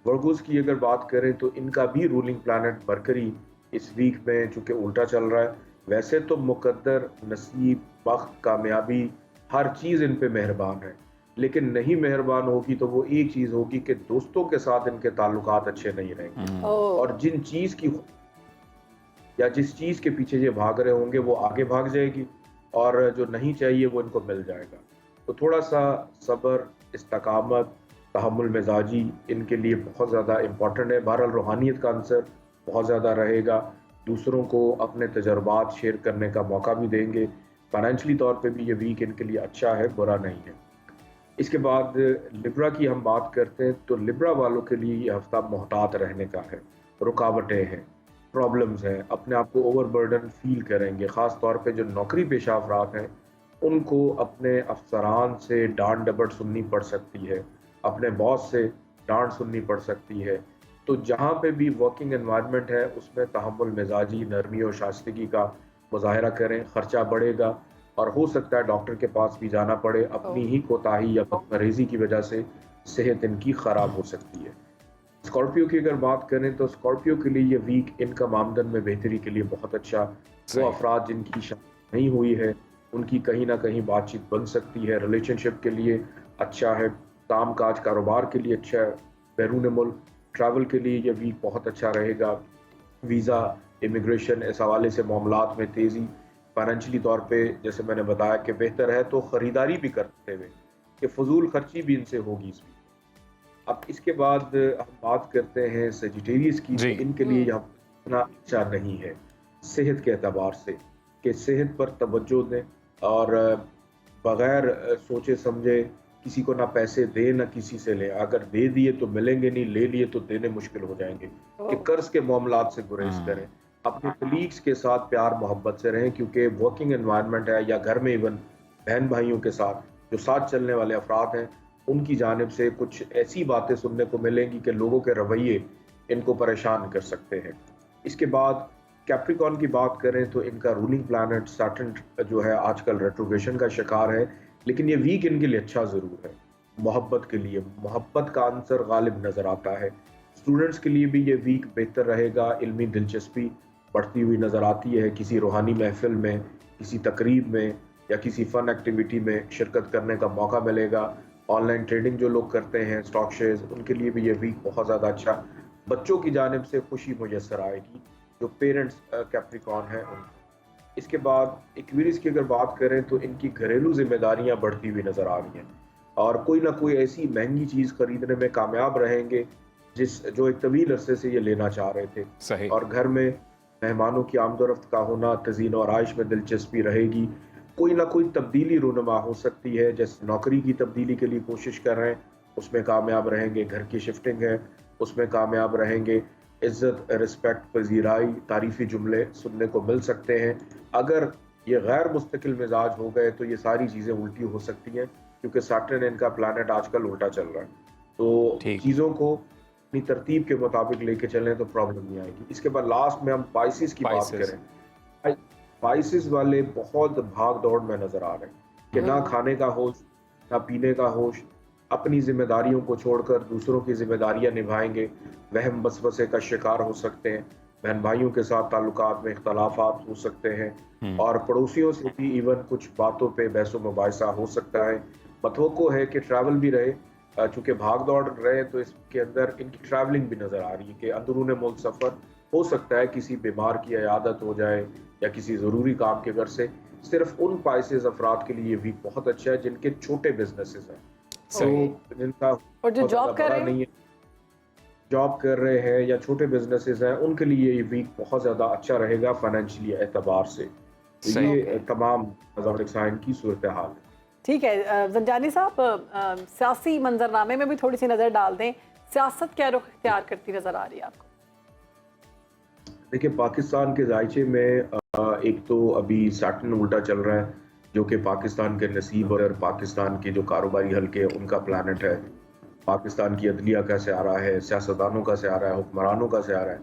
वर्गोस की अगर बात करें तो इनका भी रूलिंग प्लैनेट मरकरी इस वीक में चूँकि उल्टा चल रहा है, वैसे तो मुकद्दर, नसीब, वक्त, कामयाबी हर चीज़ इन पे मेहरबान है, लेकिन नहीं मेहरबान होगी तो वो एक चीज़ होगी कि दोस्तों के साथ इनके ताल्लुकात अच्छे नहीं रहेंगे और जिन चीज़ की या जिस चीज़ के पीछे ये भाग रहे होंगे वो आगे भाग जाएगी और जो नहीं चाहिए वो इनको मिल जाएगा। तो थोड़ा सा सब्र, इस्तकामत, तहम्मुल मिजाजी इनके लिए बहुत ज़्यादा इम्पॉर्टेंट है। बहरहाल रूहानियत का अंसर बहुत ज़्यादा रहेगा, दूसरों को अपने तजर्बात शेयर करने का मौका भी देंगे। फाइनेंशियली तौर पे भी ये वीक इनके लिए अच्छा है, बुरा नहीं है। इसके बाद लिब्रा की हम बात करते हैं तो लिब्रा वालों के लिए ये हफ्ता मोहतात रहने का है, रुकावटें हैं, प्रॉब्लम्स हैं, अपने आप को ओवरबर्डन फील करेंगे। ख़ास तौर पे जो नौकरी पेशा अफराद हैं उनको अपने अफसरान से डांट डपट सुननी पड़ सकती है, अपने बॉस से डांट सुननी पड़ सकती है। तो जहाँ पे भी वर्किंग एनवायरनमेंट है उसमें तहम्मुल मिजाजी, नरमी और शाइस्तगी का मुजाहरा करें। ख़र्चा बढ़ेगा और हो सकता है डॉक्टर के पास भी जाना पड़े, अपनी ही कोताही या बदपरहेज़ी की वजह से सेहत इनकी ख़राब हो सकती है। स्कॉर्पियो की अगर बात करें तो स्कॉर्पियो के लिए ये वीक इनकम आमदन में बेहतरी के लिए बहुत अच्छा। वो अफराद जिनकी शादी नहीं हुई है उनकी कहीं ना कहीं बातचीत बन सकती है, रिलेशनशिप के लिए अच्छा है, काम काज कारोबार के लिए अच्छा है, बैरून मुल्क ट्रैवल के लिए ये वीक बहुत अच्छा रहेगा। वीज़ा, इमिग्रेशन, इस हवाले से मामलात में तेज़ी, फाइनेंशियली तौर पे जैसे मैंने बताया कि बेहतर है, तो ख़रीदारी भी करते हुए कि फजूल खर्ची भी इनसे होगी इस वीक। अब इसके बाद हम बात करते हैं सेजिटेरियस की, तो इनके लिए यह इतना अच्छा नहीं है सेहत के एतबार से कि सेहत पर तवज्जो दें और बग़ैर सोचे समझे किसी को ना पैसे दें ना किसी से लें। अगर दे दिए तो मिलेंगे नहीं, ले लिए तो देने मुश्किल हो जाएंगे। कि कर्ज के मामलात से गुरेज करें, अपने कलीग्स के साथ प्यार मोहब्बत से रहें, क्योंकि वर्किंग एनवायरनमेंट है या घर में इवन बहन भाइयों के साथ जो साथ चलने वाले अफराद हैं उनकी जानिब से कुछ ऐसी बातें सुनने को मिलेंगी कि लोगों के रवैये इनको परेशान कर सकते हैं। इसके बाद कैप्रिकॉर्न की बात करें तो इनका रूलिंग प्लैनेट सैटर्न जो है आजकल रेट्रोग्रेशन का शिकार है, लेकिन ये वीक इनके लिए अच्छा ज़रूर है। मोहब्बत के लिए मोहब्बत का आंसर गालिब नज़र आता है। स्टूडेंट्स के लिए भी ये वीक बेहतर रहेगा, इल्मी दिलचस्पी बढ़ती हुई नज़र आती है, किसी रूहानी महफिल में, किसी तकरीब में या किसी फ़न एक्टिविटी में शिरकत करने का मौका मिलेगा। ऑनलाइन ट्रेडिंग जो लोग करते हैं, स्टॉक शेयर्स, उनके लिए भी ये वीक बहुत ज़्यादा अच्छा। बच्चों की जानिब से खुशी मुयस्सर आएगी जो पेरेंट्स कैप्रिकॉर्न हैं उनको। इसके बाद एक्वेरियस की अगर बात करें तो इनकी घरेलू जिम्मेदारियां बढ़ती हुई नज़र आ रही हैं और कोई ना कोई ऐसी महंगी चीज़ खरीदने में कामयाब रहेंगे जो एक तवील अरसे से ये लेना चाह रहे थे। सही। और घर में मेहमानों की आमदोरफ्त का होना, तज़ीन और आइश में दिलचस्पी रहेगी। कोई ना कोई तब्दीली रूनुमा हो सकती है, जैसे नौकरी की तब्दीली के लिए कोशिश कर रहे हैं उसमें कामयाब रहेंगे, घर की शिफ्टिंग है उसमें कामयाब रहेंगे, इज़्ज़त, रिस्पेक्ट, पजीराई, तारीफ़ी जुमले सुनने को मिल सकते हैं। अगर ये गैर मुस्तकिल मिजाज हो गए तो ये सारी चीज़ें उल्टी हो सकती हैं, क्योंकि सैटर्न इनका प्लानट आजकल उल्टा चल रहा है। तो चीज़ों को अपनी तरतीब के मुताबिक लेके चलें तो प्रॉब्लम नहीं आएगी। इसके बाद लास्ट में हम स्पाइसेस की बात करें, स्पाइसेस वाले बहुत भाग दौड़ में नजर आ रहे हैं कि ना खाने का होश ना पीने का होश, अपनी जिम्मेदारियों को छोड़कर दूसरों की जिम्मेदारियां निभाएंगे, वहम वसवसे का शिकार हो सकते हैं, बहन भाइयों के साथ ताल्लुकात में इख्तलाफात हो सकते हैं और पड़ोसियों से भी इवन कुछ बातों पे बहस मुबाहिसा हो सकता है। मतवक्को है कि ट्रैवल भी रहे, चूँकि भाग दौड़ रहे तो इसके अंदर इनकी ट्रैवलिंग भी नज़र आ रही है कि अंदरून मुल्क सफ़र हो सकता है, किसी बीमार की इयादत हो जाए या किसी ज़रूरी काम के घर से। सिर्फ उन पाइसेस अफराद के लिए वीक बहुत अच्छा है जिनके छोटे बिजनेसेस हैं, तो जिनका और जो जॉब कर रहे हैं, नहीं है, जॉब कर रहे हैं या छोटे बिजनेसेस हैं, उनके लिए ये वीक बहुत ज़्यादा अच्छा रहेगा फाइनेंशियली एतबार से। तो ये तमाम साइन की सूरत हाल है। ठीक है जंजानी साहब, सियासी मंजरनामे में भी थोड़ी सी नज़र डाल दें, सियासत क्या रुख इख्तियार करती नज़र आ रही है आपको? देखिए, पाकिस्तान के जायचे में एक तो अभी सैटर्न उल्टा चल रहा है जो कि पाकिस्तान के नसीब और पाकिस्तान के जो कारोबारी हल्के उनका प्लानट है। पाकिस्तान की अदलिया कैसे आ रहा है, सियासतदानों का से आ रहा है, हुक्मरानों का से आ रहा है।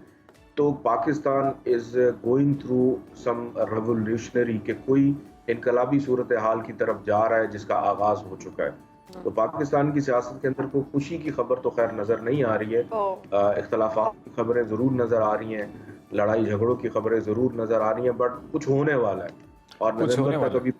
तो Pakistan is going through some revolutionary के कोई इनकलाबी सूरत हाल की तरफ जा रहा है जिसका आगाज़ हो चुका है। तो पाकिस्तान की सियासत के अंदर कोई खुशी की खबर तो खैर नज़र नहीं आ रही है, इख्तलाफात की खबरें ज़रूर नज़र आ रही हैं, लड़ाई झगड़ों की खबरें ज़रूर नज़र आ रही हैं, बट कुछ होने वाला है। और नवंबर तक अभी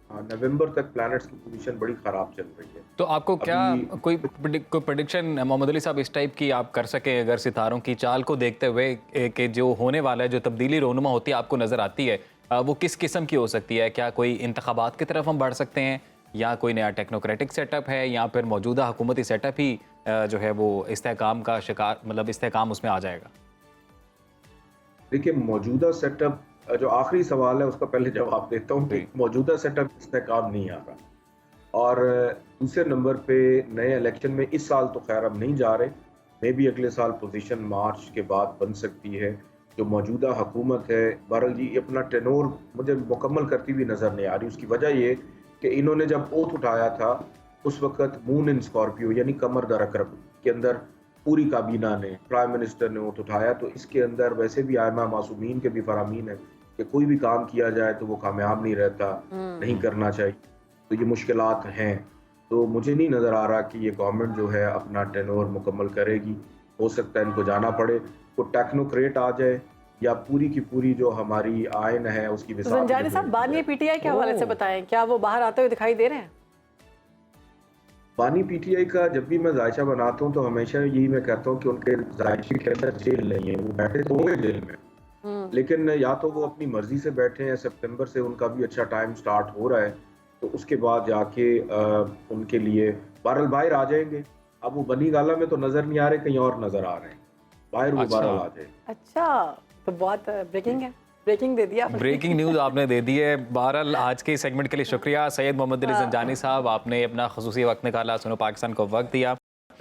नवंबर तक प्लैनेट्स की पोजीशन बड़ी ख़राब चल रही है। तो आपको क्या कोई प्रेडिक्शन मोहम्मद अली साहब इस टाइप की आप कर सकें अगर सितारों की चाल को देखते हुए कि जो होने वाला है, जो तब्दीली रोनुमा होती है आपको नज़र आती है, वो किस किस्म की हो सकती है? क्या कोई इंतखाबात की तरफ हम बढ़ सकते हैं या कोई नया टेक्नोक्रेटिक सेटअप है या फिर मौजूदा हुकूमती सेटअप ही जो है वो इस्तेहकाम का शिकार, मतलब इस्तेहकाम उसमें आ जाएगा? देखिए, मौजूदा सेटअप, जो आखिरी सवाल है उसका पहले जवाब देता हूँ कि मौजूदा सेटअप इस्तेहकाम नहीं आ रहा। और दूसरे नंबर पे नए इलेक्शन में इस साल तो खैर हम नहीं जा रहे, मे भी अगले साल पोजीशन मार्च के बाद बन सकती है। जो मौजूदा हुकूमत है बहरहाल जी अपना टेनोर मुझे मुकम्मल करती हुई नज़र नहीं आ रही। उसकी वजह ये कि इन्होंने जब ओथ उठाया था उस वक़्त मून इन स्कॉर्पियो यानी कमर दर अकरब के अंदर पूरी काबीना ने, प्राइम मिनिस्टर ने ओथ उठाया, तो इसके अंदर वैसे भी आयमा मासूमीन के भी फरामीन है कि कोई भी काम किया जाए तो वो कामयाब नहीं रहता, नहीं करना चाहिए, तो ये मुश्किलात हैं। तो मुझे नहीं नज़र आ रहा कि ये गवर्नमेंट जो है अपना टेनोर मुकम्मल करेगी। हो सकता है इनको जाना पड़े, को टेक्नोक्रेट आ जाए या पूरी की पूरी जो हमारी आयन है उसकी जंजानी साहब, बानी पीटीआई के हवाले से बताएं, क्या वो बाहर आते हुए दिखाई दे रहे हैं? बानी पीटीआई का जब भी मैं जायचा बनाता हूँ तो हमेशा यही मैं कहता हूँ कि उनके जायचे के अंदर जेल नहीं है, वो बैठे तो होंगे जेल में, लेकिन या तो वो अपनी मर्जी से बैठे हैं, सितंबर से उनका भी अच्छा टाइम स्टार्ट हो रहा है, तो उसके बाद जाके उनके लिए बहरहाल बाहर आ जाएंगे। अब वो बनी गाला में तो नजर नहीं आ रहे, कहीं और नजर आ रहे हैं, बाहर वो बहरहाल आ जाए। अच्छा, तो बहुत ब्रेकिंग है, ब्रेकिंग दे दिया, ब्रेकिंग न्यूज़ आपने दे दी है। बहरहाल आज के सेगमेंट के लिए शुक्रिया सैयद मोहम्मद अली जंजानी साहब, आपने अपना खसूसी वक्त निकाला, सुनो पाकिस्तान को वक्त दिया।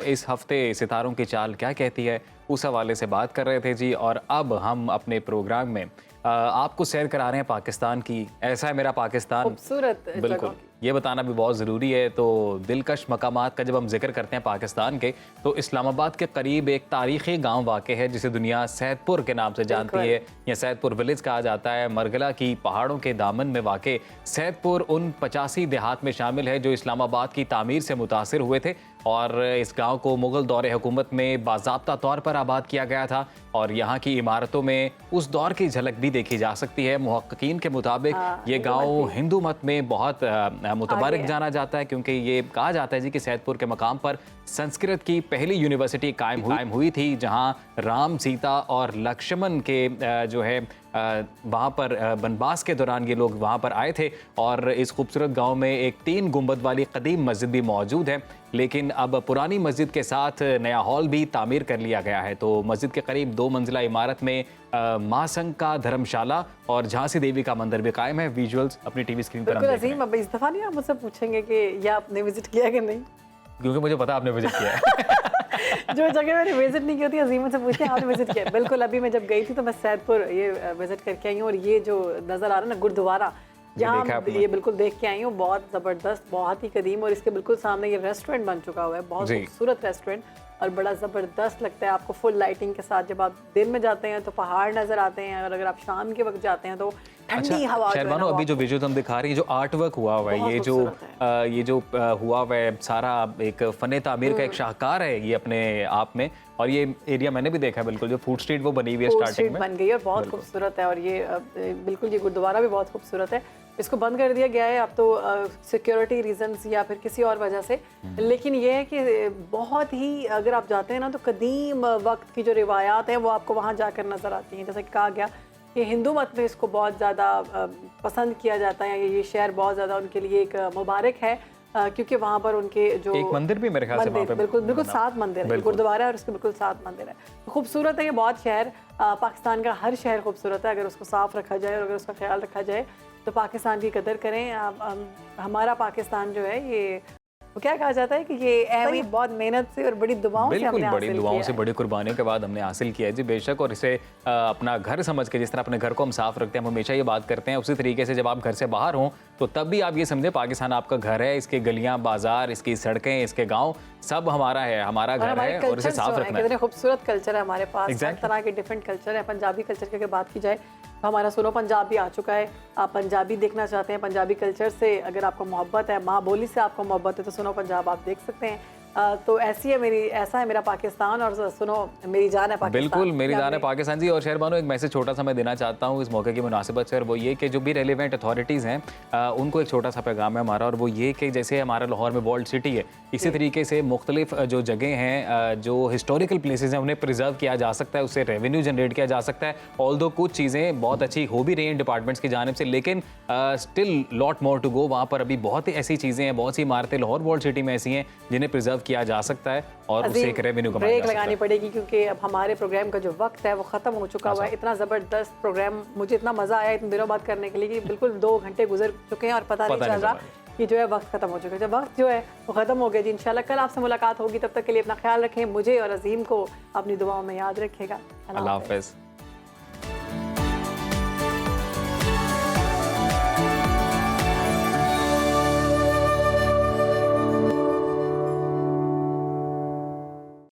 इस हफ्ते सितारों की चाल क्या कहती है उस हवाले से बात कर रहे थे जी। और अब हम अपने प्रोग्राम में आपको सैर करा रहे हैं पाकिस्तान की। ऐसा है मेरा पाकिस्तान, खूबसूरत, बिल्कुल ये बताना भी बहुत ज़रूरी है। तो दिलकश मकामात का जब हम जिक्र करते हैं पाकिस्तान के, तो इस्लामाबाद के करीब एक तारीख़ी गांव वाक़े है जिसे दुनिया सैदपुर के नाम से जानती है, या सैदपुर विलेज कहा जाता है। मरगला की पहाड़ों के दामन में वाक़े सैदपुर उन 85 देहात में शामिल है जो इस्लामाबाद की तामीर से मुतासिर हुए थे, और इस गांव को मुग़ल दौर हुकूमत में बाज़ाब्ता तौर पर आबाद किया गया था, और यहाँ की इमारतों में उस दौर की झलक भी देखी जा सकती है। मुहक्किकीन के मुताबिक ये गांव हिंदू मत में बहुत मुतबारक जाना जाता है, क्योंकि ये कहा जाता है जी कि सैदपुर के मकाम पर संस्कृत की पहली यूनिवर्सिटी कायम हुई थी, जहाँ राम, सीता और लक्ष्मण के जो है वहाँ पर बनवास के दौरान ये लोग वहाँ पर आए थे। और इस खूबसूरत गांव में एक 3 गुंबद वाली कदीम मस्जिद भी मौजूद है, लेकिन अब पुरानी मस्जिद के साथ नया हॉल भी तामीर कर लिया गया है। तो मस्जिद के करीब 2 मंजिला इमारत में माँ संग का धर्मशाला और झांसी देवी का मंदिर भी कायम है। विजुअल्स अपनी टीवी स्क्रीन पर बिल्कुल अजीम, अब इस दफ़ा नहीं आप मुझसे पूछेंगे कि ये आपने विजिट किया कि नहीं, क्योंकि मुझे पता आपने विजिट किया है। जो जगह मैंने विजिट नहीं की होती अजीम से पूछते हैं आपने विजिट किया। बिल्कुल, अभी मैं जब गई थी तो मैं सैदपुर ये विजिट करके आई हूँ, और ये जो नज़र आ रहा है ना गुरुद्वारा, यहाँ ये बिल्कुल देख के आई हूँ, बहुत ज़बरदस्त, बहुत ही कदीम, और इसके बिल्कुल सामने ये रेस्टोरेंट बन चुका हुआ है, बहुत खूबसूरत रेस्टोरेंट। और बड़ा ज़बरदस्त लगता है आपको फुल लाइटिंग के साथ। जब आप दिन में जाते हैं तो पहाड़ नज़र आते हैं, और अगर आप शाम के वक्त जाते हैं तो ठंडी हवा। शहरबानो, अभी जो विजुअल हम दिखा रही है, जो आर्ट वर्क हुआ हुआ है, ये जो हुआ हुआ है सारा एक फ़न तामीर का एक शाहकार है ये अपने आप में। और ये एरिया मैंने भी देखा है, बिल्कुल जो फूड स्ट्रीट वो बनी हुई है स्टार्टिंग में, बन गई है और बहुत खूबसूरत है। और ये बिल्कुल ये गुरुद्वारा भी बहुत खूबसूरत है। इसको बंद कर दिया गया है अब तो सिक्योरिटी रीजंस या फिर किसी और वजह से, लेकिन ये है कि बहुत ही अगर आप जाते हैं ना तो कदीम वक्त की जो रिवायात हैं वो आपको वहाँ जाकर नज़र आती हैं। जैसे कि कहा गया कि हिंदू मत में इसको बहुत ज़्यादा पसंद किया जाता है, ये शहर बहुत ज़्यादा उनके लिए एक मुबारक है, क्योंकि वहाँ पर उनके जो एक मंदिर भी मेरे ख्याल से वहाँ पे बिल्कुल 7 मंदिर है, गुरुद्वारा है और उसके बिल्कुल 7 मंदिर है। खूबसूरत है ये बहुत शहर। पाकिस्तान का हर शहर खूबसूरत है अगर उसको साफ़ रखा जाए और अगर उसका ख्याल रखा जाए तो पाकिस्तान की कदर करें। हमारा पाकिस्तान जो है ये वो क्या कहा जाता है कि ये बहुत मेहनत से और बड़ी दुआओं से हमने बड़ी हासिल दुआओं किया से है। बड़ी कुर्बानियों के बाद हमने हासिल किया है जी, बेशक। और इसे अपना घर समझ के, जिस तरह अपने घर को हम साफ रखते हैं, हम हमेशा ये बात करते हैं, उसी तरीके से जब आप घर से बाहर हों तो तब भी आप ये समझे पाकिस्तान आपका घर है, इसके गलियां बाजार, इसकी सड़कें, इसके गांव सब हमारा है, हमारा घर है और इसे साफ रखना है। कितने खूबसूरत कल्चर है हमारे पास, हर तरह के डिफरेंट कल्चर है। पंजाबी कल्चर की अगर बात की जाए तो हमारा सुनो पंजाब भी आ चुका है। आप पंजाबी देखना चाहते हैं, पंजाबी कल्चर से अगर आपको मोहब्बत है, माँ बोली से आपको मोहब्बत है तो सुनो पंजाब आप देख सकते हैं। तो ऐसा है मेरा पाकिस्तान और सुनो मेरी जान है पाकिस्तान। बिल्कुल मेरी जान है पाकिस्तान जी। और शहरबानो, एक मैसेज छोटा सा मैं देना चाहता हूँ इस मौके की मुनासिबत से, और वो ये कि जो भी रेलिवेंट अथॉरिटीज़ हैं उनको एक छोटा सा पैगाम है हमारा, और वो ये कि जैसे हमारा लाहौर में वर्ल्ड सिटी है, इसी तरीके से मुख्तलिफ जो जगह हैं, जो हिस्टोरिकल प्लेसेस हैं, उन्हें प्रिजर्व किया जा सकता है, उससे रेवेन्यू जनरेट किया जा सकता है। ऑल्दो कुछ चीज़ें बहुत अच्छी हो भी रही हैं डिपार्टमेंट्स की जानिब से, लेकिन still lot more to go. वहाँ पर अभी बहुत ही ऐसी चीज़ें हैं, बहुत सी इमारतें लाहौर वर्ल्ड सिटी में ऐसी हैं जिन्हें प्रिजर्व किया जा सकता है और उससे एक रेवेन्यू कमाया जा सकता है। ब्रेक लगानी पड़ेगी क्योंकि अब हमारे प्रोग्राम का जो वक्त है वो ख़त्म हो चुका हुआ है। इतना ज़बरदस्त प्रोग्राम, मुझे इतना मज़ा आया इतने दिनों बाद करने के लिए कि बिल्कुल 2 घंटे गुजर चुके हैं और पता नहीं चल रहा कि जो है वक्त ख़त्म हो चुका है। जब वक्त जो है वो ख़त्म हो गया जी, इंशाल्लाह कल आपसे मुलाकात होगी। तब तक के लिए अपना ख्याल रखें, मुझे और अजीम को अपनी दुआओं में याद रखिएगा। अल्लाह हाफ़िज़।